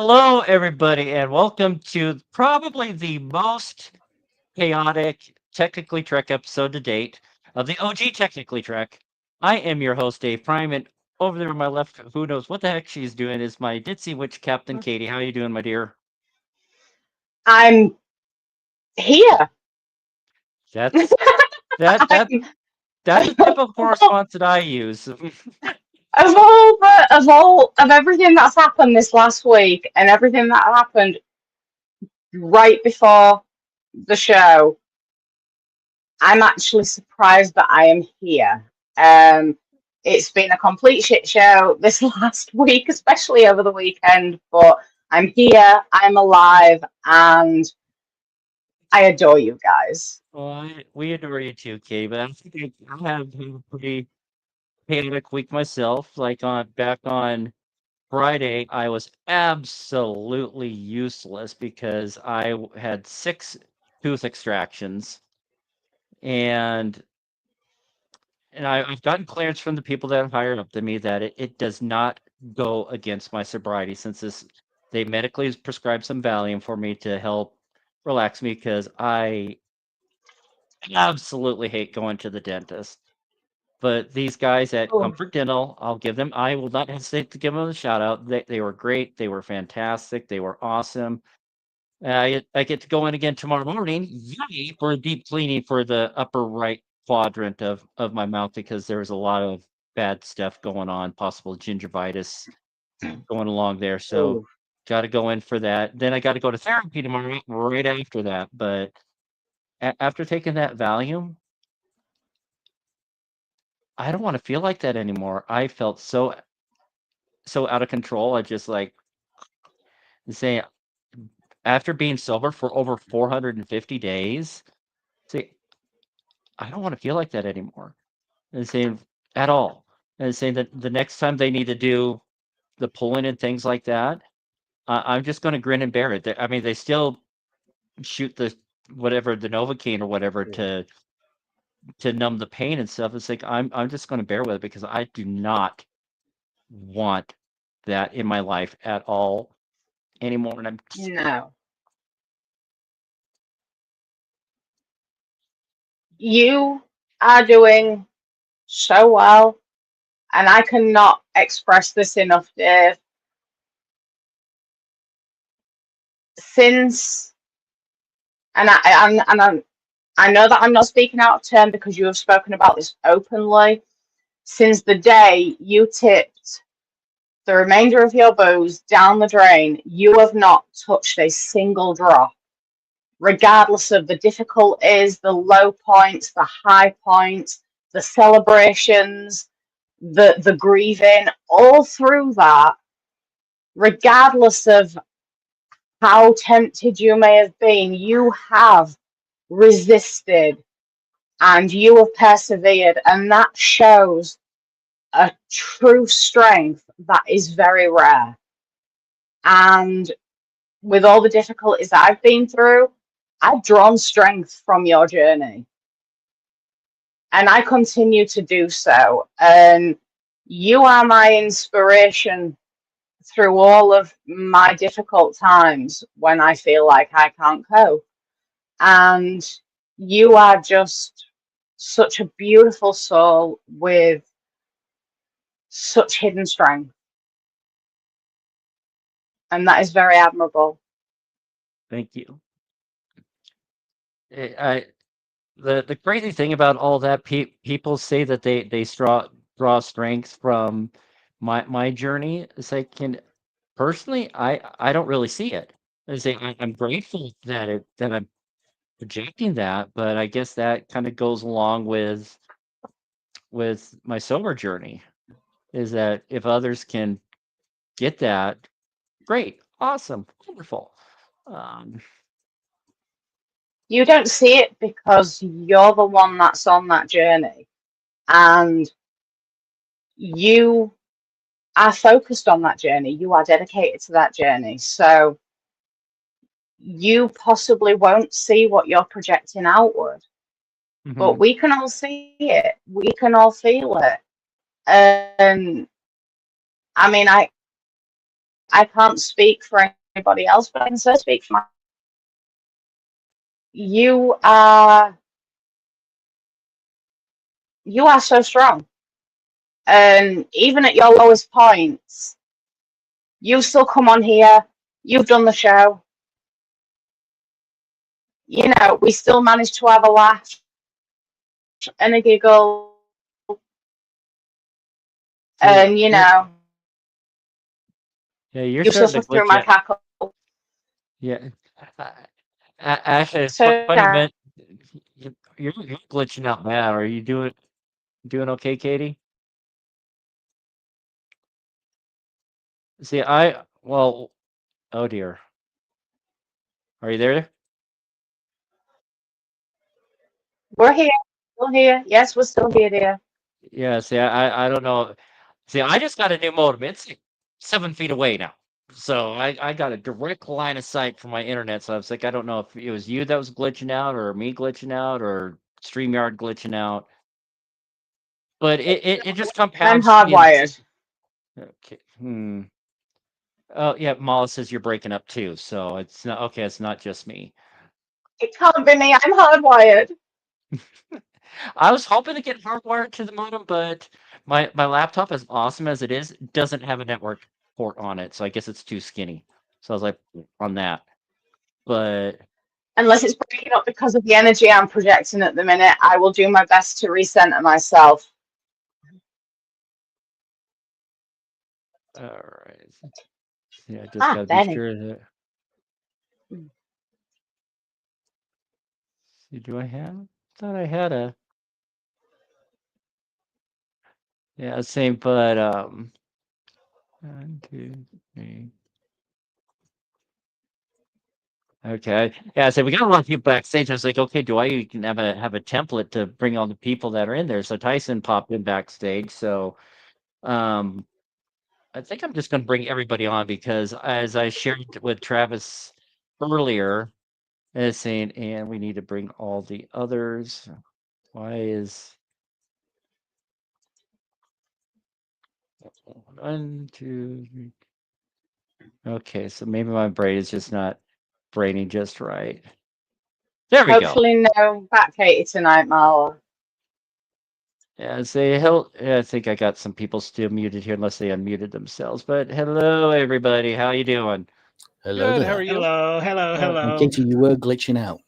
Hello, everybody, and welcome to probably the most chaotic Technically Trek episode to date of the OG Technically Trek. I am your host, Dave Prime, and over there on my left, who knows what the heck she's doing, is my ditzy witch captain, Katie. How you doing, my dear? I'm here. That's that that I'm, that's a typical response that I use. of everything that's happened this last week and everything that happened right before the show, I'm actually surprised that I am here. Um, it's been a complete shit show this last week, especially over the weekend, but I'm here, I'm alive, and I adore you guys. Well, we adore you too, Katie, but I think I have had a pretty chaotic week myself. Like on back on Friday, I was absolutely useless because had six tooth extractions, and I've gotten clearance from the people that are higher up than me that it does not go against my sobriety since they medically prescribed some Valium for me to help relax me because I absolutely hate going to the dentist. But these guys at Oh, Comfort Dental, I will not hesitate to give them a shout out. They were great. They were fantastic. They were awesome. I get to go in again tomorrow morning, yay, for a deep cleaning for the upper right quadrant of my mouth because there was a lot of bad stuff going on, possible gingivitis going along there. So oh. got to go in for that. Then I got to go to therapy tomorrow right after that. But after taking that Valium, I don't want to feel like that anymore. I felt so out of control. I just like say after being sober for over 450 days, say I don't want to feel like that anymore. And saying at all. And saying that the next time they need to do the pulling and things like that, I'm just going to grin and bear it. I mean, they still shoot the whatever the Novocaine or whatever to numb the pain and stuff. It's like I'm just going to bear with it because I do not want that in my life at all anymore. And I'm No. You are doing so well, and I cannot express this enough, Dave. Since I know that I'm not speaking out of turn because you have spoken about this openly. Since the day you tipped the remainder of your booze down the drain, you have not touched a single drop, regardless of the difficulties, the low points, the high points, the celebrations, the grieving, all through that, regardless of how tempted you may have been, you have resisted and you have persevered, and that shows a true strength that is very rare. And with all the difficulties that I've been through, I've drawn strength from your journey, and I continue to do so. And you are my inspiration through all of my difficult times when I feel like I can't cope. And you are just such a beautiful soul with such hidden strength, and that is very admirable. thank you. I the crazy thing about all that people say that they draw strength from my journey. It's like can personally I don't really see it. I say I'm grateful that I'm projecting that, but I guess that kind of goes along with my sober journey. Is that if others can get that, great, awesome, wonderful. Um, You don't see it because you're the one that's on that journey, and you are focused on that journey. You are dedicated to that journey. So you possibly won't see what you're projecting outward, but mhm. we can all see it. We can all feel it. And I mean, I can't speak for anybody else, but I can certainly speak for myself. You are you are so strong, and even at your lowest points, you still come on here. You've done the show. You know, we still managed to have a laugh and a giggle, See, and you know, yeah, you're you still starting to suffer through glitch my out. cackle. Yeah, uh, actually, So funny, yeah, man. You're glitching out now. Are you doing okay, Katie? See, well, oh dear. Are you there? we're here, still here. Yes, we're still here, dear. Yeah, see, I don't know. See, I just got a new modem. It's like 7 feet away now. So I got a direct line of sight from my internet. So I was like, I don't know if it was you that was glitching out or me glitching out or StreamYard glitching out. But it just I'm compounds in. hardwired. Okay. Oh yeah, Mala says you're breaking up too. So it's not okay, it's not just me. It can't be me. I'm hardwired. I was hoping to get hardwired to the modem, but my laptop, as awesome as it is, doesn't have a network port on it. So I guess it's too skinny. So I was like on that. But Unless it's breaking up because of the energy I'm projecting at the minute, I will do my best to recenter myself. all right. Yeah, I just Ah, gotta be Benny. sure that. See, do I have? Thought I had a. Yeah, same. But 1, 2, 3. Okay. Yeah, so we got a lot of people backstage. I was like, okay, do I even have a template to bring all the people that are in there? So Tyson popped in backstage. So um I think I'm just gonna bring everybody on because as I shared with Travis earlier, as saying, and we need to bring all the others. Why is 1, 2, 3? Okay, so maybe my brain is just not braining just right. There we go. Hopefully, no back Katie tonight, Marla. Yeah, say hello. Yeah, I think I got some people still muted here unless they unmuted themselves. But hello, everybody. How you doing? Hello Good. How there. are you? Hello, hello, And hello. Katie, you were glitching out.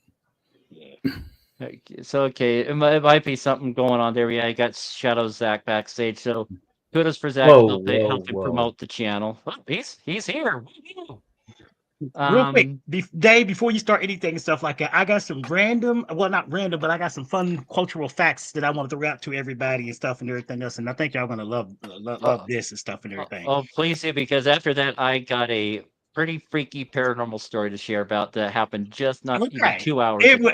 So okay, it might be something going on there. Yeah, I got Shadow Zach backstage. So kudos for Zach Whoa, whoa, helping whoa. promote the channel. Oh, he's here. Woo-hoo. Real quick, Um. Dave, before you start anything and stuff like that, I got some random, well, not random, but I got some fun cultural facts that I want to throw out to everybody and stuff and everything else. And I think y'all gonna love Uh, this and stuff and everything. oh, please do because after that, I got a pretty freaky paranormal story to share about that happened just not even Okay, 2 hours ago.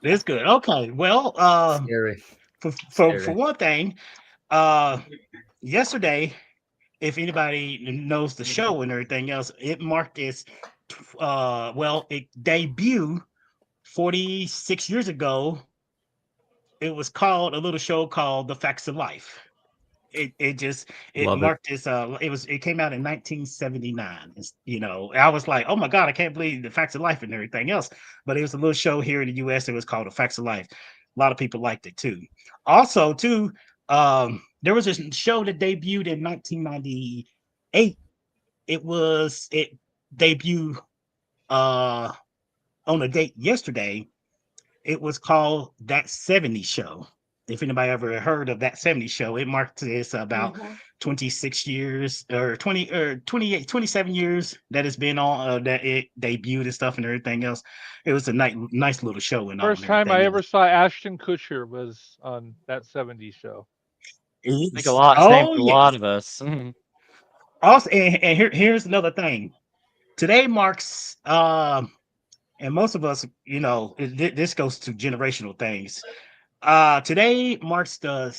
it's good. Okay, well, Scary, for scary. one thing, uh, yesterday, if anybody knows the show and everything else, it marked its, well, it debuted 46 years ago. It was called a little show called The Facts of Life. It Love it. marked this it came out in 1979. I was like, oh my god, I can't believe The Facts of Life and everything else. But it was a little show here in the US. It was called The Facts of Life. A lot of people liked it too. Also, too, there was a show that debuted in 1998. It debuted uh on a date yesterday. It was called That 70s Show. If anybody ever heard of That 70s Show, it marked this about Mm-hmm. 26 years or 20 or 28, 27 years that it's been on, that it debuted and stuff and everything else. It was a nice little show and all First and time I everything ever else. saw Ashton Kutcher was on that '70s show. Like a It's, lot, same oh, for a yes. lot of us. Mhm. Also, and here's another thing. Today marks, and most of us, this goes to generational things. Today marks the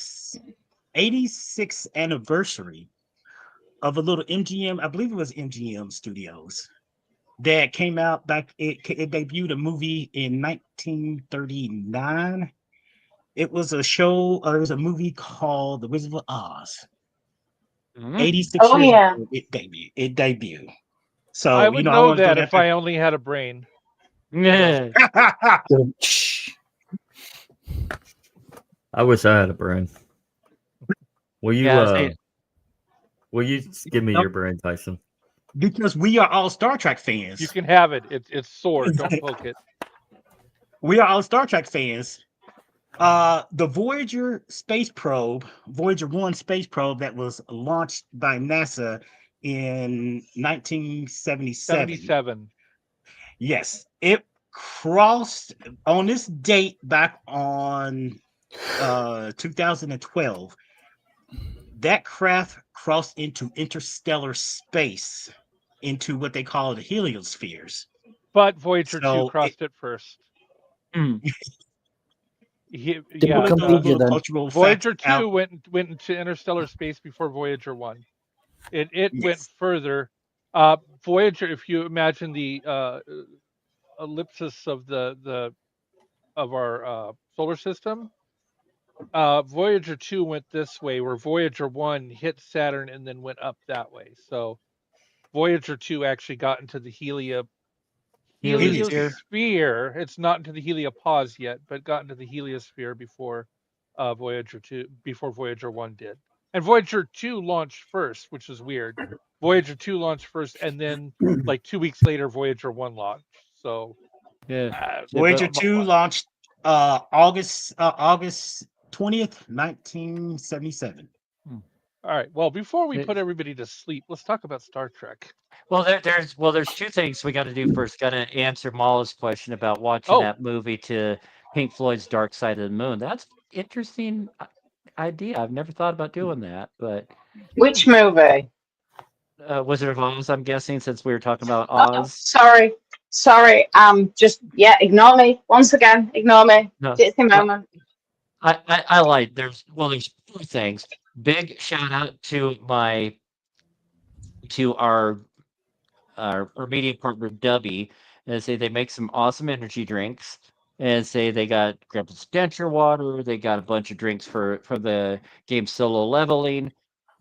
86th anniversary of a little MGM, I believe it was MGM Studios, that came out back. It debuted a movie in 1939. It was a show, or it was a movie called The Wizard of Oz. Mhm. 86 Oh years yeah. ago, it debuted. I So, would I know was doing that that. if I only had a brain. Yeah. Shh. I wish I had a brain. Will you Yeah, see, give me Nope, your brain, Tyson? because we are all Star Trek You fans. can have it. It's sore. Don't poke it. We are all Star Trek fans. The Voyager space probe, Voyager 1 space probe that was launched by NASA in 1977. 77. Yes, it crossed on this date back on 2012. That craft crossed into interstellar space, into what they call the heliospheres. But Voyager 2 So it crossed it first. mm, Did pull we Yeah, it those complete you little then? cultural facts Voyager out. 2 went into interstellar space before Voyager 1. It went Yes. further. Voyager, if you imagine the ellipsis of the of our solar system, Voyager 2 went this way, where Voyager 1 hit Saturn and then went up that way. So Voyager 2 actually got into the heliosphere. heliosphere. It's not into the heliopause yet, but got into the heliosphere before before Voyager 1 did. And Voyager 2 launched first, which is weird. Voyager 2 launched first, and then like 2 weeks later, Voyager 1 launched. So, Yeah. Yeah, Voyager 2 launched August 20th, 1977. mm, all right. Well, before we put it- everybody to sleep, let's talk about Star Trek. there's two things we got to do first. Got to answer Mala's question about watching Oh, that movie to Pink Floyd's Dark Side of the Moon. That's interesting idea. I've never thought about doing that, but Which movie? Wizard of Oz, I'm guessing, since we were talking about Oh, Oz. sorry. Sorry. Just yeah, ignore me. Once again, ignore me. No, It's the well, moment. I like there's two things. Big shout out to our media partner Dubby, and say they make some awesome energy drinks. And say they got Grandpa's Denture water, they got a bunch of drinks for the game solo leveling.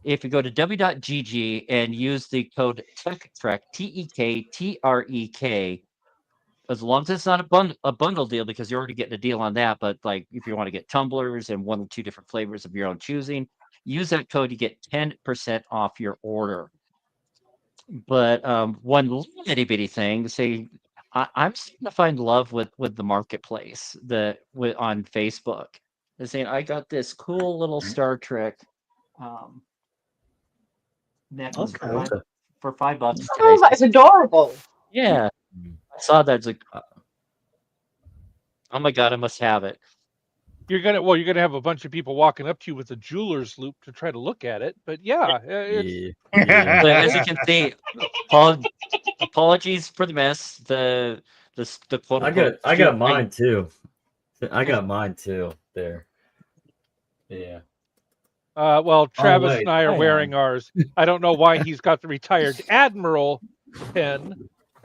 If you go to w.gg and use the code TEKTREK, TEKTREK, as long as it's not a bundle deal, because you're already getting a deal on that. But like if you want to get tumblers and one or two different flavors of your own choosing, use that code, you get 10% off your order. But one little itty bitty thing, say I'm starting to find love with the marketplace, on Facebook. They're saying I got this cool little Star Trek um, necklace for Okay. $5 today. Oh, that is adorable. Yeah, I saw that. It's like, oh my god, I must have it. you're gonna have a bunch of people walking up to you with a jeweler's loop to try to look at it. But yeah, it's Yeah. Yeah. But as you can see, apologies for the mess. The quote unquote I got stupid thing. mine too. I got mine too. There. Yeah. well, Oh Travis wait. and I are Right wearing on. ours. I don't know why he's got the retired admiral pin,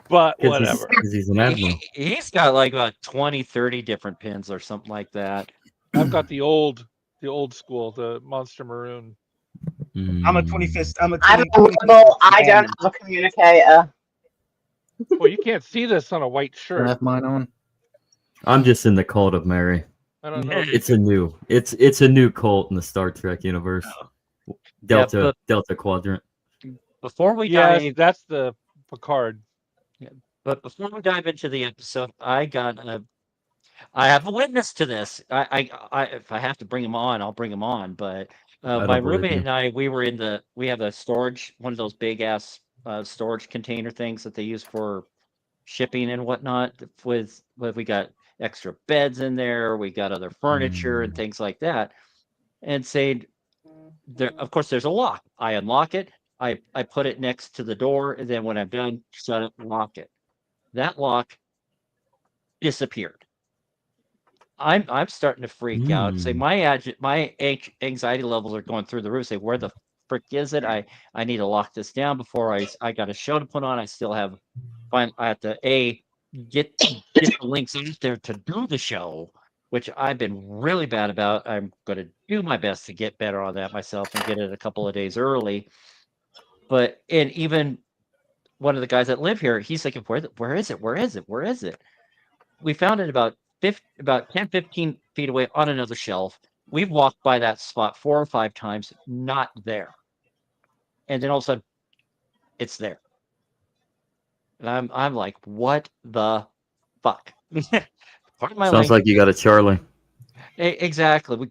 but Because whatever. he's an admiral. He's got like about 20, 30 different pins or something like that. I've got the old school, the Monster Maroon. I'm a 25th. I'm a I'm 20, a 25th rebel. I don't admiral. have a communicator. Well, you can't see this on a white I shirt. have mine on. I'm just in the cult of Mary. I don't know. It's a new cult in the Star Trek universe. Yeah, Delta Quadrant. before we Yes, dive, that's the Picard. but before we dive into the episode, I have a witness to this. If I have to bring him on, I'll bring him on. But I my don't believe roommate you. and I, we have a storage, one of those big ass storage container things that they use for shipping and whatnot. With we got extra beds in there, we got other furniture and things like that. And say there, of course, there's a lock. I unlock it. I put it next to the door, and then when I'm done, shut it, lock it. That lock disappeared. I'm starting to freak out. Say my anxiety levels are going through the roof. Say, where the frick is it? I need to lock this down before I got a show to put on. I still have I have to get the links out there to do the show. which I've been really bad about. I'm going to do my best to get better on that myself and get it a couple of days early. But and even one of the guys that live here, he's like, where is it? Where is it? Where is it? We found it about 10, 15 feet away on another shelf. We've walked by that spot 4 or 5 times, not there. And then all of a sudden, it's there. And I'm like, what the fuck? Pardon my Sounds like language. you got a Charlie. Exactly.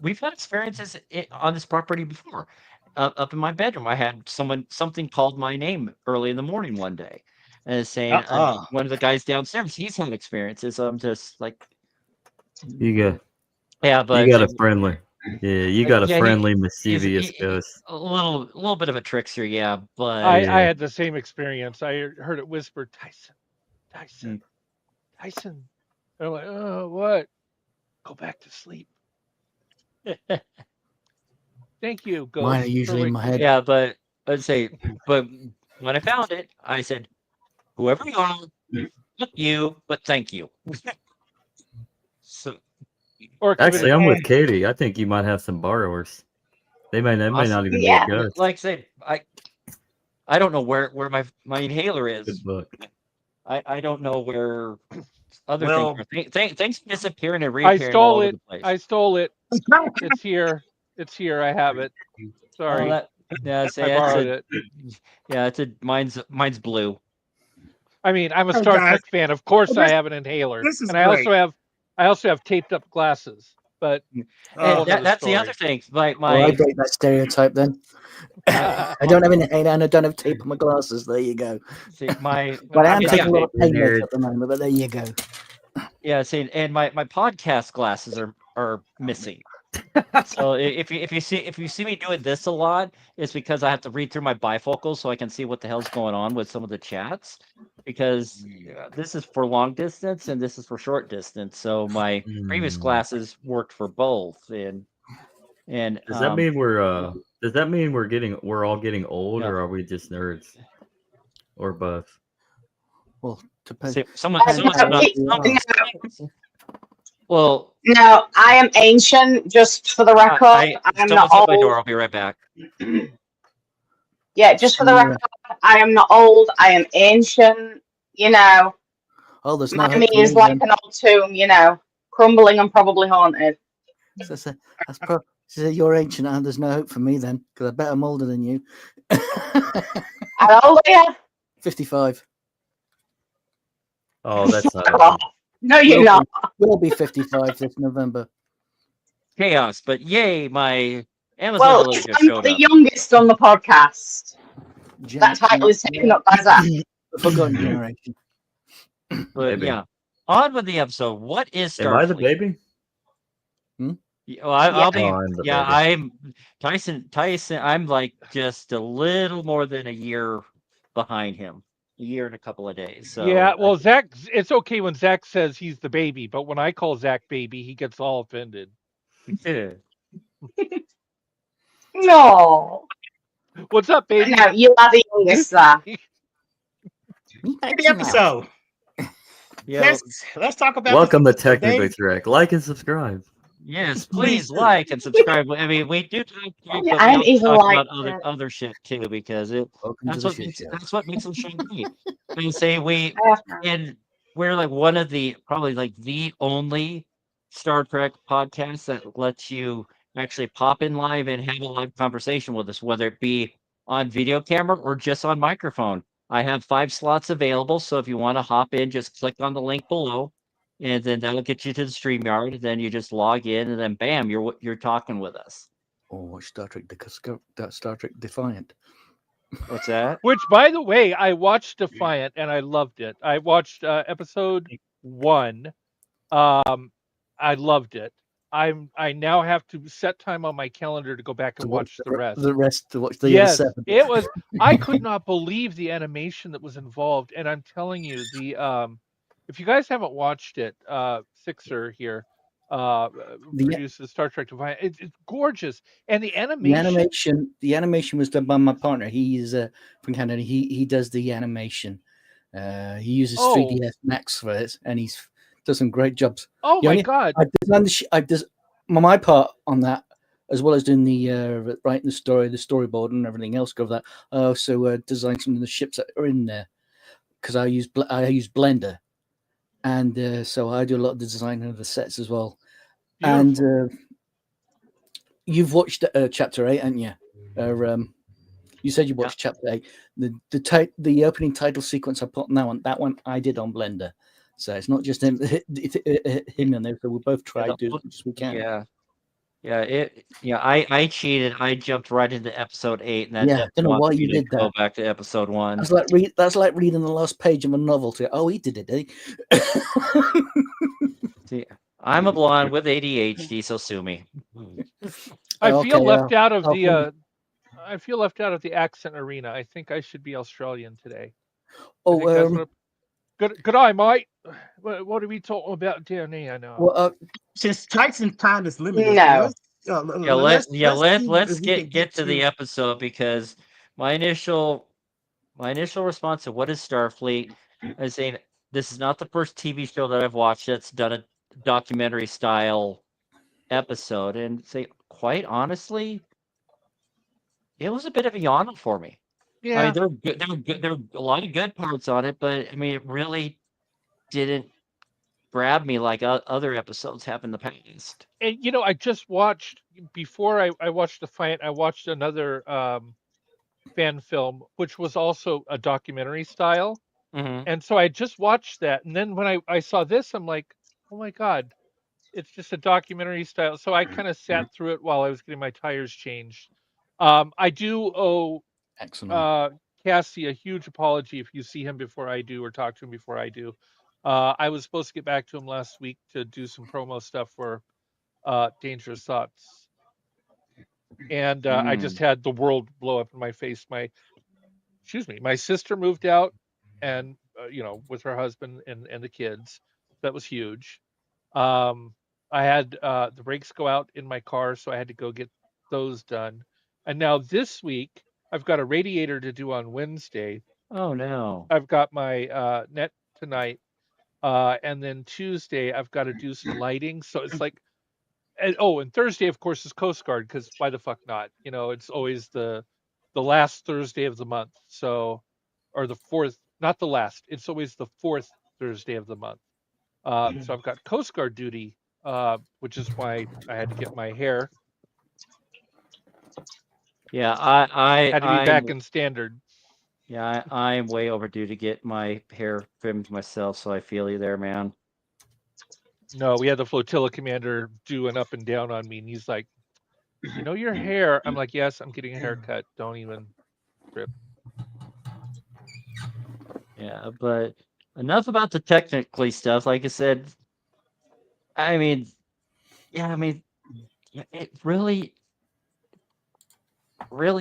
We've had experiences on this property before. Up in my bedroom, I had something called my name early in the morning one day, and saying one of the guys downstairs, he's had experiences. I'm just like, You got yeah, but you got a friendly. Yeah, you got a yeah, friendly, he's mischievous ghost. a little bit of a trickster, yeah, but I Yeah. had the same experience. I heard it whisper, Tyson. And I'm like, oh, what? Go back to sleep. Thank you, Ghost. Mine are usually in my head. yeah, but I'd say, but when I found it, I said, whoever you are, fuck you, but thank you. So Or Actually, I'm with Katie. I think you might have some borrowers. They may not even Yeah. be a ghost. like I said, I don't know where my inhaler is. Good book. I don't know where other Well- things are. Things disappearing and I reappearing all stole over it. the place. I stole it. It's here. It's here. I have it. Sorry. Yeah, I borrowed it. Yeah, mine's blue. I mean, I'm a Oh, Star guys. Trek fan. Of course, Well, I this- have an inhaler, this is and I great. also have taped up glasses. But And Oh, that's the story. other thing. My I break that stereotype then. I don't have an inhaler and I don't have tape on my glasses. There you go. see, my But I am yeah, taking a lot of pain Nerd. meds at the moment, but there you go. yeah, see, and my podcast glasses are missing. So if you see me doing this a lot, it's because I have to read through my bifocals so I can see what the hell's going on with some of the chats. Because this is for long distance and this is for short distance. So my previous glasses worked for both. And Does that mean we're all getting old, Yeah. or are we just nerds, or both? Well, depends. see, well, No, I am ancient, just for the record. I'm not someone's at my door. old. I'll be right back. Yeah, just for the record, I am not old. I am ancient. You know, Oh, there's no my hope me for is me like then. an old tomb. You know, crumbling and probably haunted. So you're ancient and there's no hope for me then, because I bet I'm older than you. How old are you? 55. Oh, that's not. No, you're not. We'll be 55 this November. Chaos, but yay, my Amazon Well, delivery just I'm showed the up. youngest on the podcast. That title is taken up by Zach. The Forgotten Generation. But Maybe. yeah, on with the episode. What is Starfleet? Am I the baby? Yeah, well, I'll be. Oh, I'm the Yeah, baby. I'm Tyson. I'm like just a little more than a year behind him. A year and a couple of days. So yeah, well, Zach, it's okay when Zach says he's the baby, but when I call Zach baby, he gets all offended. No. What's up, baby? No, you are the youngest, Zach. The episode. yeah. Let's talk about. Welcome to this Technically today. Correct. Like and subscribe. Yes, Please please do. like and subscribe. I mean, we do talk Trek, Yeah, but I we am also even talk like about other shit too because Welcome to the shit show. that's what makes them show great. They say Yeah. and we're like one of the probably like the only Star Trek podcasts that lets you actually pop in live and have a live conversation with us, whether it be on video camera or just on microphone. I have 5 slots available, so if you want to hop in, just click on the link below. And then that'll get you to the StreamYard. Then you just log in, and then bam, you're talking with us. Or watch Star Trek Defiant. What's that? Which, by the way, I watched Defiant and I loved it. I watched episode 1. I loved it. I now have to set time on my calendar to go back and watch the rest. To watch the Yes, other 7. it was. I could not believe the animation that was involved, and I'm telling you, if you guys haven't watched it, Sixer here produces Star Trek Defiant. It's gorgeous, and the animation. The animation was done by my partner. He's from Canada. He does the animation. He uses 3ds Max for it, and he's does some great jobs. Oh The my only- god! I designed my part on that, as well as doing the writing the storyboard and everything else. Go that. I also designed some of the ships that are in there because I use Blender, and so I do a lot of the design of the sets as well. Beautiful. And you've watched chapter 8, haven't you? You said you watched chapter 8. The opening title sequence I put on that one I did on Blender. So it's not just him in there. So we both try to do as much as we can. I cheated. I jumped right into episode 8, and that Yeah, I don't know why wants me you to did go that. back to episode 1. That's like reading the last page of a novel. To oh, he did it, did he? See, I'm a blonde with ADHD, so sue me. I feel Okay, left out of I'll the. I feel left out of the accent arena. I think I should be Australian today. I think that's what. Good eye, mate. What are we talking about down here now? well, Since Tyson's time is limited, No. let's see let's if we can get to the episode, because my initial response to what is Starfleet, I was saying this is not the first TV show that I've watched that's done a documentary style episode, and say quite honestly, it was a bit of a yawn for me. I Yeah, mean, there were a lot of good parts on it, but I mean, it really didn't grab me like other episodes have in the past. and I just watched before I watched the fight. I watched another fan film, which was also a documentary style. Mm-hmm. And so I just watched that. And then when I saw this, I'm like, oh my God, it's just a documentary style. So I kind of sat through it while I was getting my tires changed. I do owe excellent. Cassie a huge apology if you see him before I do or talk to him before I do. I was supposed to get back to him last week to do some promo stuff for Dangerous Thoughts. And I just had the world blow up in my face. My sister moved out, and with her husband and the kids. That was huge. um I had the brakes go out in my car, so I had to go get those done. And now this week I've got a radiator to do on Wednesday. Oh no. I've got my net tonight, and then Tuesday I've got to do some lighting. So it's like, and Thursday, of course, is Coast Guard, because why the fuck not? It's always the last Thursday of the month. So, or the fourth, not the last. It's always the fourth Thursday of the month. So I've got Coast Guard duty, which is why I had to get my hair. Yeah, Had to be back in standard. yeah, I'm way overdue to get my hair trimmed myself, so I feel you there, man. No, we had the flotilla commander doing up and down on me, and he's like, your hair. I'm like, yes, I'm getting a haircut. Don't even rip. Yeah, but enough about the technically stuff. Like I said, I mean, it really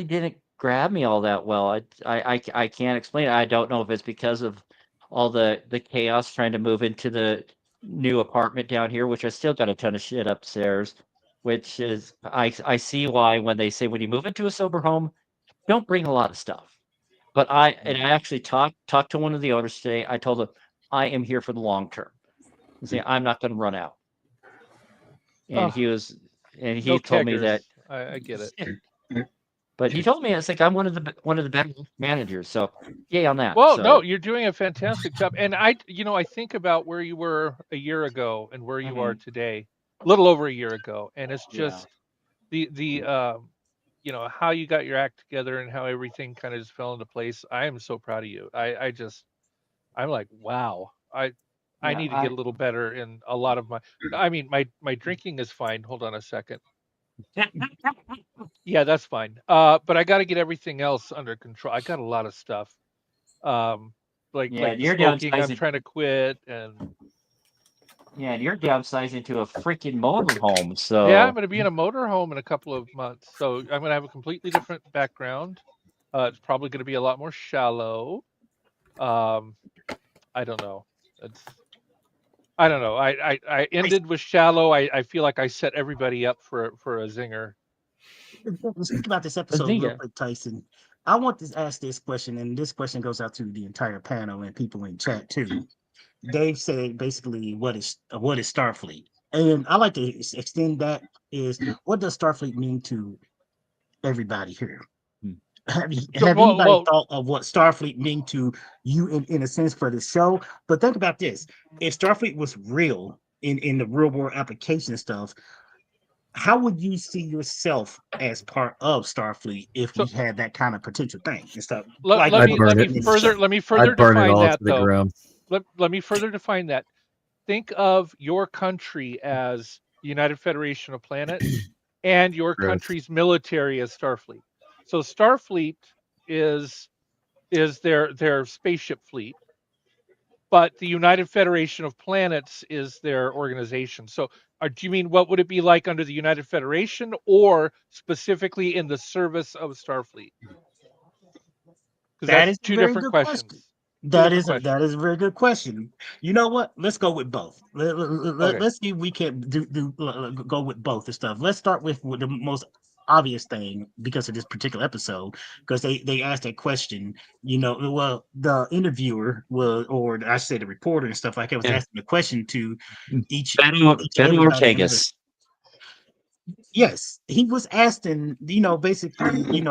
didn't grab me all that well. I can't explain it. I don't know if it's because of all the chaos trying to move into the new apartment down here, which I still got a ton of shit upstairs. Which is I see why when they say when you move into a sober home, don't bring a lot of stuff. But I actually talked to one of the owners today. I told him I am here for the long term. I'm not going to run out. And he No told me that. keggers. I get it. But he told me it's like I'm one of the better managers. So yay on that. Well, So, no, you're doing a fantastic job. And I think about where you were a year ago and where you are today, a little over a year ago, and it's just the how you got your act together and how everything kind of just fell into place. I am so proud of you. I'm like, wow. I need to get a little better in a lot of my drinking is fine. Hold on a second. Yeah, that's fine. But I got to get everything else under control. I got a lot of stuff. Like yeah, the you're smoking, I'm downsizing. trying to quit, and Yeah, and you're downsizing to a freaking motorhome. yeah, I'm So going to be in a motorhome in a couple of months. So I'm going to have a completely different background. It's probably going to be a lot more shallow. Um, I don't know. I don't know. I ended with shallow. I feel like I set everybody up for a zinger. Let's think about this episode real quick, Tyson. I want to ask this question, and this question goes out to the entire panel and people in chat too. Dave said basically what is Starfleet, and I like to extend that is what does Starfleet mean to everybody here? Hmm. Have anybody Well, thought of what Starfleet mean to you in a sense for the show? But think about this: if Starfleet was real in the real world application stuff, how would you see yourself as part of Starfleet if we so had that kind of potential thing and stuff let, like let I'd me what let burn me it. happened in the show? further let me further I'd burn it define all that to the though. ground. Let me further define that. Think of your country as the United Federation of Planets and your Gross. country's military as Starfleet. So Starfleet is their spaceship fleet, but the United Federation of Planets is their organization. So do you mean what would it be like under the United Federation or specifically in the service of Starfleet? Because That that's is a two very different good question. questions. Two different That questions. is a very good question. You know what? Let's go with both. Okay. Let's see if we can go with both the stuff. Let's start with the most obvious thing because of this particular episode because they asked that question. You know, well, the interviewer was, or I should say, the reporter and stuff like that was Yeah. asking the question to each and Beto everybody in there. Ortegas. Yes, he was asking. Basically,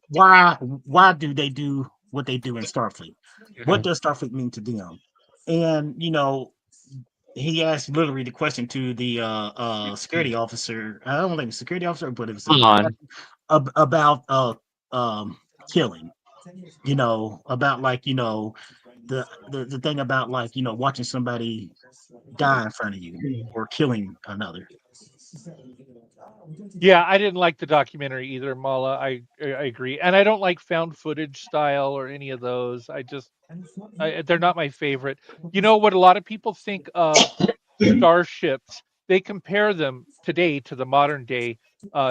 why do they do what they do in Starfleet? What does Starfleet mean to them? And he asked literally the question to the security officer. I don't think it was security officer, but it was Hold on. about killing. About like the thing about like watching somebody die in front of you or killing another. Yeah, I didn't like the documentary either, Mala. I agree, and I don't like found footage style or any of those. They're not my favorite. You know what? A lot of people think of starships. They compare them today to the modern day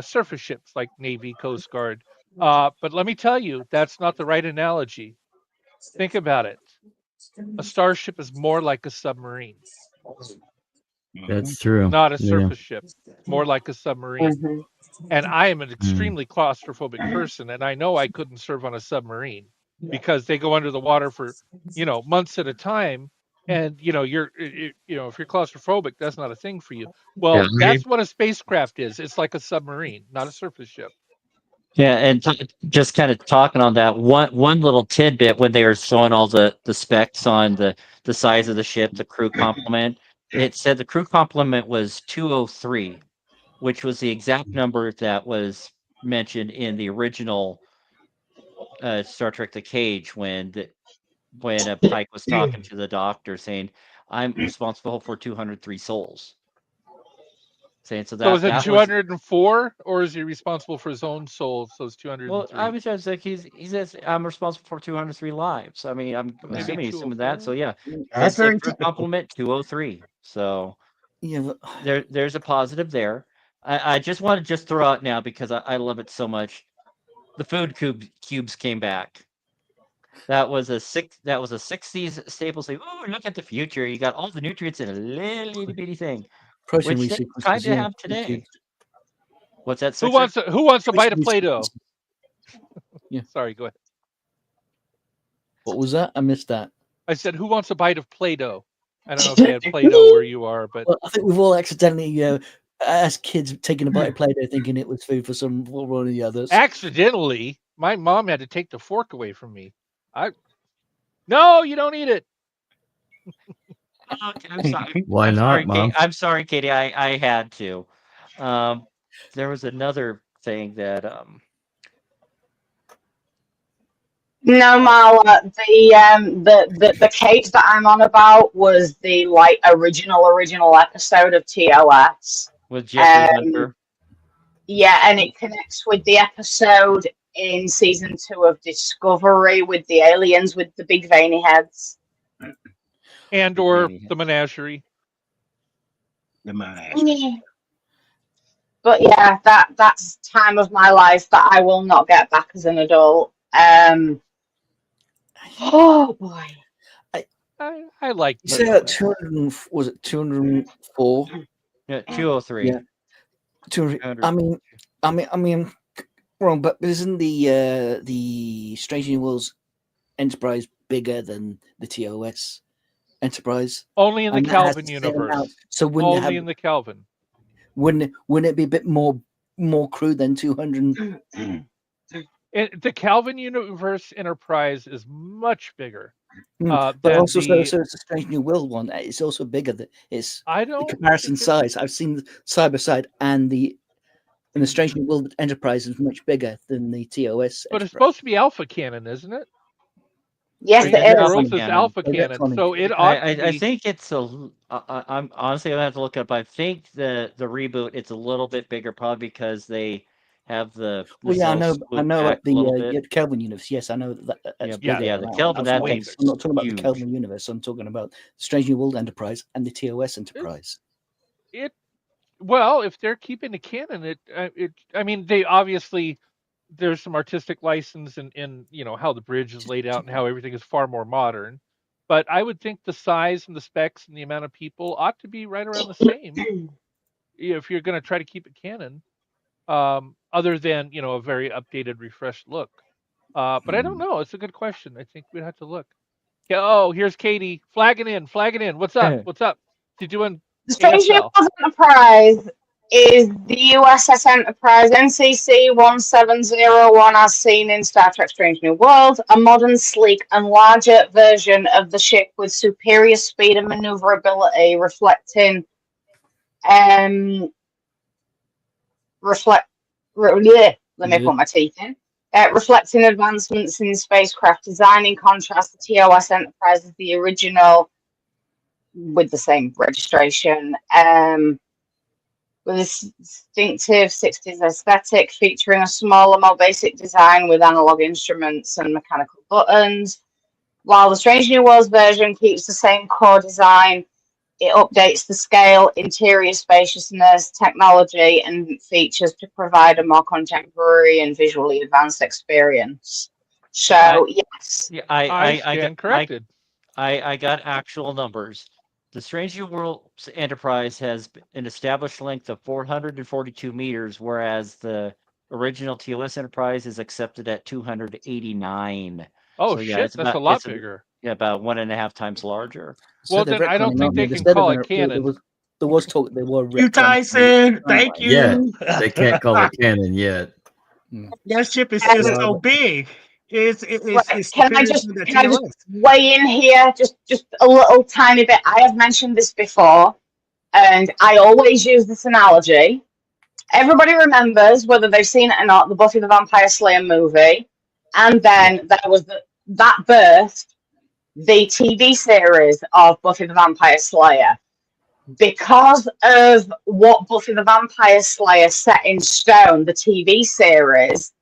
surface ships like Navy, Coast Guard. But let me tell you, that's not the right analogy. Think about it. A starship is more like a submarine, Mhm. That's true. not a Yeah. surface ship. It's more like a submarine. Hmm. And I am an Mm. extremely claustrophobic person, and I know I couldn't serve on a submarine because they go under the water for months at a time, and if you're claustrophobic, that's not a thing for you. Yeah. Well, that's what a spacecraft is. It's like a submarine, not a surface ship. Yeah, and just kind of talking on that one little tidbit when they were showing all the specs on the size of the ship, the crew complement, it said the crew complement was 203, which was the exact number that was mentioned in the original Star Trek: The Cage when Pike was talking to the doctor saying, "I'm responsible for 203 souls." Saying so So is it that was 204, or is he responsible for his own soul? So it's well, I 203. was just like he says I'm responsible for 203 lives. I mean, I'm Maybe assuming he's assuming that. So 204. yeah, it That's said very crew typical. complement 203. So Yeah, but there's a positive there. I just want to just throw out now because I love it so much. The food cubes came back. That was a 60s staple saying, "Oh, look at the future. You got all the nutrients in a little itty bitty thing," protein which they kind resequences, of yeah. have Thank you. today. What's that, Who Sixer? wants a bite Protein of Play-Doh? resequences. Yeah. Sorry, go ahead. What was that? I missed that. I said, who wants a bite of Play-Doh? I don't know if they had Play-Doh where you are, but Well, I think we've all accidentally, as kids, taken a bite of Play-Doh thinking it was food for one of the others. accidentally, my mom had to take the fork away from me. I No, you don't eat it. Okay, I'm sorry. Why not, Mom? I'm sorry, Katie. I had to. Um, there was another thing that No, Marla, the case that I'm on about was the like original episode of TOS. with Jeffrey Um, Hunter. yeah, and it connects with the episode in season 2 of Discovery with the aliens with the big veiny heads. And or the menagerie. The mind. Yeah. But yeah, that's time of my life that I will not get back as an adult. Oh boy. I like You say that TOS. 200 was it 204? Yeah, 203. Yeah. 200. 200. I mean, wrong, but isn't the Strange New Worlds Enterprise bigger than the TOS? Enterprise. Only in the And that has Kelvin the same amount. universe. So wouldn't it Only have, in the Kelvin. wouldn't it be a bit more crew than 200? The Kelvin universe Enterprise is much bigger But than also, the. so it's a Strange New World one. It's also bigger. It's I the don't. comparison size. I've seen side by side, and the Strange New World Enterprise is much bigger than the TOS. But it's Enterprise. supposed to be Alpha Canon, isn't it? Yes, Strange it New is. Worlds is Canon. Alpha Canon, Retconic. so it ought to be. I think it's I'm honestly gonna have to look up. I think the reboot it's a little bit bigger, probably because they have the Well, yeah, I cells know split about back a little bit. the Kelvin universe. Yes, I know that's Yeah, bigger. yeah, than the that Kelvin, one. that way thing's I'm not talking about the huge. Kelvin universe. I'm talking about Strange New World Enterprise and the TOS Enterprise. Well, if they're keeping the canon, I mean, they obviously there's some artistic license in how the bridge is laid out and how everything is far more modern. But I would think the size and the specs and the amount of people ought to be right around the same if you're going to try to keep it canon. Other than a very updated, refreshed look. But I don't know. It's a good question. I think we'd have to look. Oh, here's Katie flagging in. What's up? What's up? You doing The Strange New ASL? Worlds Enterprise is the USS Enterprise NCC 1701 as seen in Star Trek Strange New Worlds, a modern, sleek, and larger version of the ship with superior speed and maneuverability, reflecting let me put my teeth in. Reflecting advancements in spacecraft design. In contrast, the TOS Enterprise is the original with the same registration, with a distinctive 60s aesthetic, featuring a smaller, more basic design with analog instruments and mechanical buttons. While the Strange New Worlds version keeps the same core design, it updates the scale, interior spaciousness, technology, and features to provide a more contemporary and visually advanced experience. So, yes. Yeah, I stand corrected. I got actual numbers. The Strange New Worlds Enterprise has an established length of 442 meters, whereas the original TOS Enterprise is accepted at 289. Oh So yeah, shit, it's that's a about lot bigger. about 1.5 times larger. Well, then I don't think they can call it canon. There was talk. There were You, Tyson. Thank you. Yeah, they can't call it canon yet. That ship is just so big. It's Can I just weigh in here just a little tiny bit? I have mentioned this before, and I always use this analogy. Everybody remembers, whether they've seen it or not, the Buffy the Vampire Slayer movie, and then there was that birthed the TV series of Buffy the Vampire Slayer. Because of what Buffy the Vampire Slayer set in stone, the TV series,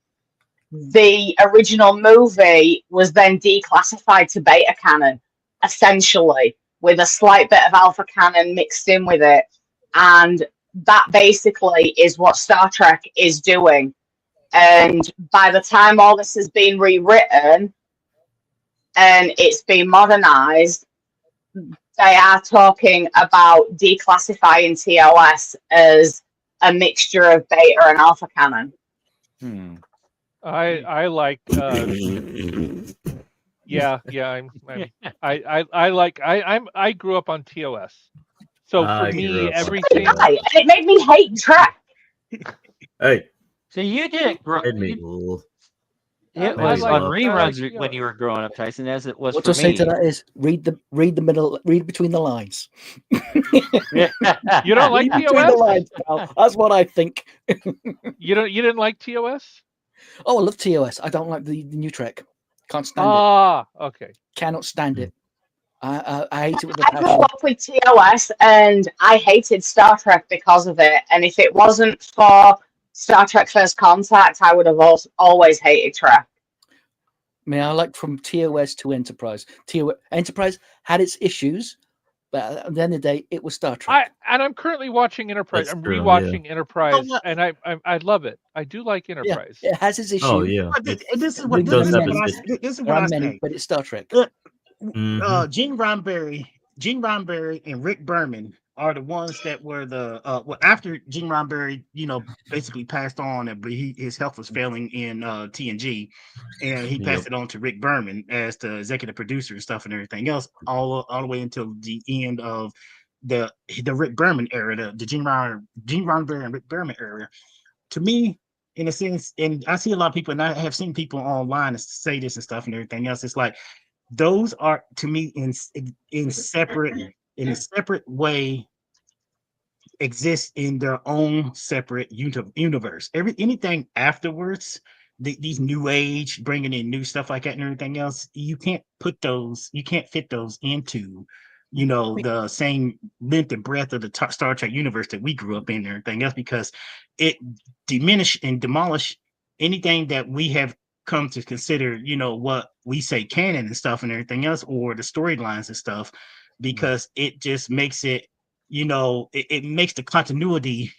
the original movie was then declassified to beta canon, essentially, with a slight bit of alpha canon mixed in with it. And that basically is what Star Trek is doing. And by the time all this has been rewritten and it's been modernized, they are talking about declassifying TOS as a mixture of beta and alpha canon. I like I grew up on TOS. So for me everything and it made me hate Trek. Hey. So you didn't grow It was on reruns when you were growing up, Tyson, as it was what for me. What to say to that is read between the lines. You don't like TOS? Lines, that's what I think. You didn't like TOS? Oh, I love TOS. I don't like the new Trek. Can't stand it. Okay. Cannot stand it. I hate it with a passion. I grew up with TOS and I hated Star Trek because of it. And if it wasn't for Star Trek First Contact, I would have always hated Trek. I mean, I like from TOS to Enterprise. Enterprise had its issues, but at the end of the day, it was Star Trek. I'm currently watching Enterprise. I'm rewatching Enterprise, and I love it. I I like Enterprise. Yeah, it has its issues. Oh yeah. This is what I say. But it's Star Trek. Gene Roddenberry and Rick Berman are the ones that were the well, after Gene Roddenberry, basically passed on, and his health was failing in TNG, and he Yep. passed it on to Rick Berman as the executive producer and stuff and everything else, all the way until the end of the Rick Berman era, the Gene Roddenberry and Rick Berman era. To me, in a sense, and I see a lot of people, and I have seen people online say this and stuff and everything else. It's like those are, to me, in a separate way, exist in their own separate universe. Anything afterwards, these new age, bringing in new stuff like that and everything else, you can't fit those into, the same length and breadth of the Star Trek universe that we grew up in and everything else, because it diminish and demolish anything that we have come to consider, what we say canon and stuff and everything else, or the storylines and stuff, because it just makes it, it makes the continuity,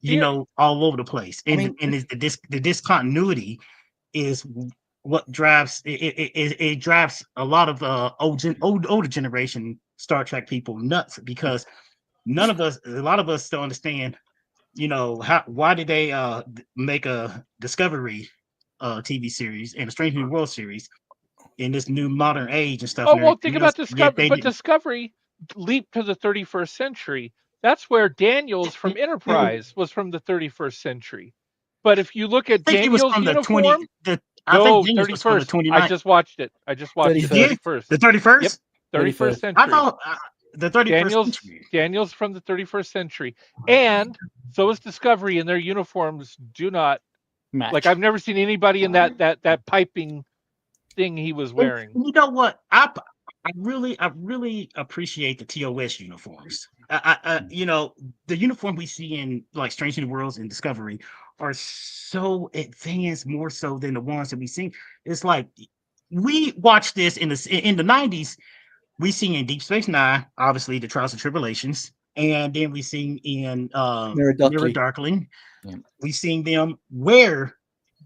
Here, all over the place. I mean, And the discontinuity is what drives it drives a lot of older generation Star Trek people nuts, because a lot of us don't understand, why did they make a Discovery TV series and a Strange New World series in this new modern age and stuff oh and well, think everything else, about yet Discovery, they but didn't. Discovery leaped to the 31st century. That's where Daniels from Enterprise was from the 31st century. But if you look I at think it was Daniels' from the 20 uniform, the I think no, Daniels was from the 31st. I 29th. just watched it. I just watched it. 31st. Did 31st. the Yep, 31st? 31st 31st. I century. thought the 31st Daniels century. Daniels from the 31st century, and so is Discovery, and their uniforms do not like. Match. I've never seen anybody in that piping thing he was And wearing. you know what? I really appreciate the TOS uniforms. The uniform we see in like Strange New Worlds and Discovery are so advanced, more so than the ones that we see. It's like we watched this in the 90s. We seen in Deep Space Nine, obviously the trials and tribulations, and then we seen in Mirror Mirror Duckley. Darkling. Yeah. We seen them wear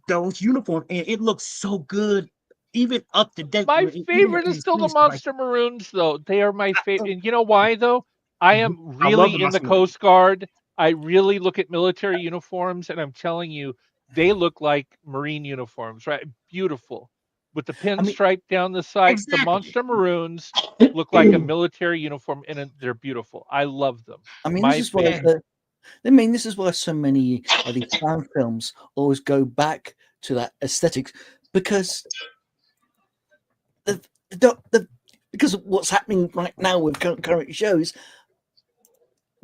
those uniforms, and it looks so good, even up to date, My even favorite in is the still the screen stuff like Monster Maroons, though. They are my that. favorite. And you know why, though? I am I love the really in the muscle man. Coast Guard. I really look at military uniforms, and I'm telling you, they look like Marine uniforms, right? Beautiful. With the I mean, pinstripe down the side, the Exactly. Monster Maroons look like a military uniform, and they're beautiful. I love them. this My is why And favorite. this is why so many of these fan films always go back to that aesthetics, because the because of what's happening right now with current shows,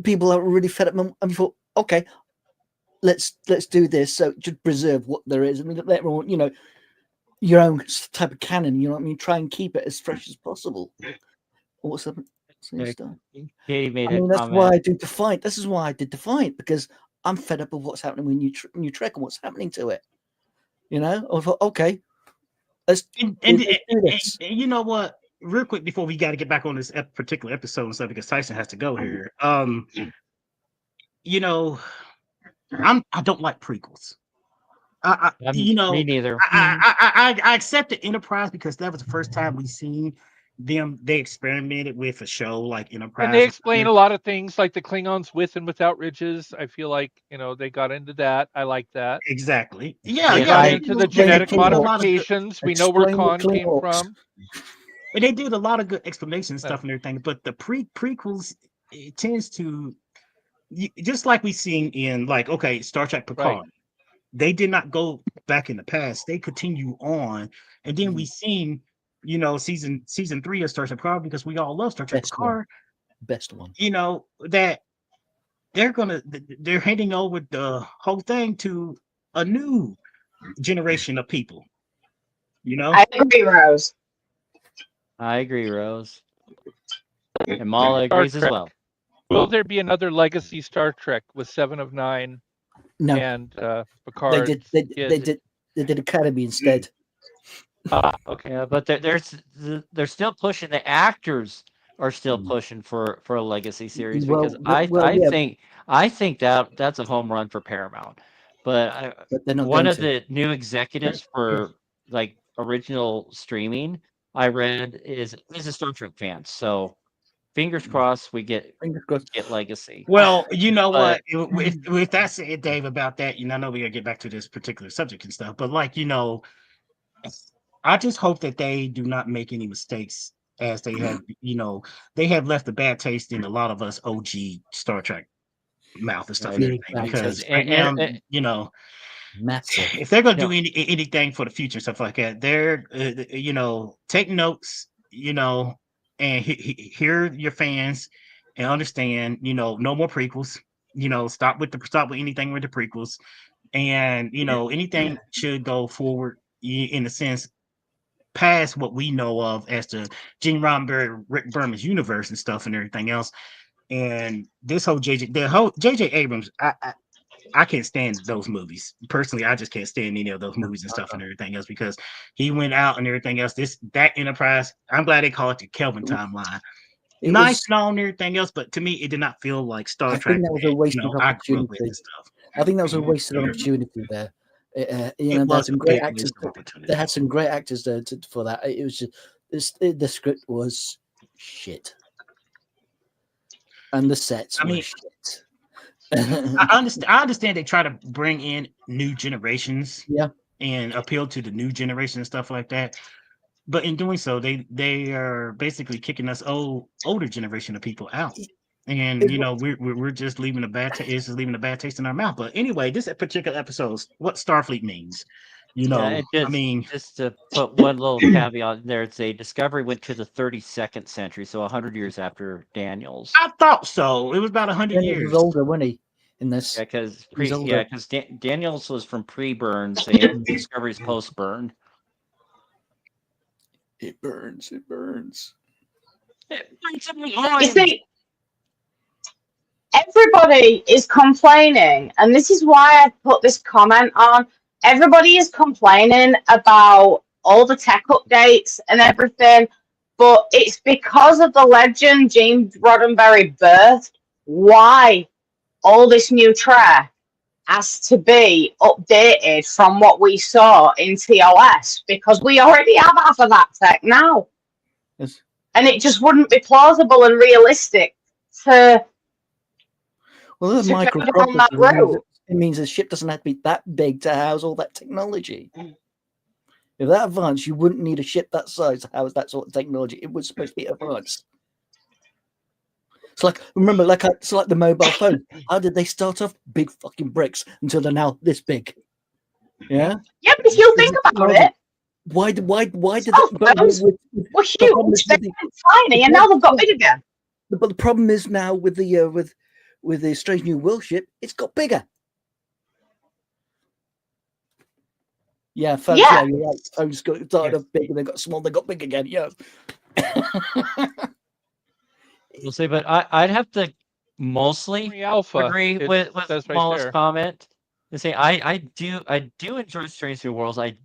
people are really fed up and thought, okay, let's do this, so to preserve what there is. I mean, let everyone, your own type of canon. You know what I mean? Try and keep it as fresh as possible. What's up? Yeah, Stuff. Katie made I a mean, that's why comment. I did Defiant. This is why I did Defiant, because I'm fed up of what's happening with New Trek and what's happening to it. I thought, okay, let's and, do, and, let's do this. and you know what? Real quick before we got to get back on this particular episode and stuff, because Tyson has to go here. You know, I don't like prequels. I you Me know neither. I accepted Enterprise because that was the first time we seen them. They experimented with a show like And they Enterprise. explain a lot of things like the Klingons with and without ridges. I feel like, they got into that. I like that. Exactly. Yeah, They Yes, yeah. got I into the Explain the genetic They did a Klingons. lot of good. modifications. We know where Explain the Khan came Klingons. from. And they did a lot of good explanation and Uh, stuff and everything. But the prequels, it tends to, just like we seen in like, okay, Star Trek right. Picard. They did not go back in the past. They continue on, and then we seen, season 3 of Star Trek Picard, because we all love Star Trek Best one. Picard. Best one. That they're handing over the whole thing to a new generation of people. You know, I agree, Rose. agree, Rose. And Mala Star agrees as Trek. well. Will there be another legacy Star Trek with Seven of Nine No, and they did. Picard's They kids? did. They did Academy instead. Okay. Yeah, but they're still pushing. The actors are still pushing for a legacy series, because Yeah, I think that's a home run for Paramount. But but they're not one going of to. the new executives for like original streaming I read is a Star Trek fan. So fingers crossed we get Fingers crossed. Legacy. Well, you know But- what? If that's it, Dave, about that, I know we gotta get back to this particular subject and stuff, but like, I just hope that they do not make any mistakes as they have, they have left a bad taste in a lot of us OG Star Trek mouth and stuff and Big everything. bad Because taste. right now, Massive. if they're gonna Yeah. do anything for the future, stuff like that, they're take notes, and hear your fans and understand, no more prequels. Stop with anything with the prequels, and anything should go forward in a sense past what we know of as the Gene Roddenberry, Rick Berman's universe and stuff and everything else. And this whole JJ Abrams, I can't stand those movies. Personally, I just can't stand any of those movies and stuff and everything else because he went out and everything else. That Enterprise, I'm glad they call it the Kelvin timeline. Nice and all and everything else, but to me, it did not feel like Star I Trek. think that was a wasted I grew up with opportunity. and stuff. I think that was a wasted opportunity there. They It had was some a great big actors. waste of opportunity. They had some great actors there for that. It was just the script was shit, and the sets were shit. I understand they try to bring in new generations, Yeah. and appeal to the new generation and stuff like that. But in doing so, they are basically kicking us older generation of people out, and we're just leaving a bad taste. It's leaving a bad taste in our mouth. But anyway, this particular episode, what Starfleet means, just to put one little caveat in there, it's a Discovery went to the 32nd century, so 100 years after Daniels. I thought so. It was about 100 Daniels years. was older, wasn't he? In this, Yeah, because He's older. Daniels was from pre-burn, saying Discovery's post-burn. It burns. It burns. You see, everybody is complaining, and this is why I put this comment on. Everybody is complaining about all the tech updates and everything, but it's because of the legend Gene Roddenberry birthed why all this new tech has to be updated from what we saw in TOS, because we already have half of that tech now. Yes. And it just wouldn't be plausible and realistic to Well, the go down microprocessor that route. it means the ship doesn't have to be that big to house all that technology. If that advanced, you wouldn't need a ship that size to house that sort of technology. It was supposed to be advanced. It's like, remember, it's like the mobile phone. How did they start off? Big fucking bricks until they're now this big. Yeah. Yeah, but if you think about it, why did cell phones were huge, they went tiny, and now they've got big again. But the problem is now with the Strange New World ship, it's got bigger. Yeah, folks, Yeah. you're right. Phones started off big and they got small, they got big again. Yeah. We'll see, but I'd have to mostly Alpha, agree it with says right Smallest there. comment. To say I do enjoy Strange New Worlds. I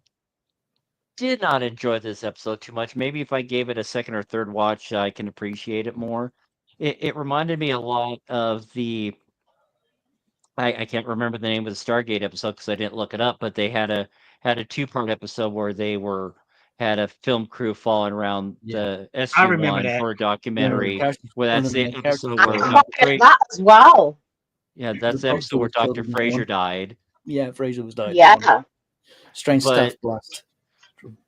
did not enjoy this episode too much. Maybe if I gave it a second or third watch, I can appreciate it more. It reminded me a lot of the I can't remember the name of the Stargate episode because I didn't look it up, but they had a 2-part episode where they had a film crew following around the I remember SU-1 that. for a documentary. Where one that's of the the episode I where quite that as well. yeah, that's the The episode where doctor was Dr. killed in that Fraser one. died. Yeah, Fraser was died. Yeah. Strange But- stuff blast.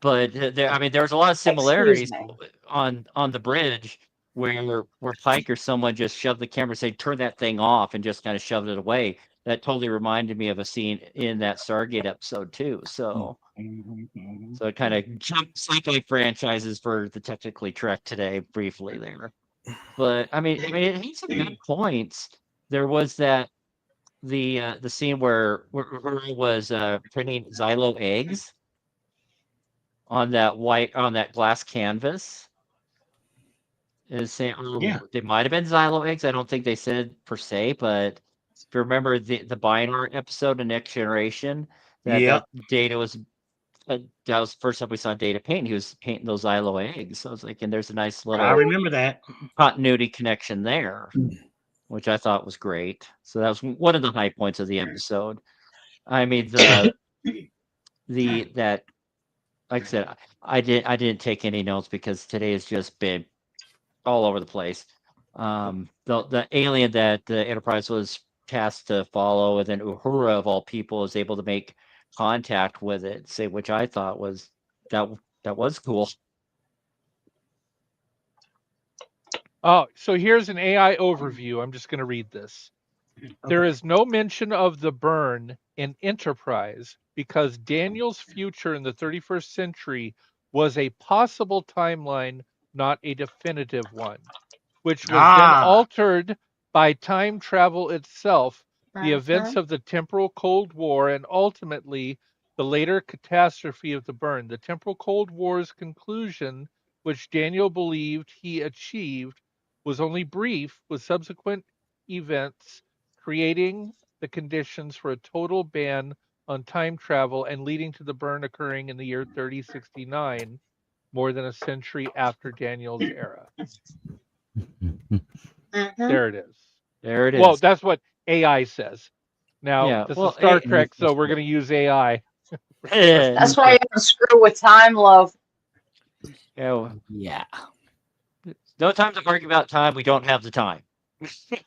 But there's a lot of Excuse similarities me. on the bridge where Pike or someone just shoved the camera, say turn that thing off, and just kind of shoved it away. That totally reminded me of a scene in that Stargate episode too. So it kind of jumped sci-fi franchises for the Technically Trek today briefly there. But I mean it had some good points. There was the scene where Uhura was printing Xylo eggs on that glass canvas. Is saying, they might have been Xylo eggs. I don't think they said per se, but if you remember the Bionar episode of Next Generation, that Data was that was the first time we saw Data paint. He was painting those Xylo eggs. So I was like, and there's a nice I little remember that. continuity connection there, which I thought was great. So that was one of the high points of the episode. I mean that like I said, I didn't take any notes because today has just been all over the place. The alien that the Enterprise was tasked to follow, and then Uhura of all people is able to make contact with it, say, which I thought was that that was cool. Oh, so here's an AI overview. I'm just going to read this. There Okay. is no mention of the burn in Enterprise because Daniel's future in the 31st century was a possible timeline, not a definitive one, which was then Ah, altered by time travel itself, the events Mhm. of the temporal Cold War, and ultimately the later catastrophe of the burn. The temporal Cold War's conclusion, which Daniel believed he achieved, was only brief, with subsequent events creating the conditions for a total ban on time travel and leading to the burn occurring in the year 3069, more than a century after Daniel's era. Mhm. There it is. There it Well, is. that's what AI says. Now, Yeah. this is Well, Star Trek, so we're going to use AI. That's why you don't screw with time, love. yeah, Yeah. no time to argue about time. We don't have the time. you said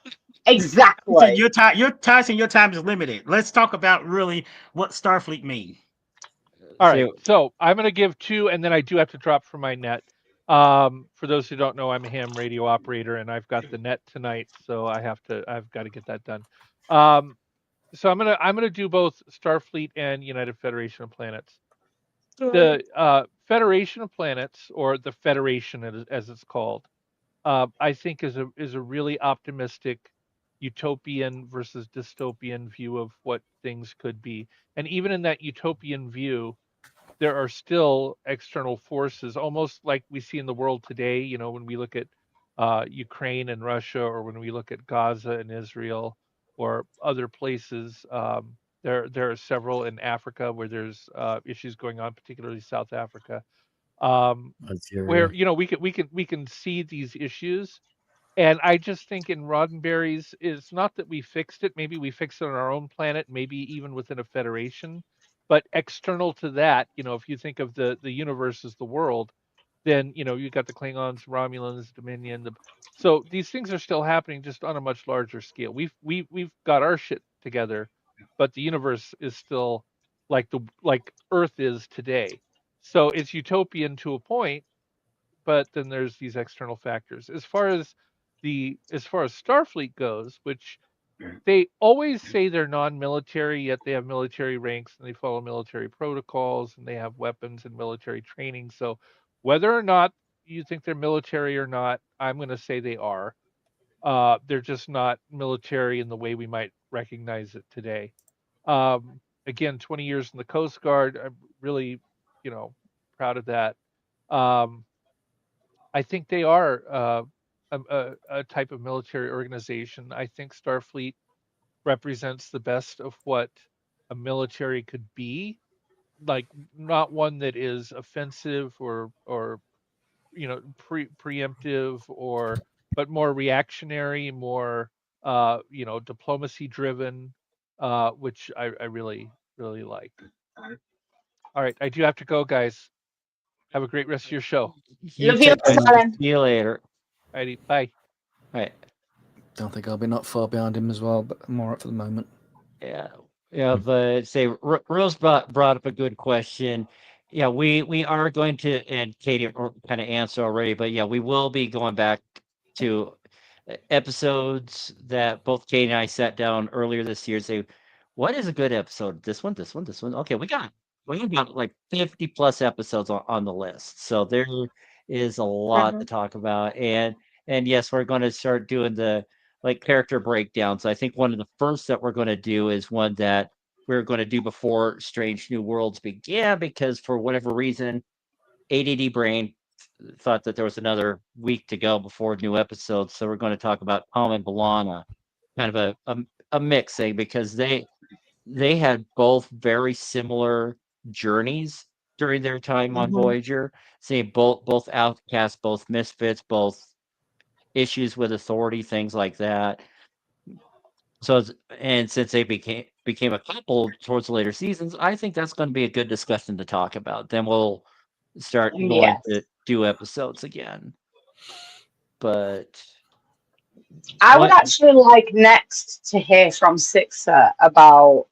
Exactly. your time and your time is limited. Let's talk about really what Starfleet mean. All Say, right, so I'm going to give two, and then I do have to drop from my net. For those who don't know, I'm a ham radio operator, and I've got the net tonight, so I've got to get that done. Um, so I'm gonna do both Starfleet and United Federation of Planets. The Federation of Planets, or the Federation as it's called, I think is a really optimistic utopian versus dystopian view of what things could be. And even in that utopian view, there are still external forces, almost like we see in the world today. When we look at Ukraine and Russia, or when we look at Gaza and Israel, or other places. There are several in Africa where there's issues going on, particularly South Africa, um, where Algeria. we can see these issues. And I just think in Roddenberry's, it's not that we fixed it. Maybe we fixed it on our own planet, maybe even within a federation. But external to that, if you think of the universe as the world, then you got the Klingons, Romulans, Dominion. So these things are still happening, just on a much larger scale. We've got our shit together, but the universe is still like Earth is today. So it's utopian to a point, but then there's these external factors. As far as Starfleet goes, which they always say they're non-military, yet they have military ranks and they follow military protocols and they have weapons and military training. So whether or not you think they're military or not, I'm going to say they are. They're just not military in the way we might recognize it today. Again, 20 years in the Coast Guard, I'm really, you know, proud of that. Um, I think they are a type of military organization. I think Starfleet represents the best of what a military could be. Like, not one that is offensive or preemptive, but more reactionary, more diplomacy driven, which I really like. All right, I do have to go, guys. Have a great rest of your show. you Love you, too. Good night. darling. See you later. Alrighty, bye. All right. Don't think I'll be not far behind him as well, but I'm all right for the moment. Yeah, yeah, but say Rose brought up a good question. Yeah, we are going to, and Katie kind of answered already, but yeah, we will be going back to episodes that both Katie and I sat down earlier this year. Say, what is a good episode? This one, this one, this one. Okay, we got like 50 plus episodes on the list, so there is a lot to Mhm. talk about. And yes, we're going to start doing the like character breakdowns. I think one of the first that we're going to do is one that we're going to do before Strange New Worlds began, because for whatever reason, ADD brain thought that there was another week to go before new episodes. So we're going to talk about Tom and Balana, kind of a mixing, because they had both very similar journeys during their time on Mhm. Voyager. See, both outcasts, both misfits, both issues with authority, things like that. So, and since they became a couple towards the later seasons, I think that's going to be a good discussion to talk about. Then we'll start going to Yes. do episodes again. But I would What? actually like next to hear from Sixer about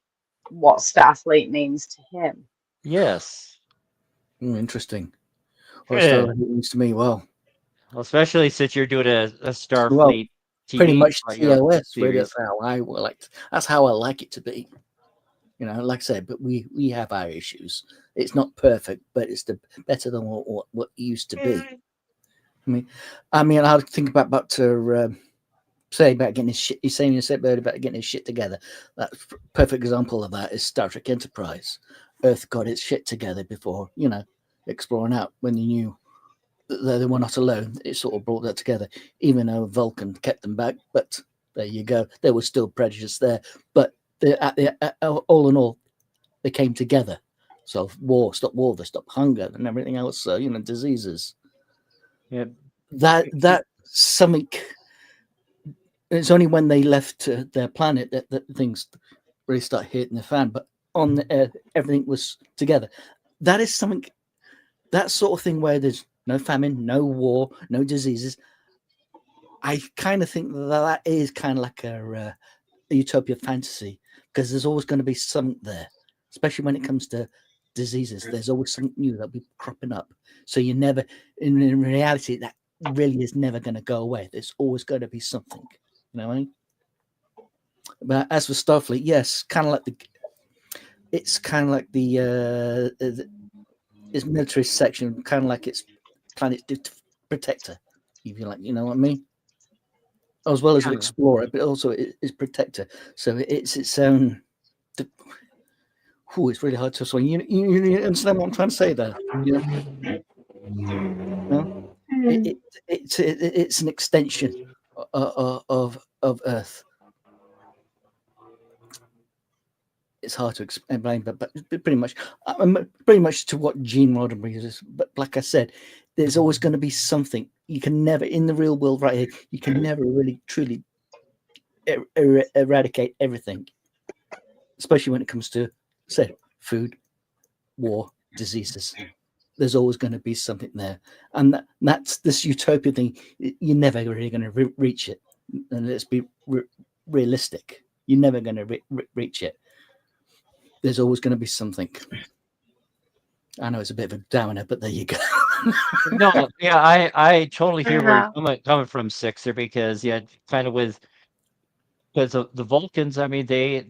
what Starfleet means to him. Yes. Interesting. What Yeah. Starlight means to me? Well, Especially since you're doing a well, Starfleet pretty TV, much you know, TOS. Really, series. that's how I like it to be. You know, like I said, but we have our issues. It's not perfect, but it's better than what it used to be. I mean, I think about to say about getting his shit. He's saying you said earlier about getting his shit together. That's perfect example of that is Star Trek Enterprise. Earth got its shit together before exploring out when they knew that they were not alone. It sort of brought that together, even though Vulcan kept them back. But there you go. There was still prejudice there, but all in all, they came together. So stop war, they stopped hunger and everything else. So diseases. Yeah. That something. It's only when they left their planet that things really start hitting the fan. But on the Earth, everything was together. That is something. That sort of thing where there's no famine, no war, no diseases. I kind of think that is kind of like a utopia fantasy because there's always going to be something there, especially when it comes to diseases. There's always something new that'll be cropping up. So you never, in reality, that really is never going to go away. There's always going to be something. You know what I mean? But as for Starfleet, yes, it's kind of like its military section, kind of like its planet protector, if you like. You know what I mean? As well as an Yeah. explorer, but also it's protector. So it's its own. It's really hard to explain. You understand what I'm trying to say there? No? It, it's an extension of Earth. It's hard to explain, but pretty much to what Gene Roddenberry is. But like I said, there's always going to be something. You can never, in the real world, right here, you can never really truly eradicate everything, especially when it comes to, say, food, war, diseases. There's always going to be something there, and that's this utopia thing. You're never really going to reach it, and let's be realistic. You're never going to reach it. There's always going to be something. I know it's a bit of a downer, but there you go. No, yeah, I totally hear where Yeah. you're coming from, Sixer, because yeah, kind of with because the Vulcans. I mean, they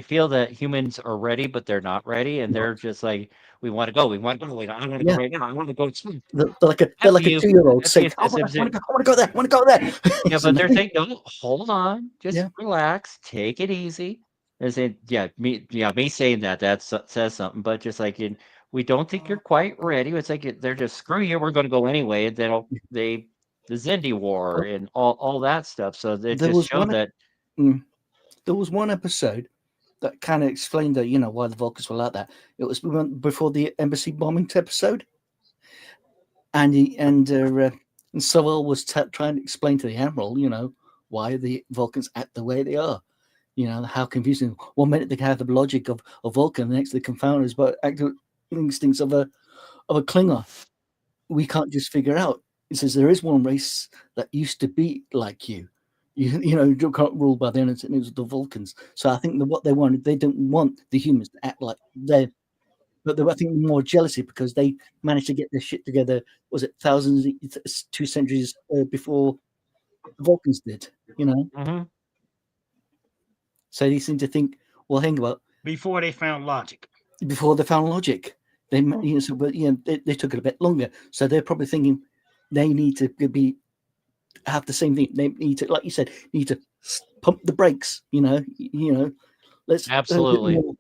feel that humans are ready, but they're not ready, and they're just like, we want to go, we want to go, I want to go Yeah, right now, I want to go swim. they're like a FU, 2-year-old saying, FU "I says want to everything. go, I want to go there, I want to go there." Yeah, So, but they're saying, no, hold on, just yeah, relax, take it easy. They're saying, me saying that says something, but just like we don't think you're quite ready. It's like they're just screw you, we're going to go anyway. And then the Zindi War well, and all that stuff. So they there just was showed one. that. Mm, there was one episode that kind of explained that why the Vulcans were like that. It was before the embassy bombing episode, and and Sowell was trying to explain to the admiral, why the Vulcans act the way they are. How confusing. One minute they can have the logic of a Vulcan, the next they confound us but active instincts of a Klingon. We can't just figure out. It says there is one race that used to be like you. You can't rule by the end. It was the Vulcans. So I think that what they wanted, they don't want the humans to act like they. But I think more jealousy because they managed to get their shit together. Was it thousands, 2 centuries before the Vulcans did? Mhm. So they seem to think, well, hang about before they found logic. before they found logic. They took it a bit longer. So they're probably thinking they need to have the same thing. They need to, like you said, need to pump the brakes. Let's a bit Absolutely. more.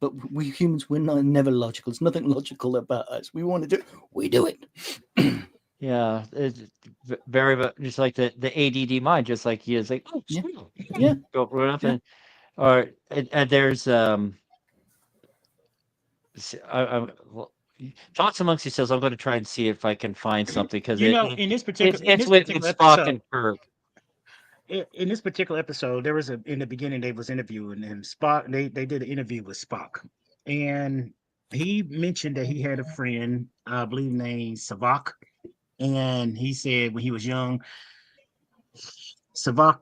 But we humans, we're never logical. There's nothing logical about us. We want to do, we do it. Yeah, it's very just like the ADD mind, just like he is like, oh, Yeah, screw it. yeah, Go run up yeah. and there's well, talks amongst yourselves. I'm going to try and see if I can find something because You know, in this it's particular with Spock episode, and Kirk. in this particular episode, there was in the beginning they was interviewing him. Spock, they did an interview with Spock, and he mentioned that he had a friend, I believe named Savak, And he said when he was young, Savak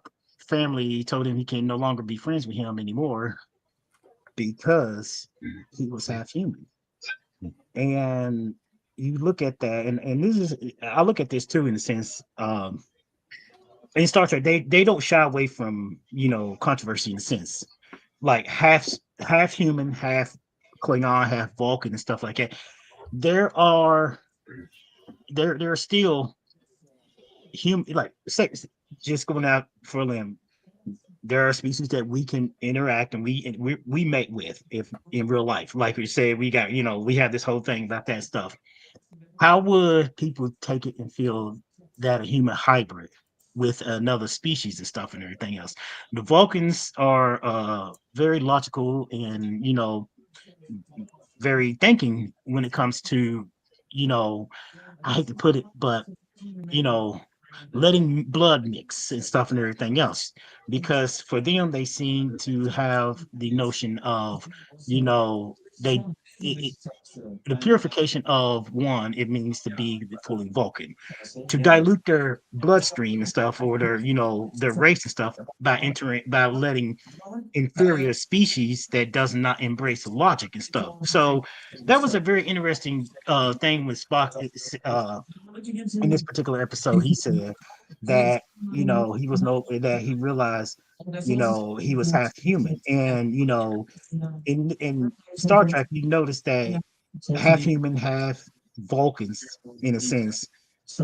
family told him he can no longer be friends with him anymore because he was half human. And you look at that, and this is I look at this too in the sense, in Star Trek, they don't shy away from controversy in a sense, like half human, half Klingon, half Vulcan, and stuff like that. There are there are still human, like just going out for a limb. There are species that we can interact and we mate with if in real life. Like we said, we got we have this whole thing about that stuff. How would people take it and feel that a human hybrid with another species and stuff and everything else? The Vulcans are very logical and very thinking when it comes to you know I hate to put it, but you know letting blood mix and stuff and everything else, because for them they seem to have the notion of they it, the purification of one, it means to be fully Vulcan. To dilute their bloodstream and stuff, or their their race and stuff, by letting inferior species that does not embrace logic and stuff. So that was a very interesting thing with Spock. In this particular episode, he said that he was no that he realized he was half human, and in Star Trek you notice that half human, half Vulcans, in a sense,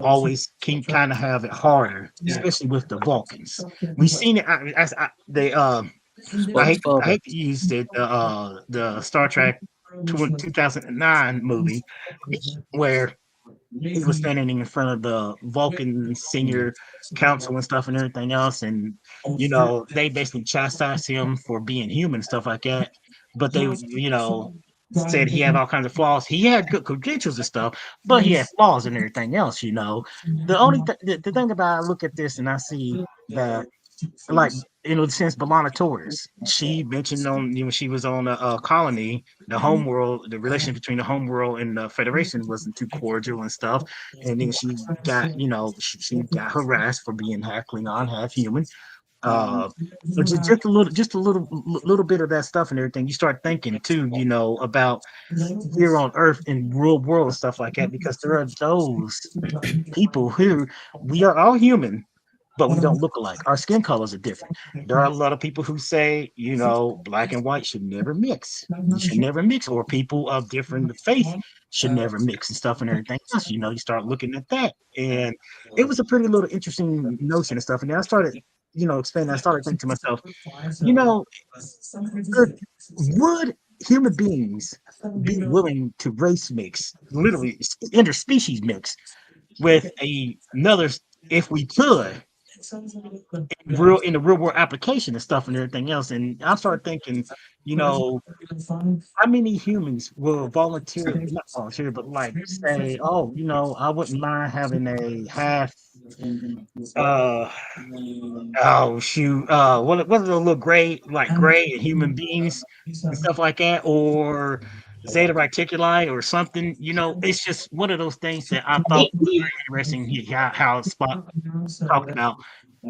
always can kind of have it harder, especially with the Vulcans. We've seen it. Spock's I father. hate to use the Star Trek 2009 movie where he was standing in front of the Vulcan senior council and stuff and everything else, and they basically chastised him for being human and stuff like that. But they said he had all kinds of flaws. He had good credentials and stuff, but he had flaws and everything else. The only the thing about, I look at this and I see that, like, since Belana Torres, she mentioned on when she was on a colony, the homeworld, the relationship between the homeworld and the Federation wasn't too cordial and stuff, and then she got she got harassed for being half Klingon, half human. Uh, but just a little bit of that stuff and everything. You start thinking too, about here on Earth in real world and stuff like that, because there are those people who we are all human, but we don't look alike. Our skin colors are different. There are a lot of people who say, black and white should never mix. You should never mix, or people of different faith should never mix and stuff and everything else. You start looking at that. And it was a pretty little interesting notion and stuff. And then I started, expanding. I started thinking to myself, you know, would human beings be willing to race mix, literally interspecies mix with another, if we could, in the real world application and stuff and everything else? And I started thinking, you know, how many humans will volunteer, not volunteer, but like say, oh, I wouldn't mind having a half, uh, oh shoot, what are the little gray human beings and stuff like that, or Zeta Reticuli or something? It's just one of those things that I thought was very interesting. How Spock talked about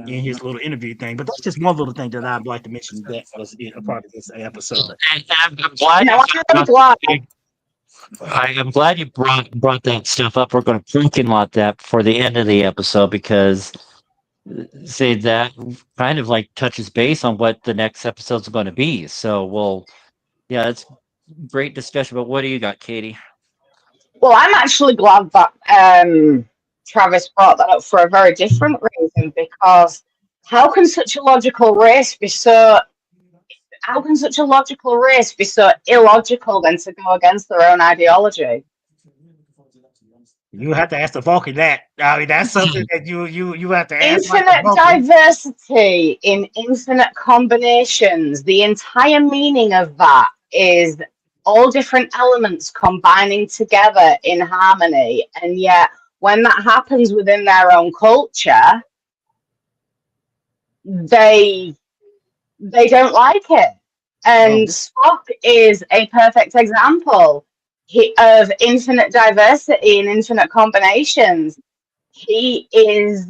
in his little interview thing. But that's just one little thing that I'd like to mention that was a part of this episode. And I'm glad No, I'm glad. I'm glad you brought that stuff up. We're going to freaking lot that for the end of the episode, because say that kind of like touches base on what the next episode's going to be. So yeah, it's great discussion. But what do you got, Katie? Well, I'm actually glad that Travis brought that up for a very different reason, because how can such a logical race be so how can such a logical race be so illogical then to go against their own ideology? You have to ask the Vulcan that. I mean, that's something that you have to ask. Infinite diversity in infinite combinations. The entire meaning of that is all different elements combining together in harmony, and yet when that happens within their own culture, they don't like it. And Spock is a perfect example of infinite diversity and infinite combinations. he is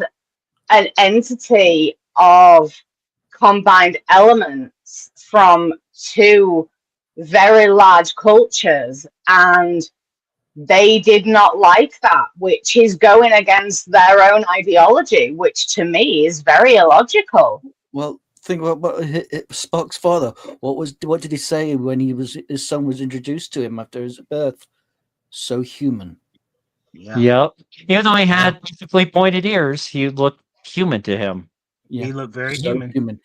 an entity of combined elements from two very large cultures, and they did not like that, which is going against their own ideology, which to me is very illogical. Well, think about what Spock's father. What did he say when his son was introduced to him after his birth? So human. Yeah, Yep. Even though he yeah. had perfectly pointed ears, he looked human to him. Yeah, He looked very so human. human.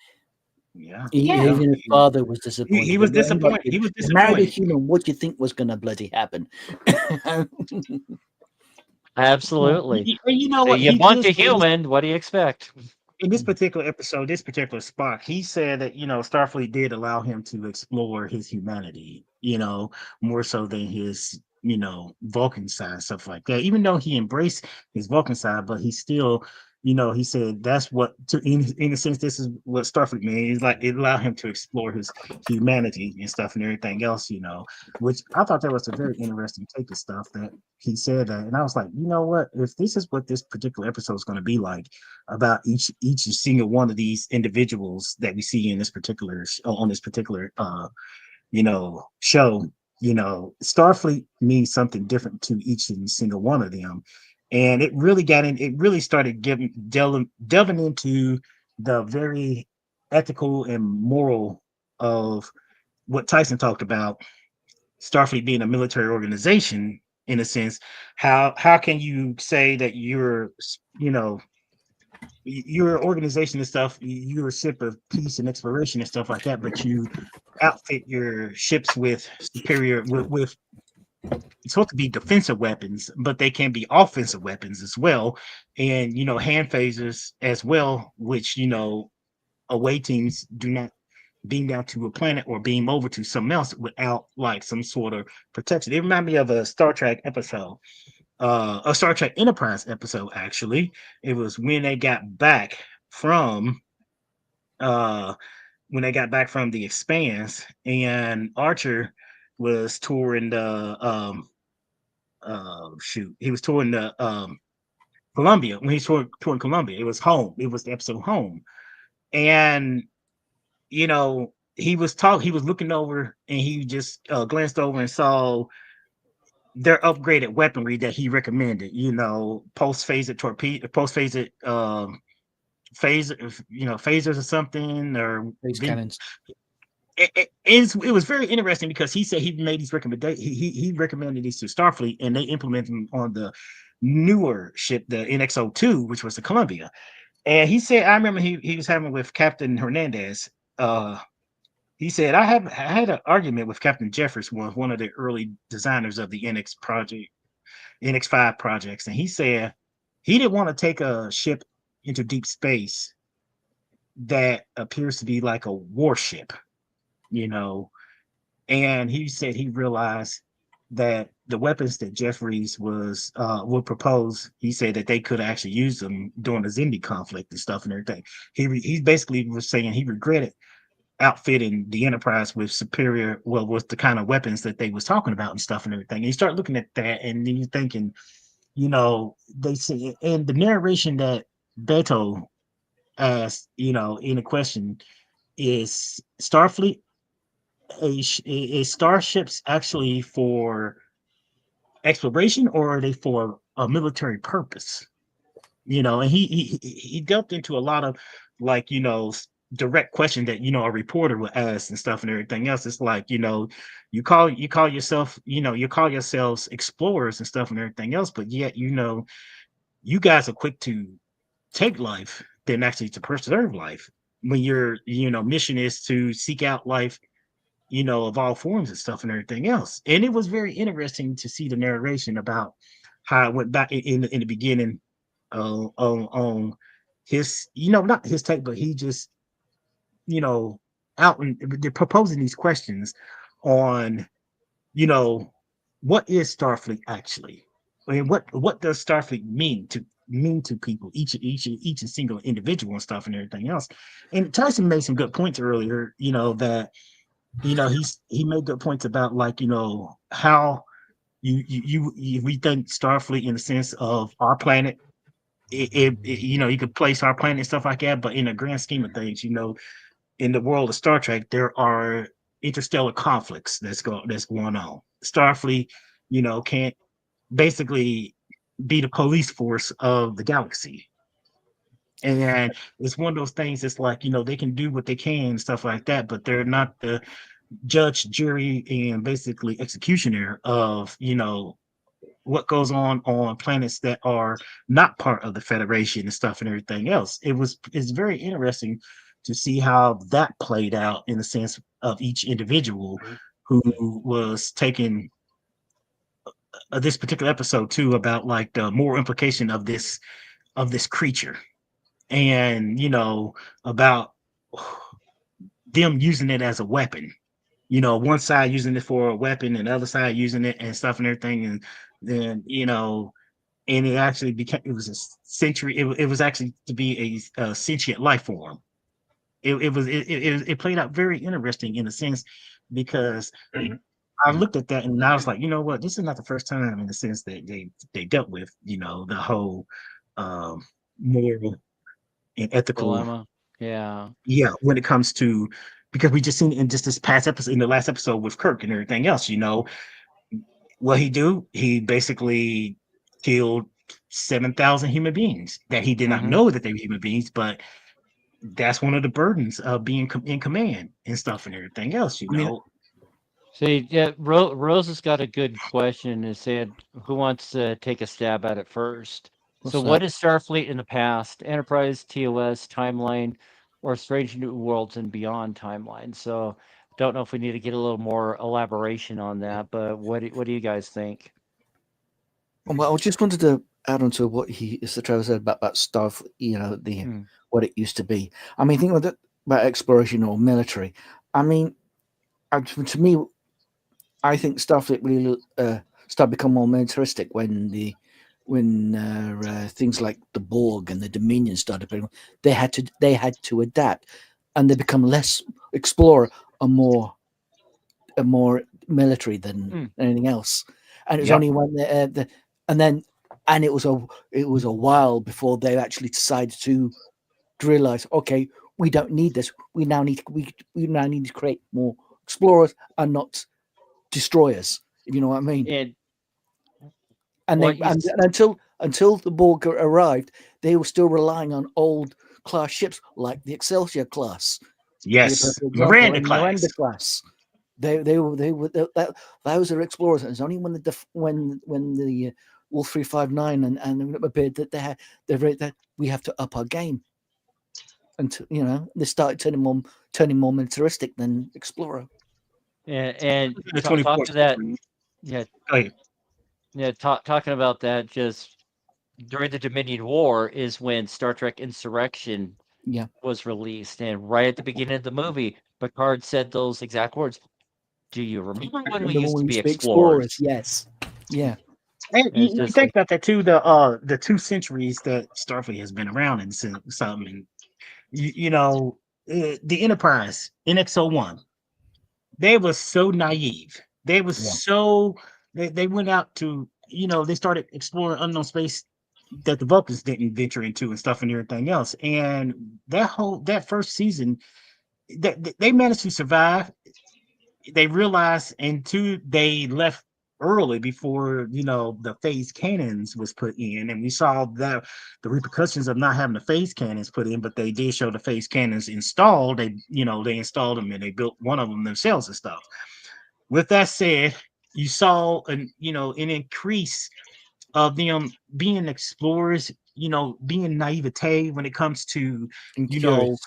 Yeah, Yeah. yeah. Even his father was He disappointed. was Hang on, disappointed. kid. He was You married a disappointed. human. What do you think was going to bloody happen? Absolutely. And you know So what? you He bunch did a say this human, what do you expect? in this particular episode, this particular Spock, he said that, Starfleet did allow him to explore his humanity, more so than his, Vulcan side, stuff like that. Even though he embraced his Vulcan side, but he still, he said that's what, in a sense, this is what Starfleet means. It's like it allowed him to explore his humanity and stuff and everything else, which I thought that was a very interesting take of stuff that he said that. And I was like, you know what? If this is what this particular episode is going to be like, about each single one of these individuals that we see in this particular on this particular show. Starfleet means something different to each and single one of them, and it really got in. It really started delving into the very ethical and moral of what Tyson talked about. Starfleet being a military organization, in a sense, how can you say that you know your organization and stuff, you're a ship of peace and exploration and stuff like that, but you outfit your ships with superior with it's supposed to be defensive weapons, but they can be offensive weapons as well, and hand phasers as well, which away teams do not beam down to a planet or beam over to something else without like some sort of protection. It reminded me of a Star Trek episode, a Star Trek Enterprise episode. Actually, it was from uh when they got back from the Expanse, and Archer was touring the shoot, he was touring the Columbia. When he touring Columbia, it was home. It was the episode Home, and he was looking over, and he just glanced over and saw their upgraded weaponry that he recommended. Post phaser torpedo, post phaser phaser, phasers or something, or These cannons. it was very interesting because he said he made these recommendations. He recommended these to Starfleet, and they implemented them on the newer ship, the NX-02, which was the Columbia. And he said, I remember he was having with Captain Hernandez. He said, I had an argument with Captain Jeffers, one of the early designers of the NX-5 projects, and he said he didn't want to take a ship into deep space that appears to be like a warship, you know. And he said he realized that the weapons that Jeffries would propose, he said that they could actually use them during the Zindi conflict and stuff and everything. He basically was saying he regretted outfitting the Enterprise with with the kind of weapons that they was talking about and stuff and everything. And you start looking at that, and then you're thinking, they say, and the narration that Beto asked, in a question, is Starfleet is starships actually for exploration, or are they for a military purpose? And he delved into a lot of, like, direct question that a reporter would ask and stuff and everything else. It's like, you call yourself, you call yourselves explorers and stuff and everything else, but yet you guys are quick to take life than actually to preserve life, when your mission is to seek out life, of all forms and stuff and everything else. And it was very interesting to see the narration about how it went back in the beginning, on his, not his take, but he just, you know, out and they're proposing these questions on, you know, what is Starfleet actually? I mean, what does Starfleet mean to people, each and single individual and stuff and everything else. And Tyson made some good points earlier, that he made good points about, like, how we think Starfleet in the sense of our planet, you could place our planet and stuff like that, but in the grand scheme of things, in the world of Star Trek, there are interstellar conflicts that's going on. Starfleet, can't basically be the police force of the galaxy. And it's one of those things. It's like, they can do what they can and stuff like that, but they're not the judge, jury, and basically executioner of what goes on planets that are not part of the Federation and stuff and everything else. It's very interesting to see how that played out in the sense of each individual who was taking this particular episode too, about like the moral implication of this creature, and about them using it as a weapon. One side using it for a weapon and the other side using it and stuff and everything, and then and it actually became it was a century. It was actually to be a sentient life form. It played out very interesting in a sense, because I looked at that and I was like, you know what, this is not the first time in the sense that they dealt with the whole um, moral and ethical, Dilemma. Yeah. yeah, when it comes to, because we just seen in just this past episode, in the last episode with Kirk and everything else, what he do? He basically killed 7,000 human beings that he did not Hmm. know that they were human beings, but that's one of the burdens of being in command and stuff and everything else. I mean, See, yeah, Rose has got a good question and said, who wants to take a stab at it first? So, what's what that? is Starfleet in the past? Enterprise, TOS, Timeline, or Strange New Worlds and Beyond Timeline? So, don't know if we need to get a little more elaboration on that, but what do you guys think? Well, I just wanted to add on to what Sir Trevor said about stuff, Hmm. what it used to be. I mean, think about exploration or military. I mean, to me, I think Starfleet really started become more militaristic when things like the Borg and the Dominion started appearing. They had to adapt, and they become less explorer and more military than Hmm. anything else. And it was Yep. only when and then and it was a while before they actually decided to realize, okay, we don't need this. We now need to create more explorers and not destroyers. If you know what I mean. And And they what you, and until the Borg arrived, they were still relying on old class ships like the Excelsior class, to be a Yes, perfect example, Miranda and class. Miranda class. They were that those are explorers. And it's only when the Wolf 359 and appeared that that we have to up our game, and they started turning more militaristic than explorer. and The talk 24th to that. century. Yeah, Go ahead. yeah. Talking about that, just during the Dominion War is when Star Trek Insurrection Yeah, was released, and right at the beginning of the movie, Picard said those exact words. Do you remember when we remember used when to we be speak explorers? explorers? Yes, yeah. And And it's you just think like, about that too. The 2 centuries that Starfleet has been around and something. And the Enterprise NX-01. They were so naive. They were Yeah. so they went out to they started exploring unknown space that the Vulcans didn't venture into and stuff and everything else. And that first season, that they managed to survive. They realized, and two, they left early before the phase cannons was put in, and we saw that the repercussions of not having the phase cannons put in, but they did show the phase cannons installed. They installed them and they built one of them themselves and stuff. With that said, you saw an increase of them being explorers, being naivete when it comes to I'm you know curious.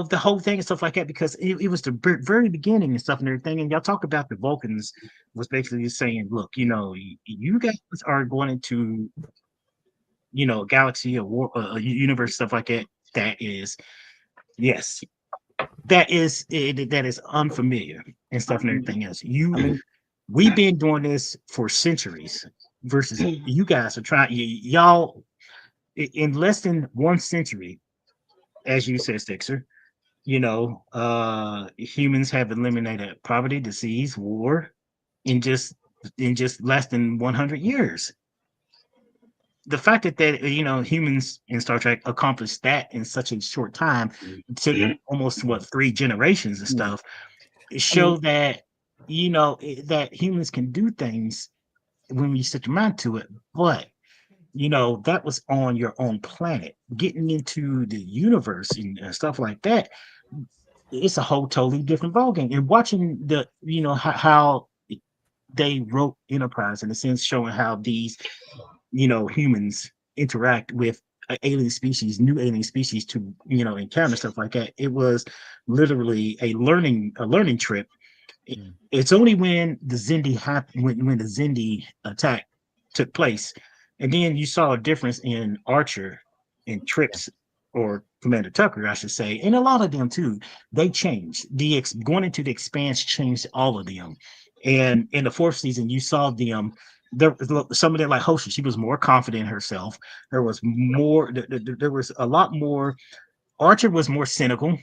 the whole thing and stuff like that, because it was the very beginning and stuff and everything. And y'all talk about the Vulcans was basically just saying, look, you guys are going into a galaxy, a war, a universe, stuff like that. That is, yes, that is unfamiliar and stuff and everything else. I mean, We've been doing this for centuries, versus you guys are trying. Y'all in less than 1 century, as you said, Stixer. Humans have eliminated poverty, disease, war in just less than 100 years. the fact that humans in Star Trek accomplished that in such a short time, it took almost 3 generations and stuff. It showed that that humans can do things when you set your mind to it. But that was on your own planet. Getting into the universe and stuff like that, it's a whole totally different ballgame. And watching how they wrote Enterprise in a sense, showing how these humans interact with alien species, new alien species to encounter stuff like that. It was literally a learning trip. It's only when the Zindi happened, when the Zindi attack took place, and then you saw a difference in Archer and Trips, or Commander Tucker, I should say, and a lot of them too. They changed. Going into the Expanse changed all of them. And in the 4th season, you saw them. There, some of them, like Hoshi, she was more confident in herself. There was more. There was a lot more. Archer was more cynical.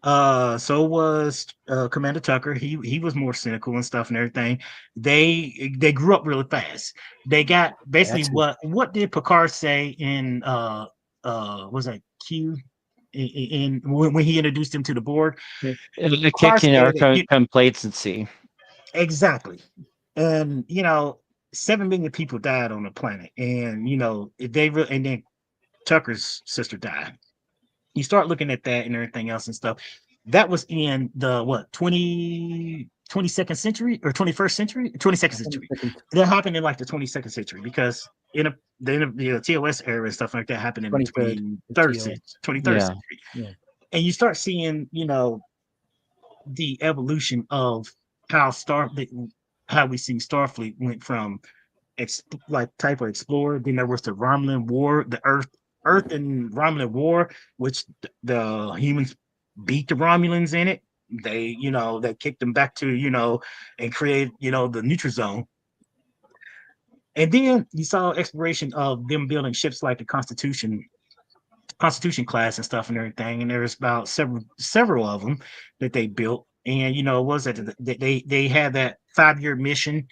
So was Commander Tucker. He was more cynical and stuff and everything. They grew up really fast. They got basically what did Picard say in was that Q in when he introduced him to the board? Kicking our complacency. Exactly. And 7 million people died on the planet, and and then Tucker's sister died. You start looking at that and everything else and stuff. That was in the 22nd century or 21st century, 22nd century. That happened in like the 22nd century, because the TOS era and stuff like that happened in the 23rd century. Yeah. And you start seeing, the evolution of how we see Starfleet went from type of explorer. Then there was the Romulan War, the Earth and Romulan War, which the humans beat the Romulans in it. They kicked them back to and created the neutral zone. And then you saw exploration of them building ships like the Constitution class and stuff and everything. And there's about several of them that they built. And was that they had that 5-year mission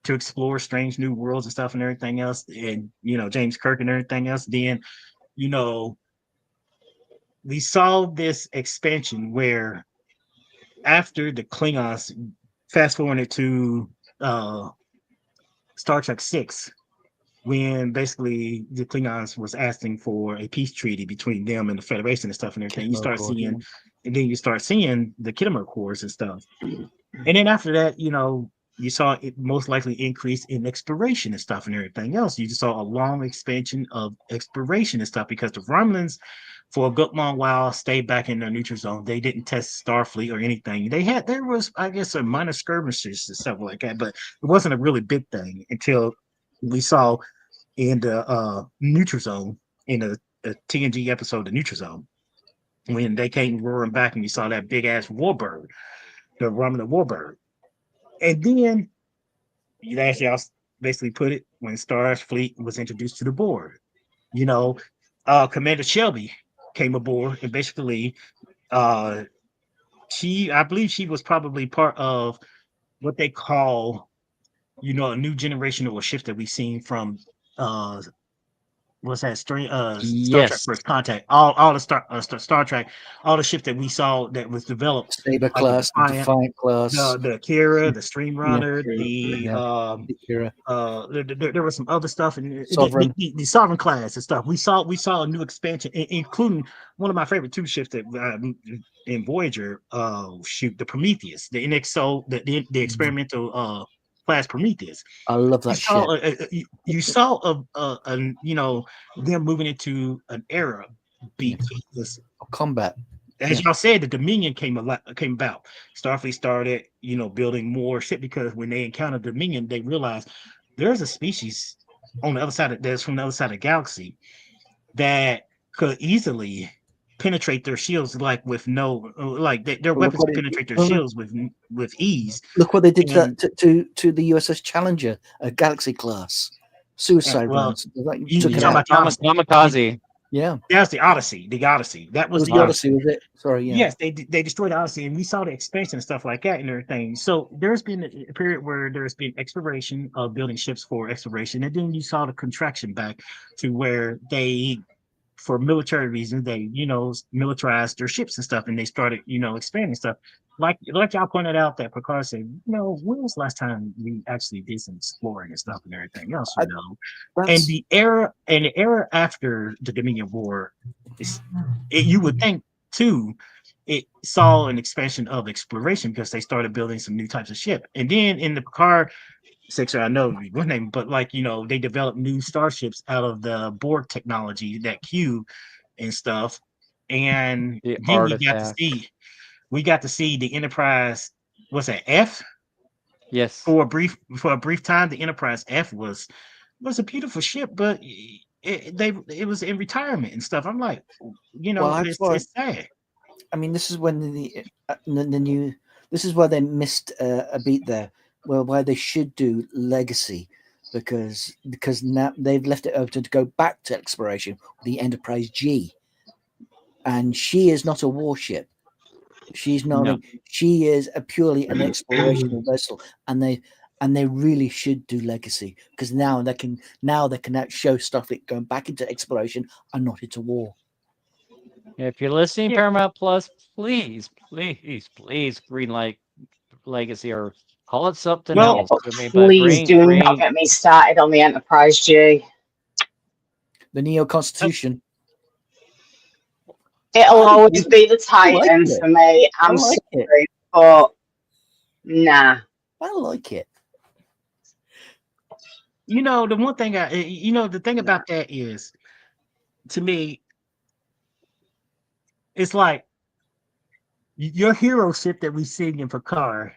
to explore strange new worlds and stuff and everything else. And James Kirk and everything else. Then we saw this expansion where after the Klingons, fast forwarded to Star Trek 6, when basically the Klingons was asking for a peace treaty between them and the Federation and stuff and everything. You start seeing the Kittimer Accords and stuff. And then after that, you saw it most likely increase in exploration and stuff and everything else. You just saw a long expansion of exploration and stuff, because the Romulans, for a good long while, stayed back in their neutral zone. They didn't test Starfleet or anything. There was, I guess, a minor skirmishes and stuff like that, but it wasn't a really big thing until we saw in the neutral zone, in the TNG episode, The Neutral Zone, when they came roaring back and you saw that big ass warbird, the Romulan warbird. And then, as y'all basically put it, when Starfleet was introduced to the board, Commander Shelby came aboard, and basically, I believe she was probably part of what they call, a new generation of ships that we've seen from what's that Star Trek First Contact, all the Star Trek, all the ships that we saw that was developed, Saber class, the Defiant class, the Kira, the Streamrunner, there was some other stuff, and Sovereign. the Sovereign class and stuff. We saw a new expansion, including one of my favorite 2 ships that in Voyager, the Prometheus, the NXO, the experimental class Prometheus. I love that ship. You saw them moving into an era because combat. As y'all said, the Dominion came about. Starfleet started, building more shit, because when they encountered Dominion, they realized there's a species on the other side that's from the other side of the galaxy that could easily penetrate their shields, their weapons penetrate their shields with ease. Look what they did to the USS Challenger, a Galaxy class suicide rounds. Kamikaze. Yeah, That's the Odyssey. The Odyssey. That it was was the the Odyssey. Odyssey, was it? Sorry, yeah. Yes, they destroyed the Odyssey, and we saw the expansion and stuff like that and everything. So there's been a period where there's been exploration of building ships for exploration, and then you saw the contraction back to where they, for military reasons, they militarized their ships and stuff, and they started expanding stuff. Like y'all pointed out that Picard said, when was the last time we actually did some exploring and stuff and everything else, I, and that's the era after the Dominion War is, you would think too, it saw an expansion of exploration because they started building some new types of ship. And then in the Picard sector, I know one name, but they developed new starships out of the Borg technology, that Q and stuff. And The then artifact. we got to see the Enterprise, what's that, F? Yes. For a brief time, the Enterprise F was a beautiful ship, but it was in retirement and stuff. I'm like, well, that's why. it's sad. I mean, this is when the new. This is where they missed a beat there. Well, why they should do legacy, because now they've left it open to go back to exploration with the Enterprise G, and she is not a warship. She's not. No. She is a purely an explorational vessel, and they really should do legacy because now they can show Starfleet going back into exploration and not into war. If you're listening, Yeah. Paramount Plus, please, please, please, greenlight Legacy or call it something Well, Yeah, else. but I mean, but please bring, do not bring. get me started on the Enterprise G. The Neo Constitution. It'll I, always be the I like Titan it. for me. I I'm like it. sorry, but nah. I like it. the one thing the thing Nah. about that is, to me, it's like your hero ship that we seen in Picard,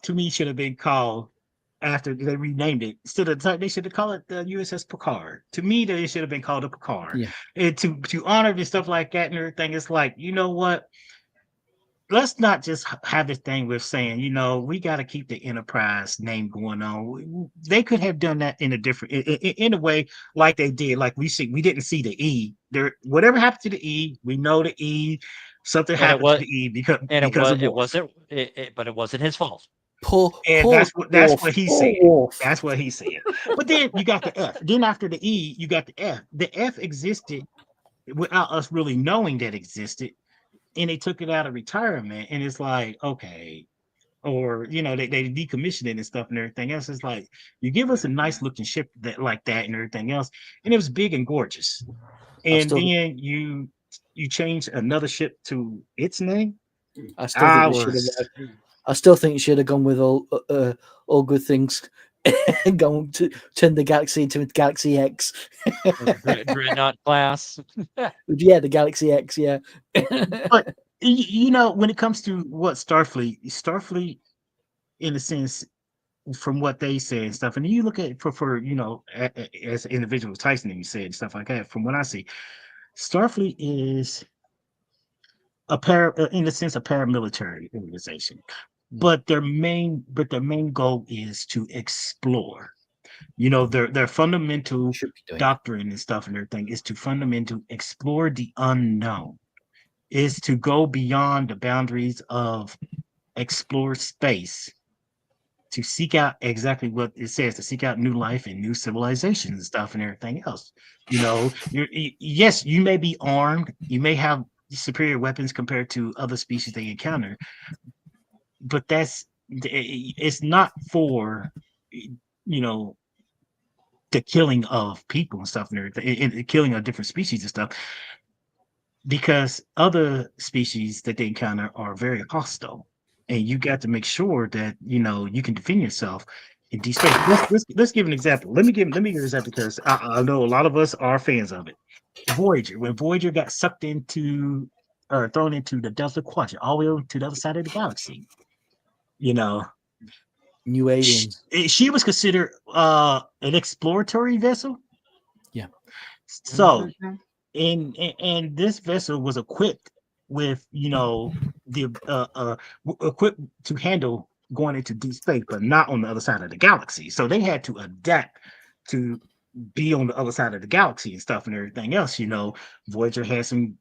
to me, should have been called after they renamed it. Instead of they should have called it the USS Picard. To me, they should have been called the Picard. Yeah. And to honor and stuff like that and everything, it's like, you know what? Let's not just have this thing with saying, we got to keep the Enterprise name going on. They could have done that in a different, in a way, like they did. Like we didn't see the E. There, whatever happened to the E, we know the E. Something And it happened to was, the E because and it because was, of it Worf. wasn't, but it wasn't his fault. Poor, And poor that's Worf. what he Poor said. Worf. That's what he said. But then you got the F. Then after the E, you got the F. The F existed without us really knowing that existed, and they took it out of retirement. And it's like, okay, or they decommissioned it and stuff and everything else. It's like, you give us a nice looking ship that like that and everything else, and it was big and gorgeous, I and still, then you change another ship to its name. I still think I they should have. was I still think you should have gone with all good things. Going to turn the Galaxy into Galaxy X. Dreadnought class. Yeah, the Galaxy X. Yeah. but when it comes to what Starfleet, in a sense, from what they say and stuff, and you look at for as an individual, Tyson, and you said stuff like that. From what I see, Starfleet is in a sense, a paramilitary organization, but their main goal is to explore. Their fundamental Should be doing that. doctrine and stuff and everything is to fundamental explore the unknown, is to go beyond the boundaries of explore space, to seek out exactly what it says, to seek out new life and new civilizations and stuff and everything else. Yes, you may be armed, you may have superior weapons compared to other species they encounter, but it's not for you know the killing of people and stuff and everything, and the killing of different species and stuff, because other species that they encounter are very hostile, and you got to make sure that you can defend yourself in deep space. Let's give an example. Let me give an example, because I know a lot of us are fans of it. Voyager, when Voyager got sucked into or thrown into the Delta Quadrant, all the way over to the other side of the galaxy, you know, New she, aliens. she was considered an exploratory vessel. Yeah. So Mhm. and this vessel was equipped with the equipped to handle going into deep space, but not on the other side of the galaxy. So they had to adapt to be on the other side of the galaxy and stuff and everything else. Voyager had some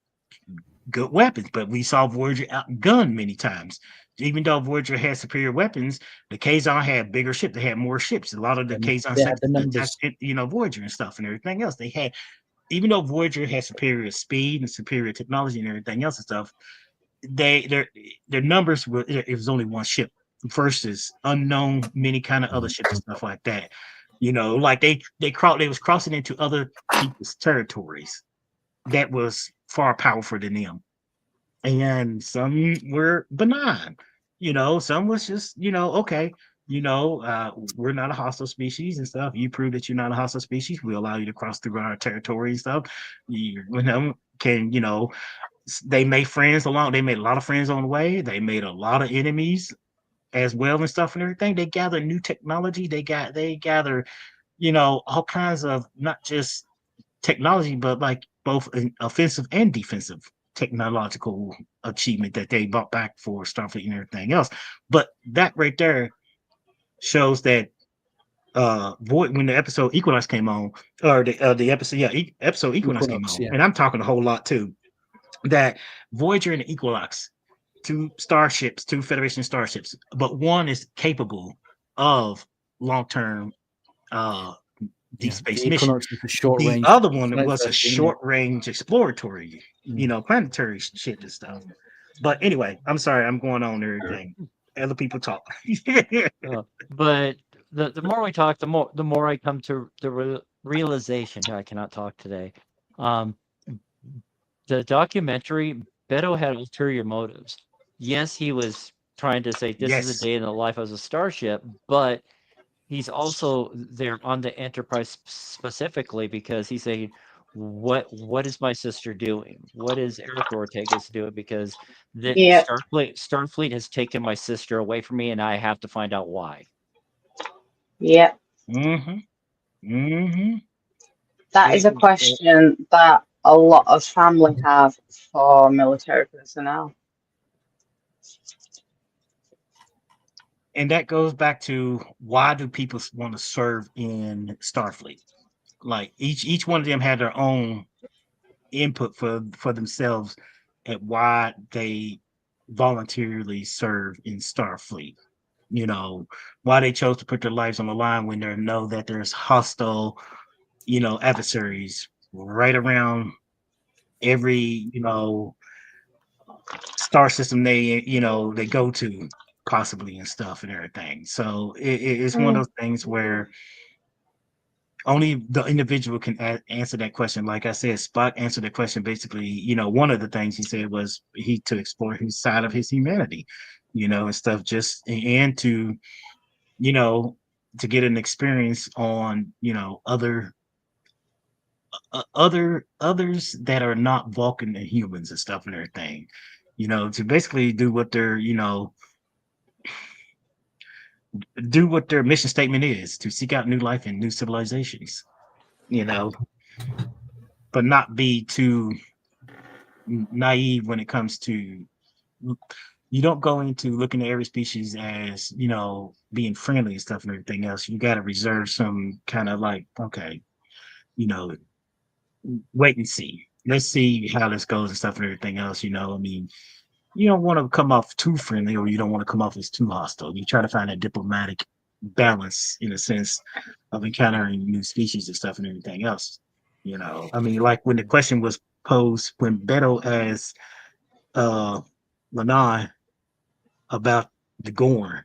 good weapons, but we saw Voyager outgunned many times. Even though Voyager had superior weapons, the Kazon had bigger ships. They had more ships. A lot of the Kazon They had the attacked, numbers. Voyager and stuff and everything else. They had, even though Voyager had superior speed and superior technology and everything else and stuff, their numbers were, it was only one ship versus unknown many kind of other ships and stuff like that. Like they was crossing into other people's territories that was far powerful than them, and some were benign. Some was just, okay, we're not a hostile species and stuff. You prove that you're not a hostile species, we allow you to cross through our territory and stuff. Can they made friends along. They made a lot of friends on the way. They made a lot of enemies as well and stuff and everything. They gather new technology. They gather, all kinds of not just technology, but like both an offensive and defensive technological achievement that they brought back for Starfleet and everything else. But that right there shows that when the episode Equinox came on, or the episode, episode Equinox came on, Yeah. and I'm talking a whole lot too, that Voyager and Equinox, two Federation starships, but one is capable of long-term deep space The mission. Equinox is a short The range. other one flight was a version, short-range exploratory, planetary ship and stuff. But anyway, I'm sorry, I'm going on everything. Other people talk. But the more we talk, the more I come to the realization. I cannot talk today. The documentary, Beto had ulterior motives. Yes, he was trying to say this is a Yes. day in the life of a starship, but he's also there on the Enterprise specifically because he's saying, what is my sister doing? What is Eric Ortega's doing? Because the Yeah, Starfleet has taken my sister away from me, and I have to find out why. yeah. Mm-hmm. Mm-hmm. That is a question that a lot of family have for military personnel. And that goes back to, why do people want to serve in Starfleet? Like each one of them had their own input for themselves at why they voluntarily serve in Starfleet. Why they chose to put their lives on the line when they know that there's hostile, adversaries right around every, star system they go to, possibly, and stuff and everything. So it's one of those things where only the individual can answer that question. Like I said, Spock answered the question basically. One of the things he said was to explore his side of his humanity, and stuff, just and to, to get an experience on, others that are not Vulcan and humans and stuff and everything. To basically do what their mission statement is, to seek out new life and new civilizations. But not be too naive when it comes to, you don't go into looking at every species as, being friendly and stuff and everything else. You got to reserve some kind of like, okay, wait and see. Let's see how this goes and stuff and everything else. I mean, you don't want to come off too friendly, or you don't want to come off as too hostile. You try to find a diplomatic balance, in a sense of encountering new species and stuff and everything else. I mean, like when the question was posed, when Beto asked Lanai about the Gorn,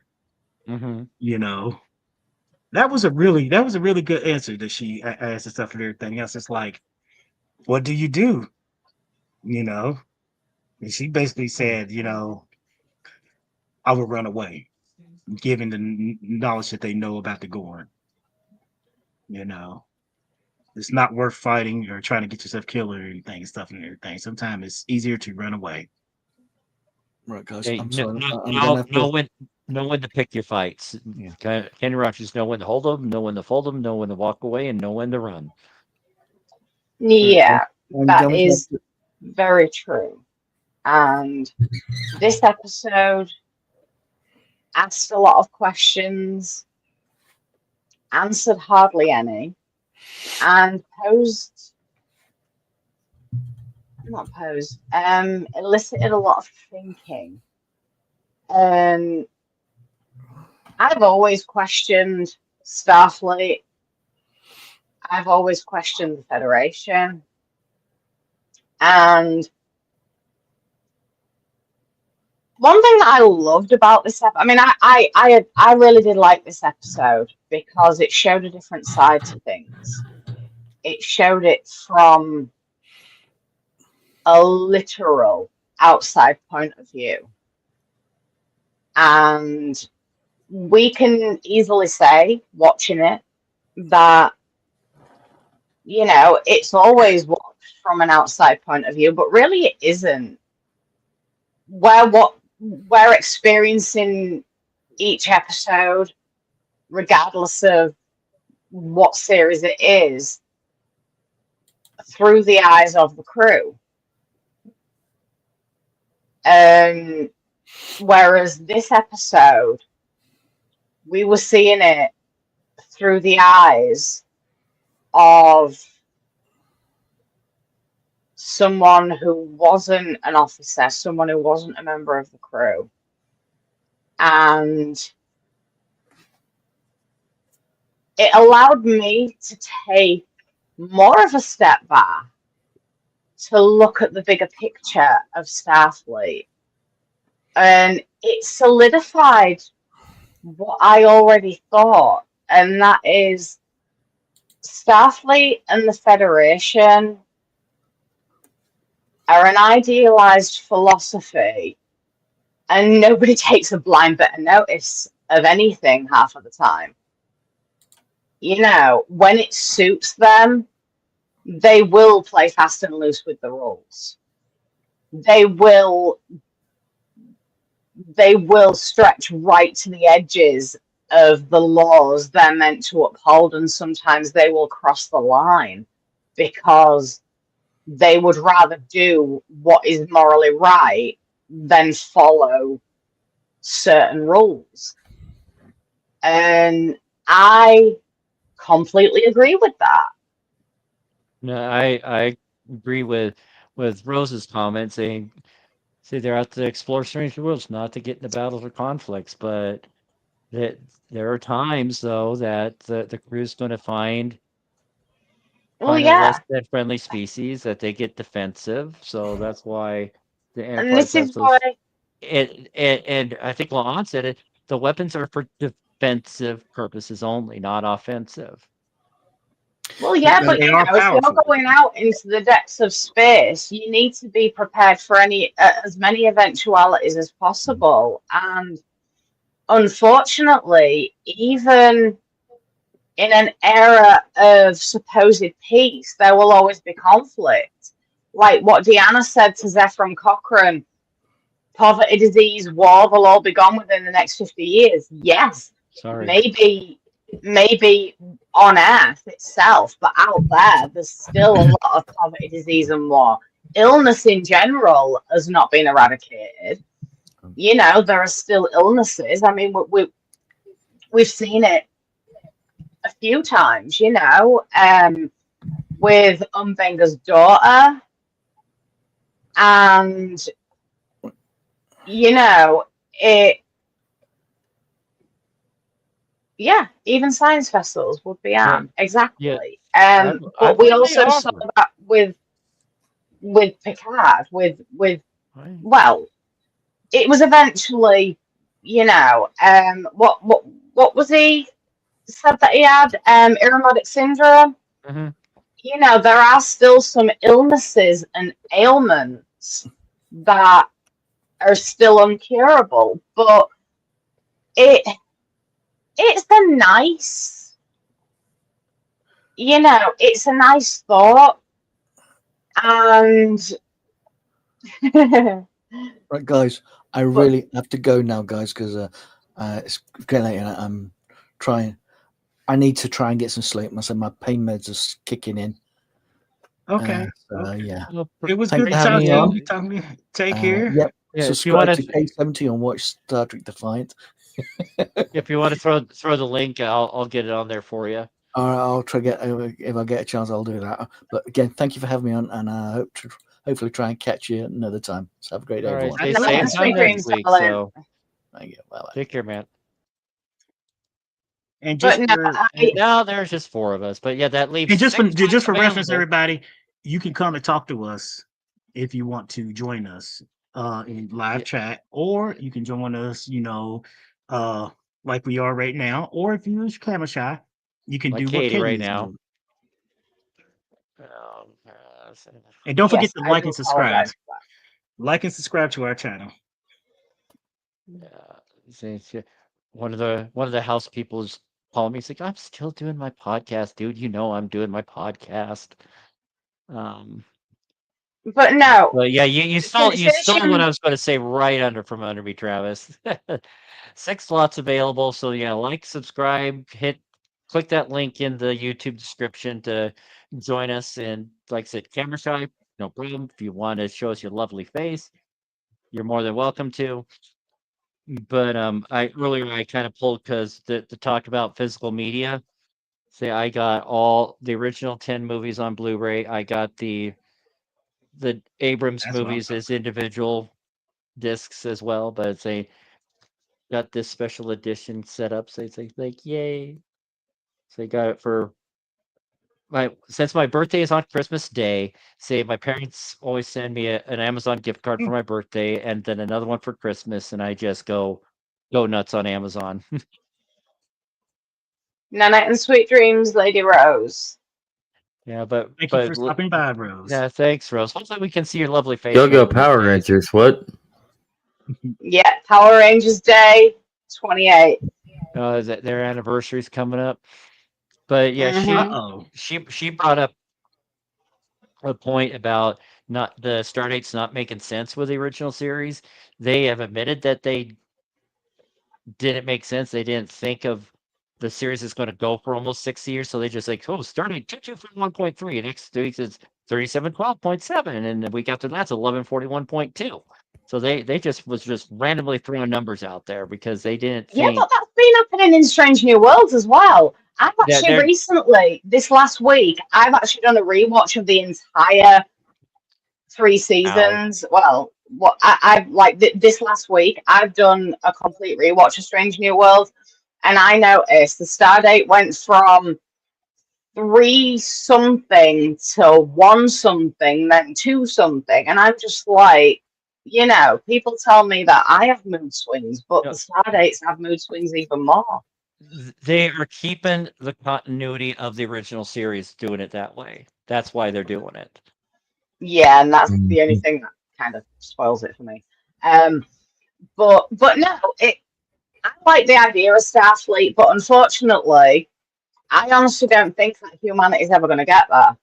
Mm-hmm. that was a really good answer that she asked and stuff and everything else. It's like, what do you do? And she basically said, I would run away, given the knowledge that they know about the Gorn. It's not worth fighting or trying to get yourself killed or anything and stuff and everything. Sometimes it's easier to run away. Right, guys. Hey, I'm sorry. I'm gonna have to. know when to pick your fights. Yeah. Kenny Rogers know when to hold them, know when to fold them, know when to walk away, and know when to run. Yeah, I'm that going to is very true. And this episode asked a lot of questions, answered hardly any. and elicited a lot of thinking. I've always questioned Starfleet. I've always questioned the Federation. And one thing that I loved about this episode, I mean, I really did like this episode because it showed a different side to things. It showed it from a literal outside point of view. And we can easily say, watching it, that, you know, it's always watched from an outside point of view, but really it isn't. We're experiencing each episode, regardless of what series it is, through the eyes of the crew. Whereas this episode, we were seeing it through the eyes of someone who wasn't an officer, someone who wasn't a member of the crew. And it allowed me to take more of a step back to look at the bigger picture of Starfleet. And it solidified what I already thought, and that is Starfleet and the Federation are an idealized philosophy, and nobody takes a blind bit of notice of anything half of the time. You know, when it suits them, they will play fast and loose with the rules. They will stretch right to the edges of the laws they're meant to uphold, and sometimes they will cross the line because they would rather do what is morally right than follow certain rules. And I completely agree with that. No, I agree with Rose's comment saying, "See, they're out to explore strange worlds, not to get into battles or conflicts." But that there are times though that the crew's going to Well, find a yeah. less than friendly species that they get defensive. So that's why the And Enterprise this has is why, those. And I think Laan said it. The weapons are for defensive purposes only, not offensive. well, yeah, But but they you know, are if you're powerful. going out into the depths of space, you need to be prepared for as many eventualities as possible. And unfortunately, even in an era of supposed peace, there will always be conflict. Like what Deanna said to Zephram Cochrane, poverty, disease, war, they'll all be gone within the next 50 years. Yes, Sorry. maybe on Earth itself, but out there's still a lot of poverty, disease, and war. Illness in general has not been eradicated. You know, there are still illnesses. I mean, we've seen it a few times, you know, with Umbenga's daughter. And, you know, even science vessels would be armed. Exactly. I've But we only also saw offered. that with Picard, Right. well, it was eventually, you know, what was he said that he had? Irumodic syndrome. Mhm. You know, there are still some illnesses and ailments that are still uncurable, but it's a nice, you know, it's a nice thought. And Right, guys, I but really have to go now, guys, because it's getting late and I'm trying. I need to try and get some sleep. I said my pain meds are kicking in. Okay. So, Okay. yeah. Well, It was Thanks good for to having talk me to you. on. You talk to me. Take care. Yep. yeah, if you Subscribe want to to, K70 and watch Star Trek Defiant. throw the link, I'll get it on there for you. I'll try get if I get a chance, I'll do that. But again, thank you for having me on, and I hope to hopefully try and catch you another time. So have a great day, All right, everyone. stay And night safe. and Until sweet next dreams, week. darling. So Thank you. Bye bye. take care, man. And But just no, for No, there's just 4 of us, but yeah, that leaves and 6 just for reference, available. everybody, you can come and talk to us if you want to join us in live Yeah. chat, or you can join us, uh, like we are right now, or if you're camera shy, you can Like do what Katie Katie right is now. doing. Um, uh, And don't forget yes, to I like do and subscribe. apologize for that. Like and subscribe to our channel. see, one of the house people's calling me. He's like, "I'm still doing my podcast, dude. You know I'm doing my podcast." Um, But no, but yeah, you stole what finishing. I was going to say right from under me, Travis. 6 slots available. So yeah, like, subscribe, click that link in the YouTube description to join us. And like I said, camera shy, no problem. If you want to show us your lovely face, you're more than welcome to. But I earlier I kind of pulled because to talk about physical media. Say I got all the original 10 movies on Blu-ray. I got the Abrams That's what I'm movies talking as individual discs as well, but it's a got this special edition set up. So it's like yay! So I got it for my since my birthday is on Christmas Day. Say my parents always send me an Amazon gift card for about. my birthday, and then another one for Christmas, and I just go nuts on Amazon. Night and sweet dreams, Lady Rose. Yeah, Thank you for stopping by, Rose. yeah, thanks, Rose. Hopefully we can see your lovely face Go one go of these Power days. Rangers. What? Yeah, Power Rangers Day 28. Their anniversary's coming up. But yeah, Mm-hmm. Uh-oh. she brought up a point about not the star dates not making sense with the original series. They have admitted that they didn't make sense. They didn't think of the series is going to go for almost 6 years, so they just like, oh, starting 2241.3, next week is 3712.7, and the week after that's 1141.2. So they just randomly throwing numbers out there because they didn't Yeah, but think that's been happening in Strange New Worlds as well. I've that actually they're recently, this last week, I've actually done a rewatch of the entire 3 out. seasons. Well, what I've like this last week, I've done a complete rewatch of Strange New Worlds, and I noticed the star date went from 3 something to 1 something, then 2 something, and I'm just like, people tell me that I have mood swings, but the No, star dates have mood swings even more. they are keeping the continuity of the original series, doing it that way. That's why they're doing it. Yeah, and that's the only Mhm. thing that kind of spoils it for me. Um, but no, I like the idea of Starfleet, but unfortunately, I honestly don't think that humanity is ever going to get there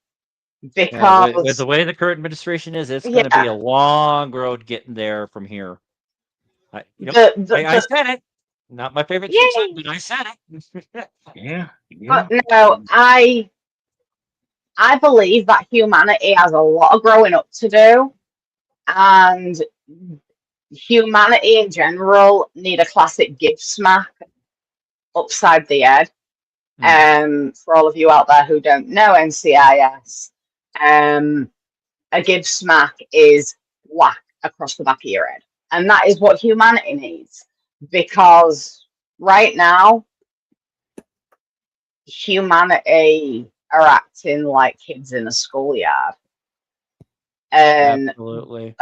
Yeah, with the because, way the current administration is, it's going to be a yeah, long road getting there from here. I the said it. Not my favorite thing said, yay, but I said it. Yeah, but yeah. no, I believe that humanity has a lot of growing up to do, and humanity in general need a classic give smack upside the head. Hmm. For all of you out there who don't know NCIS, um, a give smack is whack across the back of your head. And that is what humanity needs. Because right now, humanity are acting like kids in a schoolyard. And Absolutely.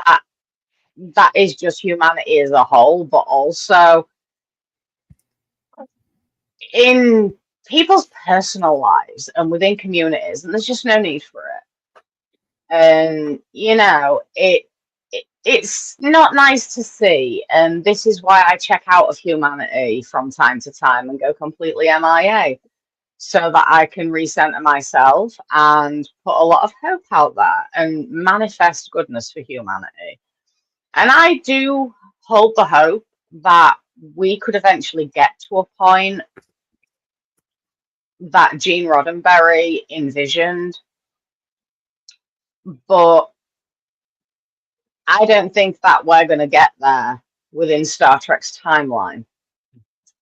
that is just humanity as a whole, but also in people's personal lives and within communities, and there's just no need for it. And it's not nice to see, and this is why I check out of humanity from time to time and go completely MIA, so that I can recenter myself and put a lot of hope out there and manifest goodness for humanity. And I do hold the hope that we could eventually get to a point that Gene Roddenberry envisioned, but I don't think that we're going to get there within Star Trek's timeline,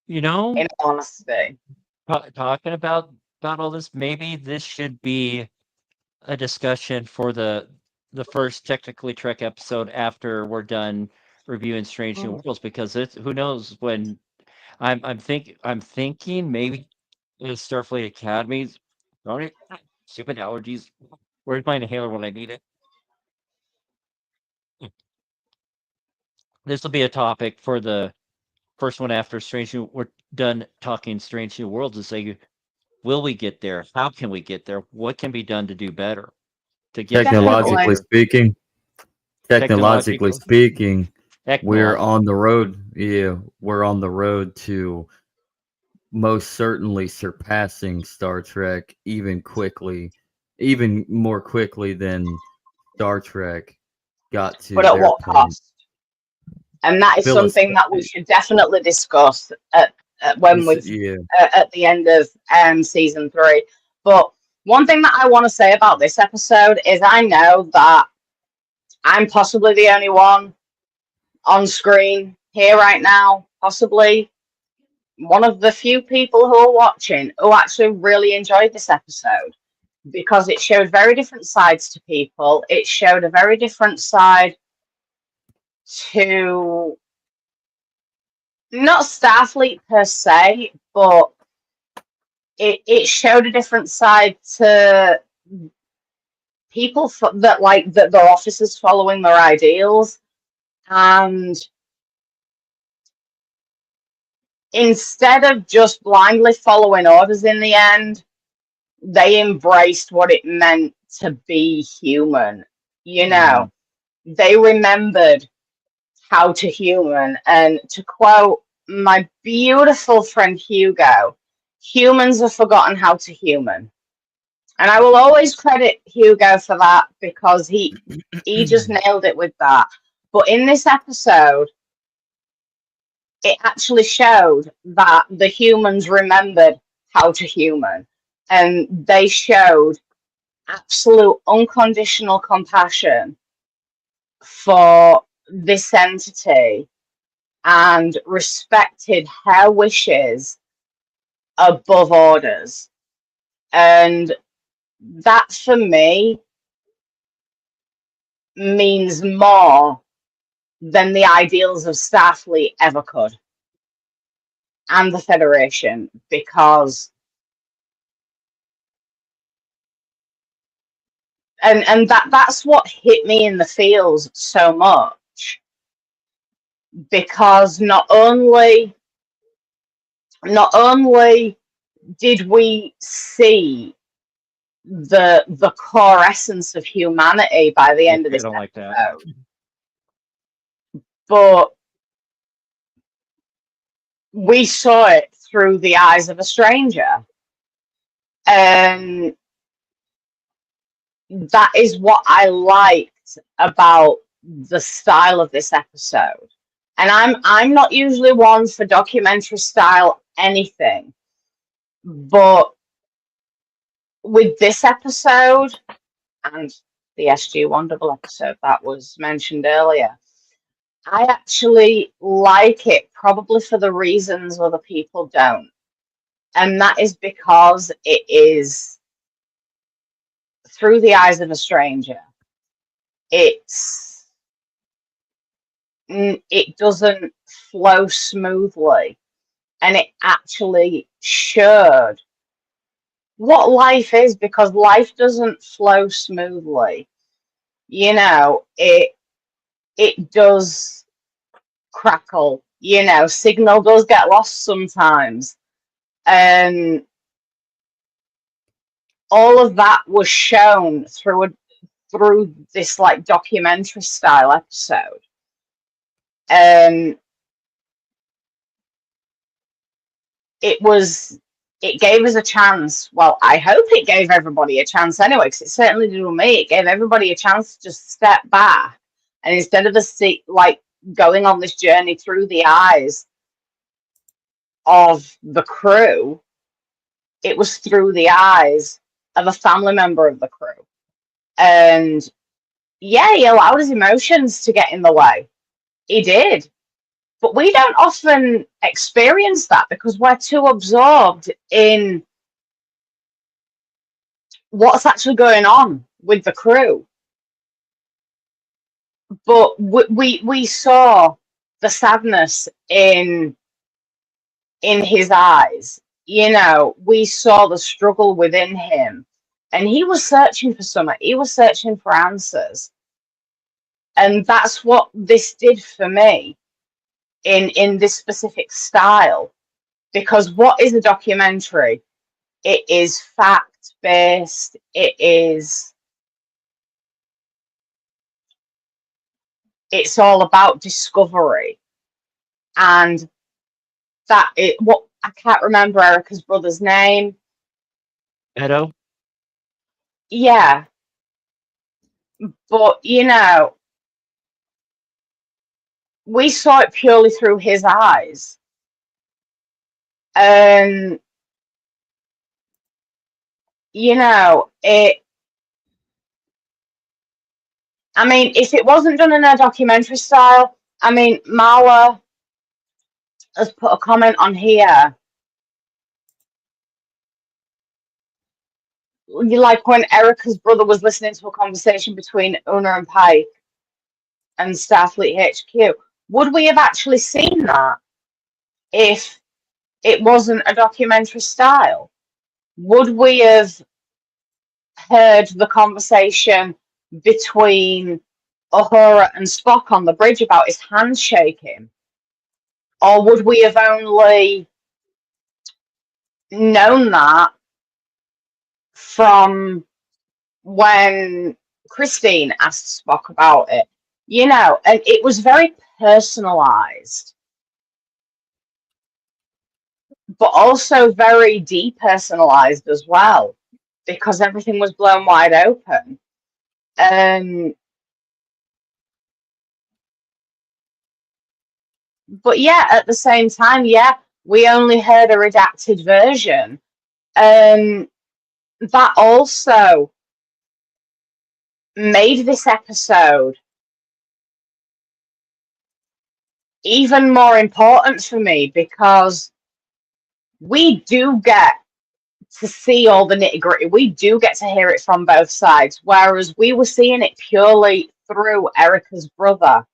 You know, in honesty. talking about about all this. Maybe this should be a discussion for the first technically Trek episode after we're done reviewing Strange New Worlds, because it's who knows when I'm thinking maybe Starfleet Academy's darn it, stupid allergies. Where's my inhaler when I need it? This will be a topic for the first one after we're done talking Strange New Worlds, to say, will we get there? How can we get there? What can be done to do better? To get to that Definitely. Technologically speaking, technologically technological speaking, we're technology. on the road. Yeah, we're on the road to most certainly surpassing Star Trek even more quickly than Star Trek got But to at their what point. cost? And that is Phyllis, something that we should definitely discuss at you when said, we've yeah, at the end of season 3. But one thing that I want to say about this episode is I know that I'm possibly the only one on screen here right now, possibly one of the few people who are watching who actually really enjoyed this episode, because it showed very different sides to people. It showed a very different side to not Starfleet per se, but it showed a different side to people that like that their officers following their ideals. And instead of just blindly following orders in the end, they embraced what it meant to be human. You know, they remembered how to human. And to quote my beautiful friend Hugo, humans have forgotten how to human. And I will always credit Hugo for that, because he just nailed it with that. But in this episode, it actually showed that the humans remembered how to human, and they showed absolute unconditional compassion for this entity and respected her wishes above orders. And that for me means more than the ideals of Starfleet ever could, and the Federation, because and that's what hit me in the feels so much, because not only did we see the core essence of humanity by the end of I this don't like that. episode, but we saw it through the eyes of a stranger. And that is what I liked about the style of this episode. And I'm not usually one for documentary style anything, but with this episode and the SG1 double episode that was mentioned earlier, I actually like it, probably for the reasons other people don't. And that is because it is through the eyes of a stranger. It doesn't flow smoothly, and it actually showed what life is, because life doesn't flow smoothly. You know, it does crackle. You know, signal does get lost sometimes, and all of that was shown through this like documentary style episode. And it gave us a chance. Well, I hope it gave everybody a chance anyway, because it certainly did with me. It gave everybody a chance to just step back, and instead of us like going on this journey through the eyes of the crew, it was through the eyes of a family member of the crew. And yeah, he allowed his emotions to get in the way. He did. But we don't often experience that, because we're too absorbed in what's actually going on with the crew. But we saw the sadness in his eyes. You know, we saw the struggle within him, and he was searching for something. He was searching for answers, and that's what this did for me in this specific style. Because what is a documentary? It is fact based. It's all about discovery, and what I can't remember Erica's brother's name. Edo? Yeah, but you know, we saw it purely through his eyes, and you know, I mean, if it wasn't done in a documentary style, I mean, Marwa has put a comment on here. Like when Erica's brother was listening to a conversation between Una and Pike and Starfleet HQ, would we have actually seen that if it wasn't a documentary style? Would we have heard the conversation between Uhura and Spock on the bridge about his hand shaking? Or would we have only known that from when Christine asked Spock about it? You know, and it was very personalized, but also very depersonalized as well, because everything was blown wide open. But yeah, at the same time, yeah, we only heard a redacted version. That also made this episode even more important for me, because we do get to see all the nitty gritty. We do get to hear it from both sides, whereas we were seeing it purely through Erica's brother.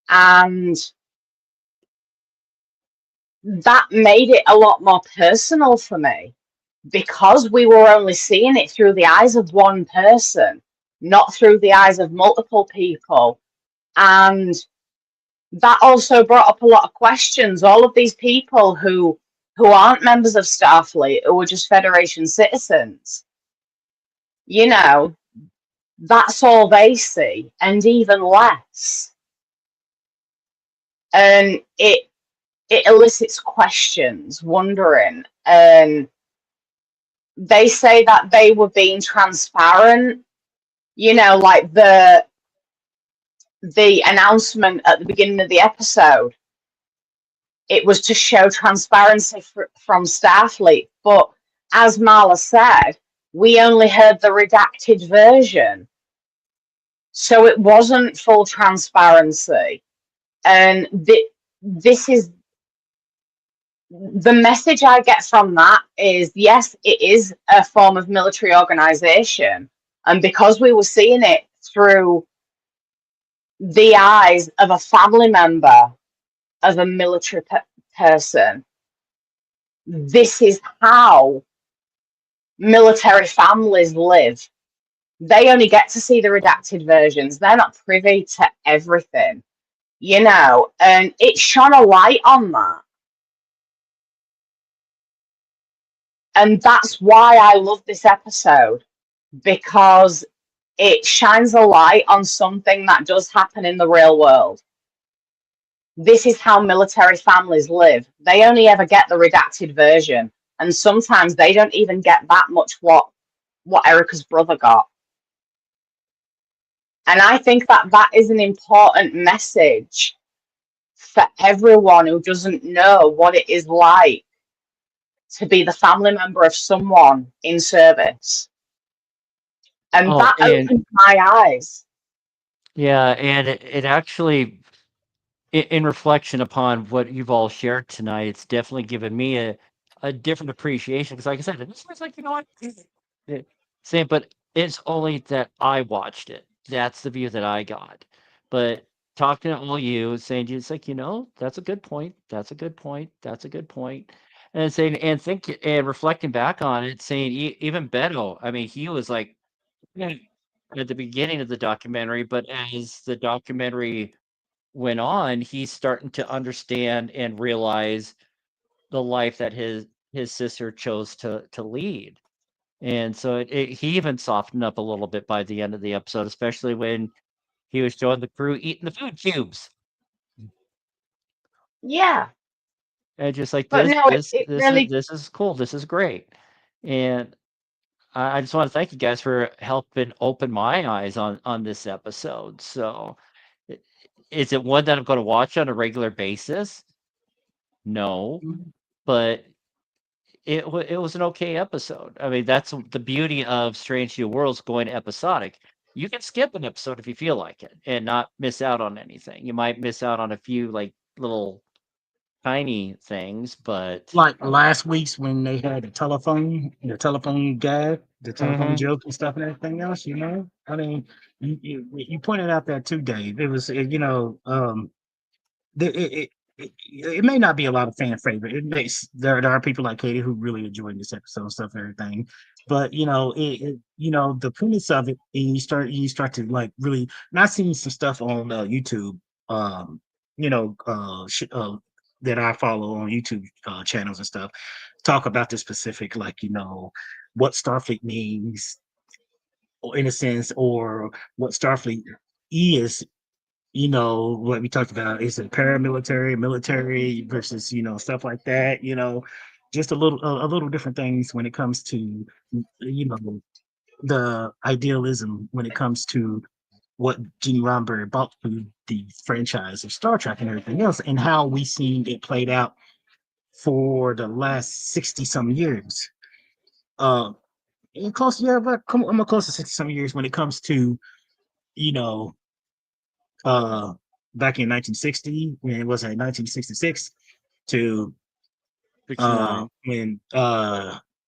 And that made it a lot more personal for me, because we were only seeing it through the eyes of one person, not through the eyes of multiple people. And that also brought up a lot of questions. All of these people who aren't members of Starfleet, who are just Federation citizens, you know, that's all they see, and even less. And it elicits questions, wondering. And they say that they were being transparent, you know, like the announcement at the beginning of the episode. It was to show transparency from Starfleet. But as Marla said, we only heard the redacted version. So it wasn't full transparency. And this is the message I get from that is, yes, it is a form of military organization. And because we were seeing it through the eyes of a family member of a military person, this is how military families live. They only get to see the redacted versions. They're not privy to everything, you know, and it shone a light on that. And that's why I love this episode, because it shines a light on something that does happen in the real world. This is how military families live. They only ever get the redacted version, and sometimes they don't even get that much what Erica's brother got. And I think that is an important message for everyone who doesn't know what it is like to be the family member of someone in service. And Oh, that opened my eyes. yeah, and it actually, in reflection upon what you've all shared tonight, it's definitely given me a different appreciation. Because, like I said, this was like, you know what? Same, but it's only that I watched it. That's the view that I got. But talking to all you, saying it's like, that's a good point. That's a good point. That's a good point. And saying and think and reflecting back on it, saying even Beto, I mean, he was like at the beginning of the documentary, but as the documentary went on, he's starting to understand and realize the life that his sister chose to lead. And so he even softened up a little bit by the end of the episode, especially when he was showing the crew eating the food cubes. Yeah, And just like but this, no, this, it this is really, this is cool. This is great. And I just want to thank you guys for helping open my eyes on this episode. So, i- is it one that I'm going to watch on a regular basis? No, but it was an okay episode. I mean, that's the beauty of Strange New Worlds going episodic. You can skip an episode if you feel like it and not miss out on anything. You might miss out on a few like little tiny things, but Like last week's when they had the telephone gag, the telephone Mhm. joke and stuff and everything else, you know. I mean, you pointed out that too, Dave. It was, it may not be a lot of fan favorite. There are people like Katie who really enjoyed this episode and stuff and everything, but the premise of it, and you start to like really not seeing some stuff on YouTube, um, you know, that I follow on YouTube channels and stuff, talk about the specific like what Starfleet means, or in a sense, or what Starfleet is, what we talked about is it paramilitary, military versus, stuff like that, just a little different things when it comes to, the idealism when it comes to what Gene Roddenberry brought to the franchise of Star Trek and everything else, and how we seen it played out for the last 60 some years. Uh, and close, yeah, but I'm close to 60 some years when it comes to, you know, uh back in 1960 when it was in 1966 to 69. when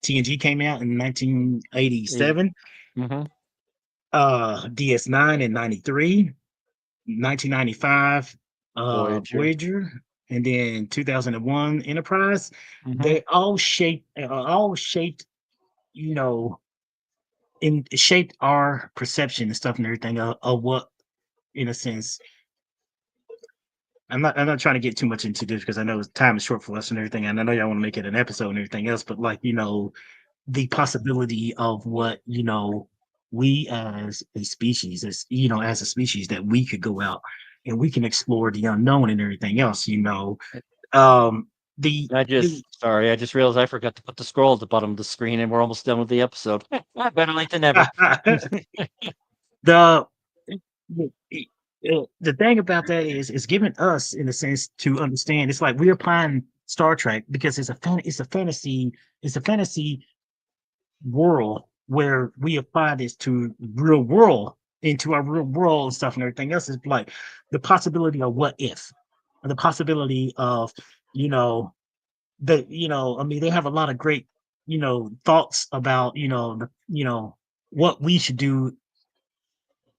TNG came out in Eight. 1987, Mhm. DS9 in 93, 1995 Voyager. Voyager, and then 2001 Enterprise. Mhm. They all shaped, you know shaped our perception and stuff and everything of what, in a sense, I'm not trying to get too much into this because I know time is short for us and everything, and I know y'all want to make it an episode and everything else, but like, the possibility of what, we as a species, that we could go out and we can explore the unknown and everything else, Um the the I just realized I forgot to put the scroll at the bottom of the screen and we're almost done with the episode. Better late than never. the the thing about that is giving us, in a sense, to understand. It's like we're applying Star Trek because it's a fantasy world where we apply this to real world, into our real world and stuff and everything else. Is like the possibility of what if, and the possibility of, you know I mean, they have a lot of great, thoughts about, what we should do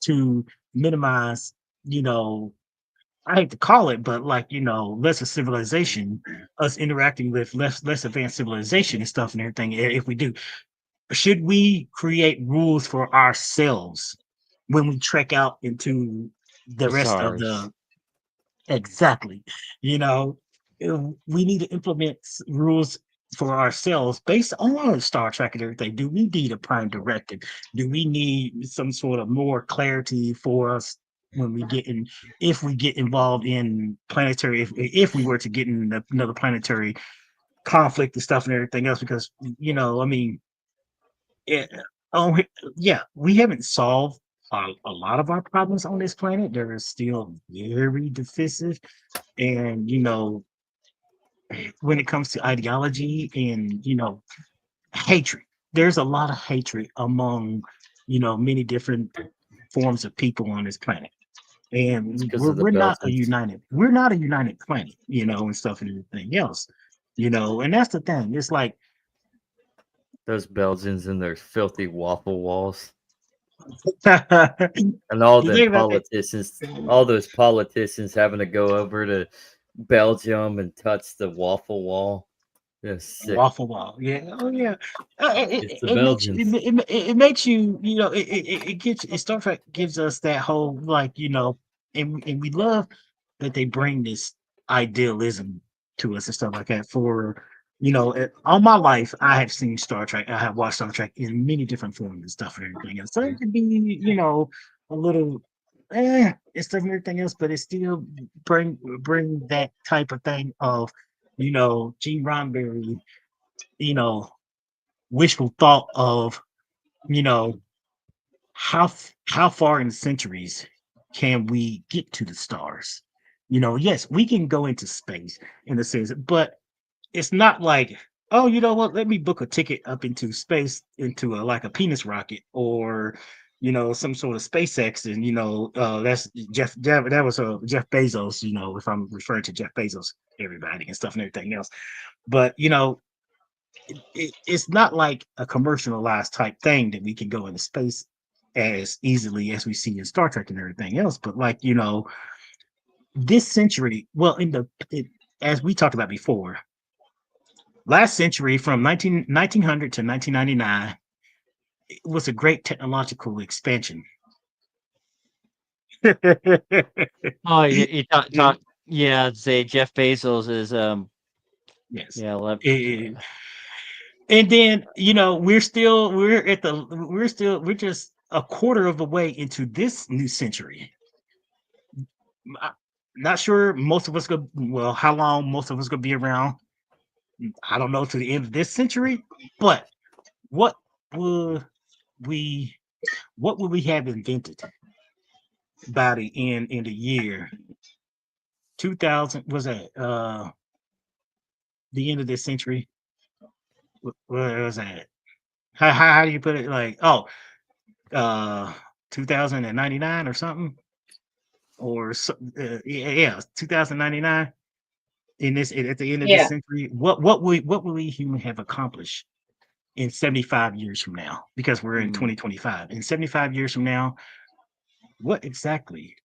to minimize, you know, I hate to call it, but like, lesser civilization, us interacting with less advanced civilization and stuff and everything. If we do, should we create rules for ourselves when we trek out into the The rest of SARS. the exactly, you know, we need to implement rules for ourselves based on Star Trek and everything. Do we need a prime directive? Do we need some sort of more clarity for us when we get in, if we get involved in planetary, if we were to get in another planetary conflict and stuff and everything else? Because, I mean, it, oh yeah, we haven't solved a lot of our problems on this planet. There is still very divisive, and when it comes to ideology and, hatred, there's a lot of hatred among, many different forms of people on this planet, It's and because we're, of the we're not a Belgians. united we're not a united planet, and stuff and everything else, and that's the thing. It's like Those Belgians and their filthy waffle walls. The And all them thing about that, politicians, all those politicians having to go over to Belgium and touch the waffle wall. They're sick. Waffle Wall, yeah, oh yeah. It's the It makes you, Belgians. it makes you, it gives Star Trek gives us that whole like and we love that they bring this idealism to us and stuff like that. For all my life, I have seen Star Trek. I have watched Star Trek in many different forms and stuff and everything else. So it could be a little and stuff and everything else, but it still bring that type of thing of Gene Roddenberry, you know, wishful thought of, you know, how far in the centuries can we get to the stars? Yes, we can go into space in a sense, but it's not like, oh, you know what, let me book a ticket up into space into like a penis rocket or some sort of SpaceX, and that's that was Jeff Bezos, if I'm referring to Jeff Bezos, everybody and stuff and everything else. But it's not like a commercialized type thing that we can go into space as easily as we see in Star Trek and everything else. But like, this century, well, as we talked about before, last century from 1900 to 1999, it was a great technological expansion. Oh, you yeah, say Jeff Bezos is Yes. yeah, Eh, and then we're just a quarter of the way into this new century. Not sure most of us go well how long most of us gonna be around. I don't know to the end of this century, but what would we what would we have invented by the end in the year 2000? Was that the end of this century? Where was that? How do you put it? Like, uh 2099 or something, or yeah, 2099. At the end of this Yeah, century, what will we human have accomplished in 75 years from now? Because we're in mm, 2025. In 75 years from now, what exactly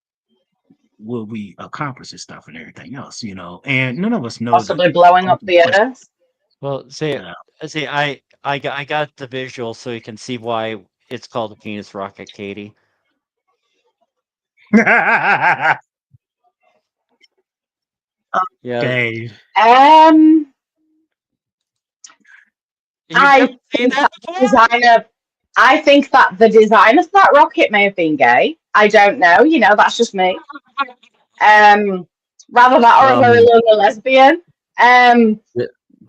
will we accomplish this stuff and everything else? And none of us know the possibly blowing up ultimate the question. earth. well, say I got the visual so you can see why it's called a penis rocket, Katie. Yeah, Okay. Um, you've never I seen think that that before? designer. I think that the designer for that rocket may have been gay. I don't know. That's just me. Rather that or a very Um, lonely lesbian. Um,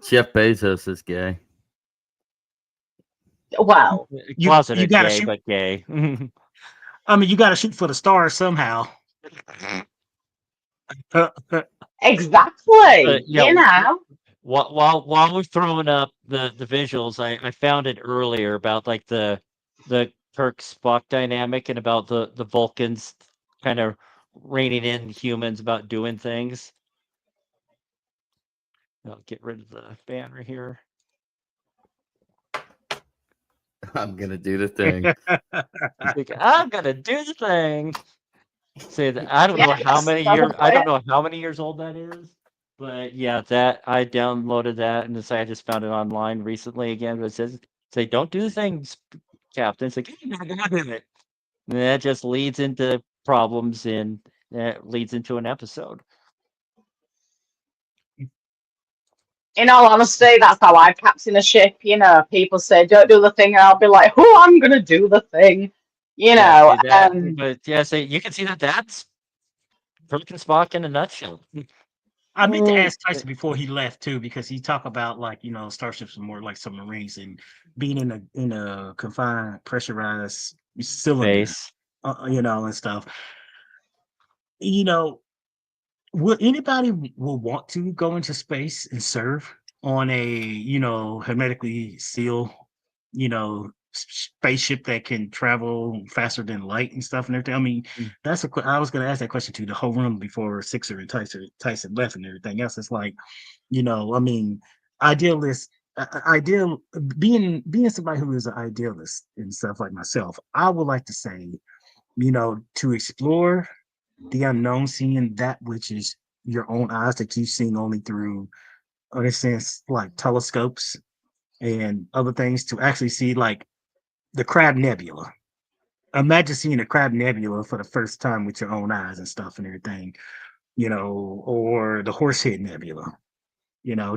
Jeff Bezos is gay. well, You Closeted gotta gay, shoot. but gay. I mean, you gotta shoot for the stars somehow. exactly. Yeah, while we're throwing up the visuals, I found it earlier about like the Kirk Spock dynamic and about the Vulcans kind of reining in humans about doing things. I'll get rid of the banner here. I'm gonna do the thing. It's like, I'm gonna do the thing. Say that I don't know how Yes, many that's years I don't it. know how many years old that is, but yeah, that I downloaded that and I just found it online recently again. But it says say don't do the things, Captain. It's like "I'm not doing it." And that just leads into problems and that leads into an episode. In all honesty, that's how I captain a ship. People say don't do the thing, and I'll be like, "Oh, I'm gonna do the thing." You Yeah, know. see that, but yeah, say you can see that that's Kirk and Spock in a nutshell. I meant to Mm, ask Tyson before he left too, because he talked about like starships are more like submarines and being in a confined pressurized cylinder, Space. and stuff. You know, would anybody will want to go into space and serve on a hermetically sealed spaceship that can travel faster than light and stuff and everything? I mean, Mm. I was going to ask that question to the whole room before Sixer and Tyson left and everything else. It's like, I mean, idealist ideal being somebody who is an idealist and stuff like myself, I would like to say, to explore the unknown, seeing that which is your own eyes that you've seen only through, in a sense, like telescopes and other things, to actually see like the Crab Nebula. Imagine seeing a Crab Nebula for the first time with your own eyes and stuff and everything, or the Horsehead Nebula.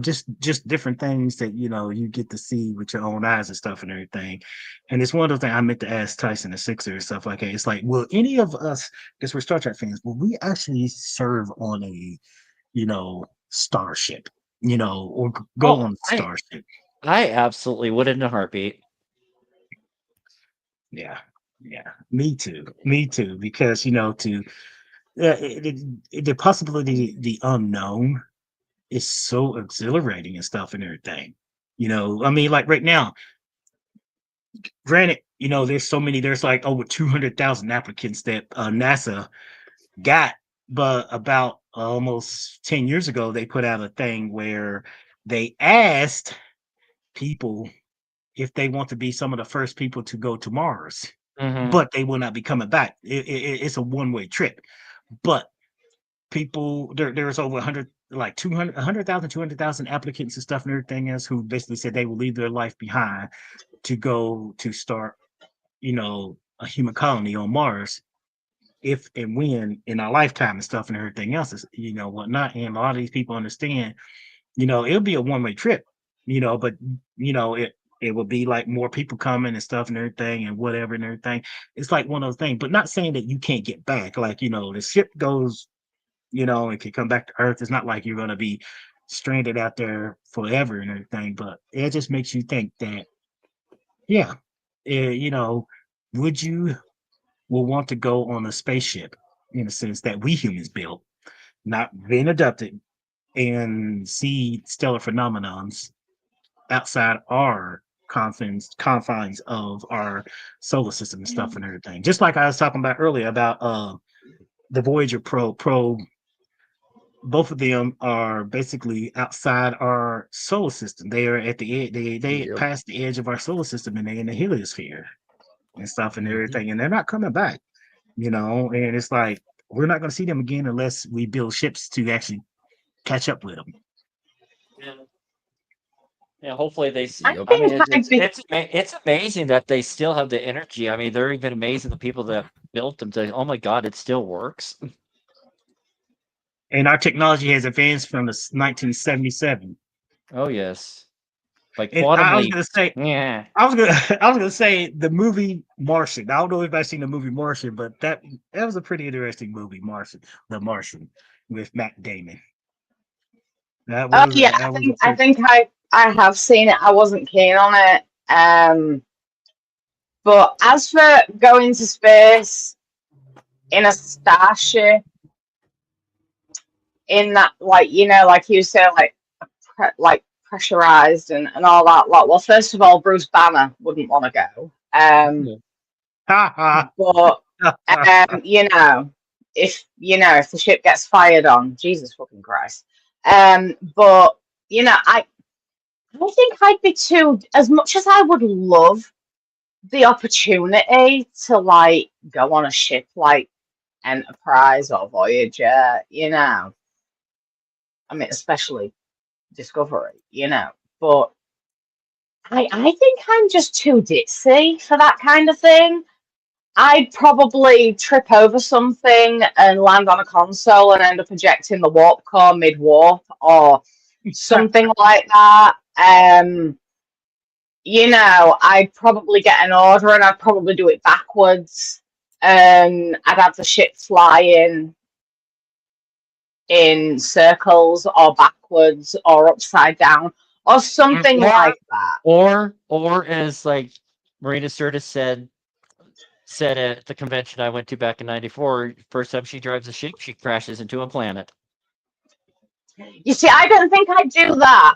Just different things that you get to see with your own eyes and stuff and everything. And it's one of those things I meant to ask Tyson the Sixer and stuff like that. It's like, will any of us, because we're Star Trek fans, will we actually serve on a starship, or go Oh, on a starship? I absolutely would in a heartbeat. Yeah, yeah, me too, because to the possibility, the unknown is so exhilarating and stuff and everything. I mean, like right now, granted, there's like over 200,000 applicants that NASA got, but about almost 10 years ago, they put out a thing where they asked people if they want to be some of the first people to go to Mars, Hmm. but they will not be coming back. It's a one-way trip. But people, there's over 100, like 200, 100,000, 200,000 applicants and stuff and everything else, who basically said they will leave their life behind to go to start, a human colony on Mars, if and when in our lifetime and stuff and everything else is, whatnot. And a lot of these people understand, it'll be a one-way trip, but it will be like more people coming and stuff and everything and whatever and everything. It's like one of those things, but not saying that you can't get back. Like, the ship goes, and can come back to Earth. It's not like you're gonna be stranded out there forever and everything, but it just makes you think that, yeah, would you will want to go on a spaceship, in a sense, that we humans built, not being adopted, and see stellar phenomenons outside our confines of our solar system and stuff and everything. Just like I was talking about earlier about the Voyager probe. Both of them are basically outside our solar system. They are at the edge. They Yep. passed the edge of our solar system, and they're in the heliosphere and stuff and Mhm. everything. And they're not coming back. And it's like, we're not going to see them again unless we build ships to actually catch up with them. Yeah. Yeah, hopefully they. I Yep. I mean, think I'd be it's amazing that they still have the energy. I mean, they're even amazing the people that built them to. Oh my God, it still works. And our technology has advanced from the 1977. Oh yes, like And quantum I was going to leaps. say, Yeah. I was gonna say the movie Martian. I don't know if anybody's seen the movie Martian, but that was a pretty interesting movie, Martian, The Martian, with Matt Damon. Oh yeah, That was a I pretty. think I have seen it. I wasn't keen on it. But as for going to space in a starship, in that, like, like you said, like like pressurized and all that lot. Well, first of all, Bruce Banner wouldn't want to go. But if the ship gets fired on, Jesus fucking Christ. But I think I'd be too, as much as I would love the opportunity to like go on a ship like Enterprise or Voyager, I mean, especially Discovery, but I think I'm just too ditzy for that kind of thing. I'd probably trip over something and land on a console and end up ejecting the warp core mid warp or something like that. I'd probably get an order and I'd probably do it backwards. And I'd have the ship flying in circles or backwards or upside down or something Or like that. or as like Marina Sirtis said at the convention I went to back in '94, first time she drives a ship, she crashes into a planet. You see, I don't think I'd do that.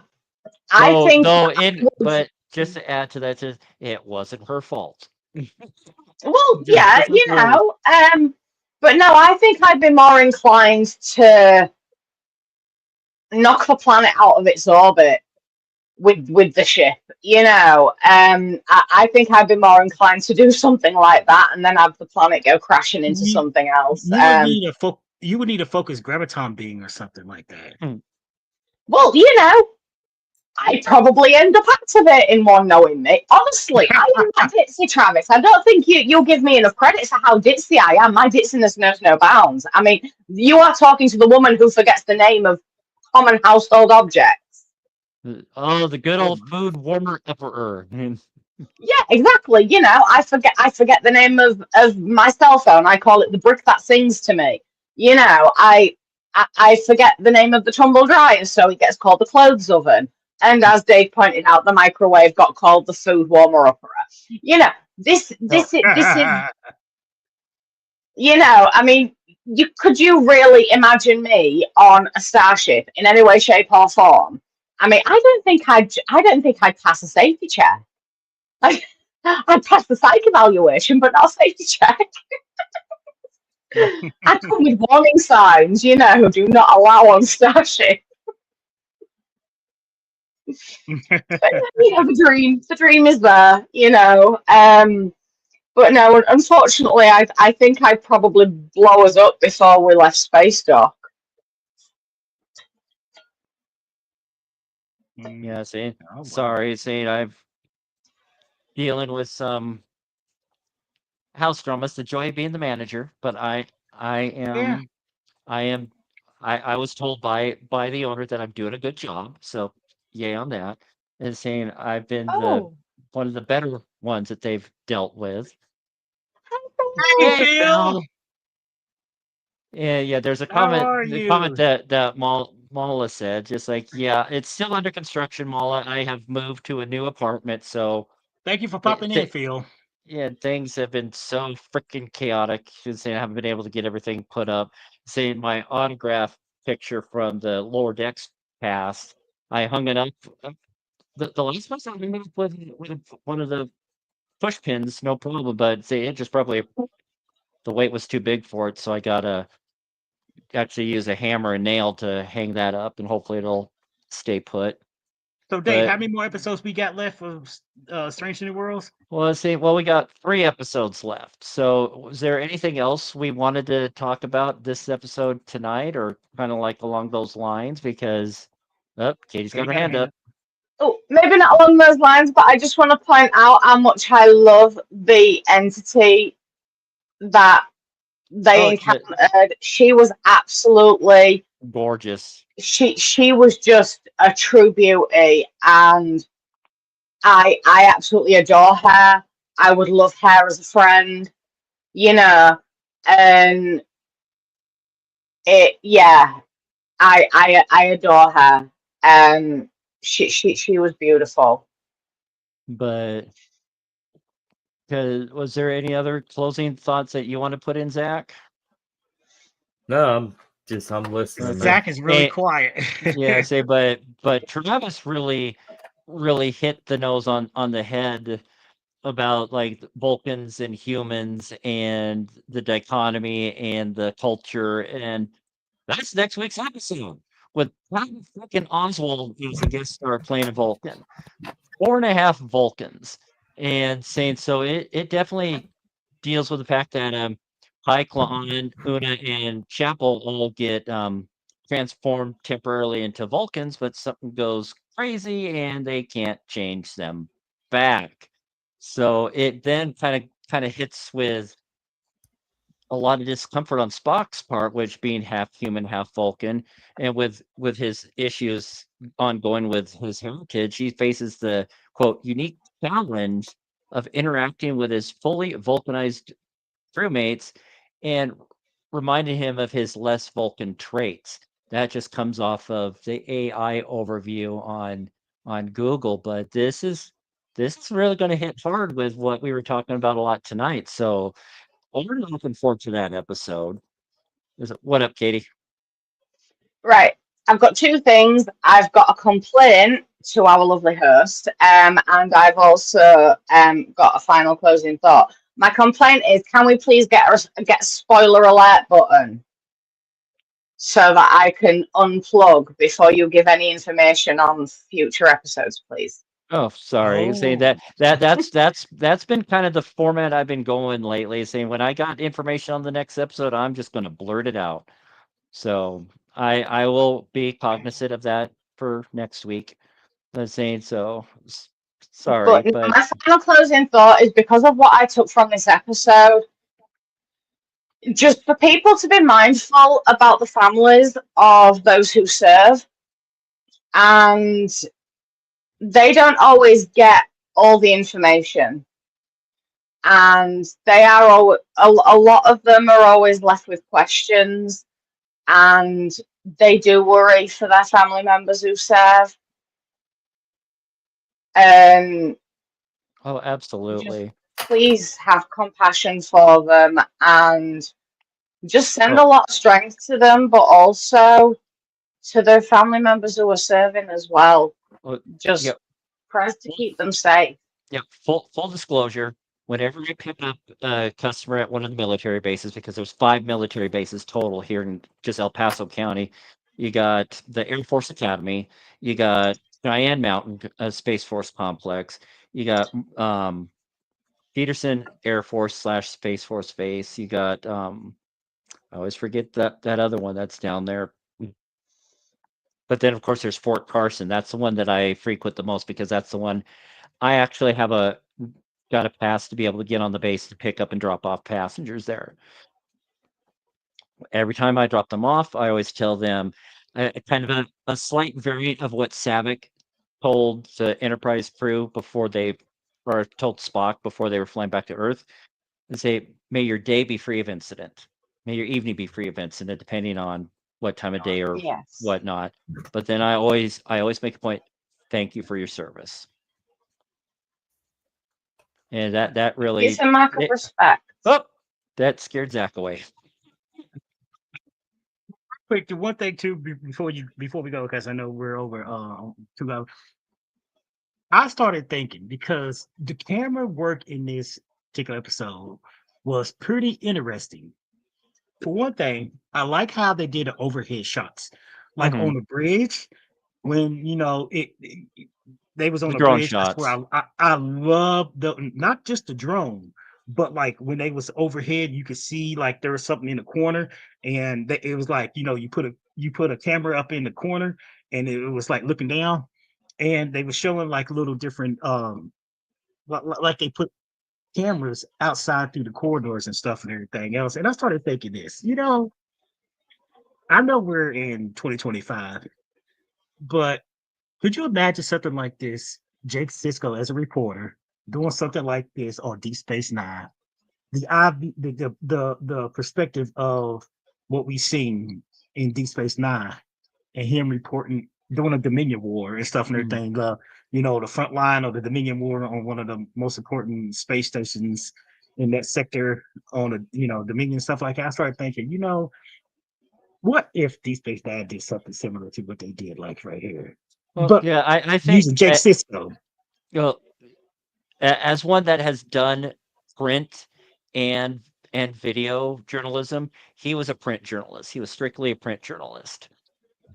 I think I would, But just to add to that, it wasn't her fault. well, Just yeah, listen through. but no, I think I'd be more inclined to knock the planet out of its orbit with the ship. I think I'd be more inclined to do something like that, and then have the planet go crashing into You something else. you would need a focused graviton being or something like that. Well, I probably end up activating one, knowing me. Honestly, I am that ditzy, Travis. I don't think you'll give me enough credit for how ditzy I am. My ditziness knows no bounds. I mean, you are talking to the woman who forgets the name of common household objects. Oh, the good old food warmer emperor. Yeah, exactly. I forget the name of my cell phone. I call it the brick that sings to me. I forget the name of the tumble dryer, so it gets called the clothes oven. And as Dave pointed out, the microwave got called the food warmer upper. This is. I mean, could you really imagine me on a starship in any way, shape, or form? I mean, I don't think I'd pass a safety check. I'd pass the psych evaluation, but not a safety check. I'd come with warning signs, do not allow on Starship. The dream is there, But no, unfortunately, I think I'd probably blow us up before we left space dock. Yeah, see, Oh, wow. sorry, see, I've dealing with some house dramas, the joy of being the manager, but I Yeah. am, I am, I was told by the owner that I'm doing a good job, so yay on that, and saying I've been the Oh, one of the better ones that they've dealt with. Hey, Hey, Phil. Phil. Yeah, there's a How comment, are the comment you? that Mala said, just like, yeah, it's still under construction, Mala. I have moved to a new apartment, so Thank you for it, popping in, th Phil. yeah, things have been so freaking chaotic. She's saying I haven't been able to get everything put up. Saying my autograph picture from the lower decks cast, I hung it up. The last place I hung it up with one of the push pins, no problem. But say it just probably the weight was too big for it, so I gotta actually use a hammer and nail to hang that up, and hopefully it'll stay put. So, Dave, how But many more episodes we got left of Strange New Worlds? well, let's see. Well, we got 3 episodes left. So, was there anything else we wanted to talk about this episode tonight, or kind of like along those lines? Because, oh, Katie's got Katie her got her hand hand up. up. oh, maybe not along those lines, but I just want to point out how much I love the entity that they Oh, encountered. She was absolutely gorgeous. she was just a true beauty, and I absolutely adore her. I would love her as a friend, you know, and yeah, I adore her. She was beautiful. But was there any other closing thoughts that you want to put in, Zach? No, I'm listening, Okay. man. Zach is really And, quiet. yeah, say, but Travis really hit the nose on the head about like Vulcans and humans and the dichotomy and the culture, and that's next week's episode with Patton freaking Oswald as a guest star playing a Vulcan. 4.5 Vulcans, and saying so it definitely deals with the fact that Pyclon, Una, and Chapel all get transformed temporarily into Vulcans, but something goes crazy and they can't change them back. So it then kind of hits with a lot of discomfort on Spock's part, which being half human, half Vulcan, and with his issues ongoing with his heritage, he faces the quote unique challenge of interacting with his fully Vulcanized crewmates and reminding him of his less Vulcan traits. That just comes off of the AI overview on Google, but this is really going to hit hard with what we were talking about a lot tonight. So I'm really looking forward to that episode. What up, Katie? Right. I've got two things. I've got a complaint to our lovely host, and I've also got a final closing thought. My complaint is, can we please get a spoiler alert button? so that I can unplug before you give any information on future episodes, please. Oh, sorry. Saying Oh, that's been kind of the format I've been going lately. Saying when I got information on the next episode, I'm just going to blurt it out. So I will be cognizant of that for next week. I'm saying so. Sorry, But but my final closing thought is because of what I took from this episode, just for people to be mindful about the families of those who serve, and they don't always get all the information, and they are a lot of them are always left with questions, and they do worry for their family members who serve. Um, oh, just absolutely. please have compassion for them and just send a Oh, lot of strength to them, but also to their family members who are serving as well. oh, yeah. Just prayers to keep them safe. Yeah, full disclosure, whenever I pick up a customer at one of the military bases, because there's 5 military bases total here in just El Paso County, you got the Air Force Academy, you got Cheyenne Mountain Space Force Complex, you got Peterson Air Force slash Space Force base, you got I always forget that other one that's down there. But then of course there's Fort Carson. That's the one that I frequent the most because that's the one I actually have got a pass to be able to get on the base to pick up and drop off passengers there. Every time I drop them off, I always tell them kind of a slight variant of what Savick told the Enterprise crew before they, or told Spock before they were flying back to Earth, and say, "May your day be free of incident. May your evening be free of incident, depending on what time of day or Yes. whatnot." But then I always make a point. Thank you for your service, and that It's really a mark of it, respect. oh, that scared Zach away. quick, the one thing too before we go, because I know we're over 2 hours. I started thinking because the camera work in this particular episode was pretty interesting. For one thing, I like how they did the overhead shots, like Hmm. on the bridge when they was on The the drone bridge. That's where shots. I love the not just the drone, but like when they was overhead, you could see like there was something in the corner, and it was like you put a camera up in the corner, and it was like looking down, and they were showing like little different like they put cameras outside through the corridors and stuff and everything else. And I started thinking this, I know we're in 2025, but could you imagine something like this? Jake Sisko as a reporter doing something like this on Deep Space Nine. The perspective of what we seen in Deep Space Nine and him reporting doing a Dominion War and stuff and Mm. everything. The front line of the Dominion War on one of the most important space stations in that sector on Dominion stuff like that. I started thinking, what if Deep Space Nine did something similar to what they did, like right here, Well, but yeah, I think using Jake Sisko? you know, as one that has done print and video journalism, he was a print journalist. He was strictly a print journalist.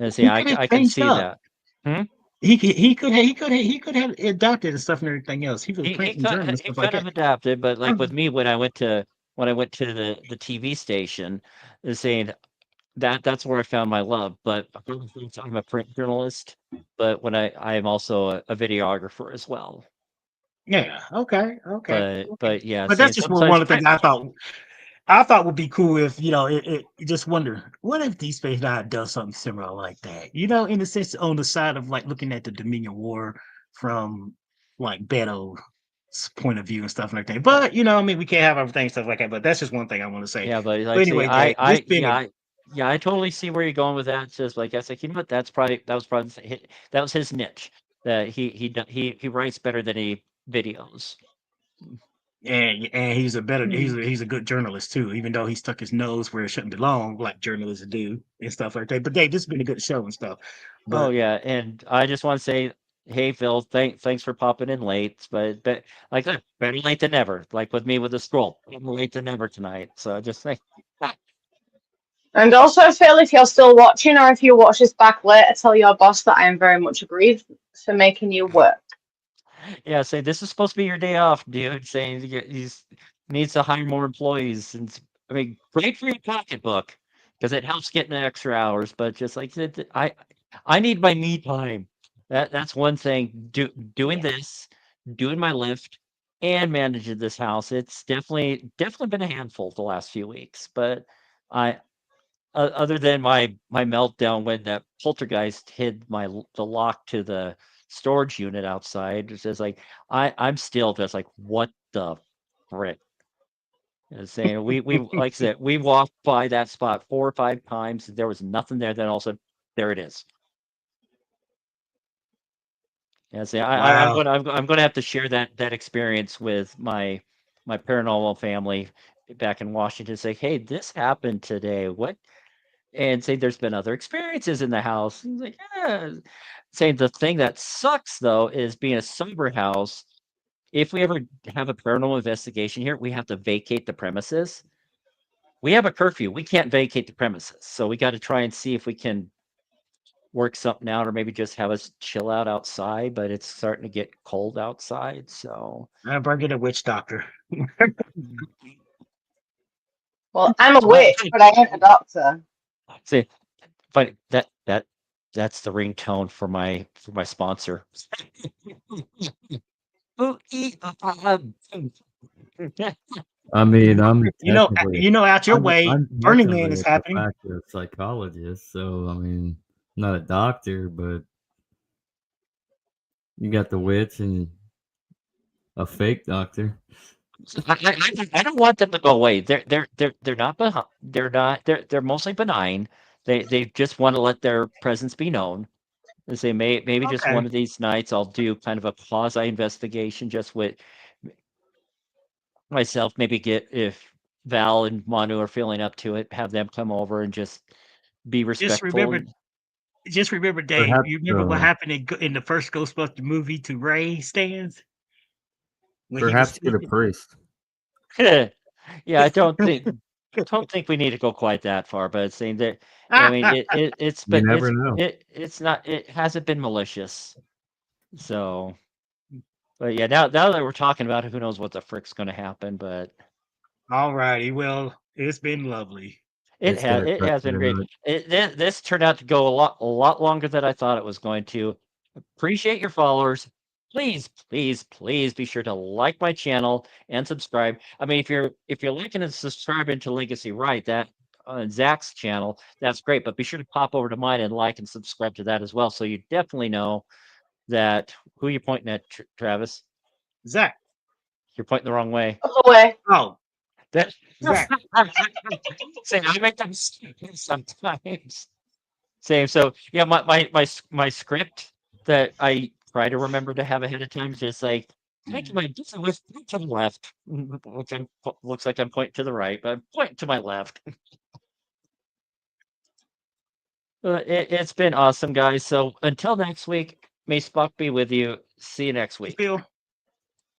And see, He could have I can changed see up. that. Hmm? He could have adapted and stuff and everything else. He was a print and journalist He stuff like could have that. adapted, but like with Mhm. me when I went to the TV station, is saying that's where I found my love. But I'm a print journalist, but when I am also a videographer as well. Yeah. Okay. Okay. Okay. But yeah, But that's seeing just one sometimes of the things I thought would be cool if you just wonder what if Deep Space Nine does something similar like that. In the sense on the side of like looking at the Dominion War from like Beto's point of view and stuff like that. But I mean, we can't have everything stuff like that. But that's just one thing I want to say. yeah, but But like say anyway, Dave, this been a yeah, I totally see where you're going with that. It's just like I was like, you know what? That was probably that was his niche. That he writes better than he videos. and he's a better Mm. he's a good journalist too, even though he stuck his nose where it shouldn't belong, like journalists do and stuff like that. But Dave, this has been a good show and stuff. Oh But yeah, and I just want to say, hey Phil, thanks for popping in late, but like better late than never. Like with me with the scroll, better late than never tonight. So I just think And also, Phil, if you're still watching or if you watch this back later, tell your boss that I am very much aggrieved for making you work. Yeah, say this is supposed to be your day off, dude. Saying he's needs to hire more employees, and I mean, great for your pocketbook because it helps getting the extra hours. But just like I need my me time. That's one thing. Doing Yeah. this, doing my lift, and managing this house. It's definitely been a handful the last few weeks. But I other than my meltdown when that poltergeist hid the lock to the storage unit outside, it's just like I'm still just like, what the frick? Saying we like I said, we walked by that spot 4 or 5 times. There was nothing there. Then all of a sudden, there it is. Yeah, see, Wow. I'm gonna have to share that experience with my paranormal family back in Washington. Say, hey, this happened today. What and say there's been other experiences in the house. He's like, yeah. Saying the thing that sucks though is being a sober house. If we ever have a paranormal investigation here, we have to vacate the premises. We have a curfew. We can't vacate the premises. So we got to try and see if we can work something out or maybe just have us chill out outside, but it's starting to get cold outside. So I bring in a witch doctor. Well, I'm a I, witch, but I ain't a doctor. see, but that's the ringtone for my sponsor. Ooh, I mean, I'm technically, Out your way, I'm Burning Man technically is a de happening. facto psychologist, so I mean, not a doctor, but you got the witch and a fake doctor. I don't want them to go away. They're not they're mostly benign. They just want to let their presence be known. They say maybe just one Okay. of these nights I'll do kind of a quasi investigation just with myself. Maybe get if Val and Manu are feeling up to it, have them come over and just be Just respectful. remember, just remember, Dave. Perhaps, You remember what happened in the first Ghostbuster movie to Ray Stans when he was perhaps get a speaking? priest. Yeah, I don't think we need to go quite that far, but it's saying that I mean You never know. it's not it hasn't been malicious. So, but yeah, now that we're talking about it, who knows what the frick's going to happen? But All righty. Well, it's been lovely. It's gonna it cut has been great. through it. This turned out to go a lot longer than I thought it was going to. Appreciate your followers. Please be sure to like my channel and subscribe. I mean, if you're liking and subscribing to Legacy Right, that on Zach's channel, that's great. But be sure to pop over to mine and like and subscribe to that as well, so you definitely know that who you're pointing at, Travis. Zach. You're pointing the wrong way. Other way. Oh, That Zach. say I make them sometimes. Same. So yeah, my script that I try to remember to have ahead of time is just like taking my this was to the left, which looks like I'm pointing to the right, but I'm pointing to my left. It's been awesome, guys. So until next week, may Spock be with you. See you next week. Phil.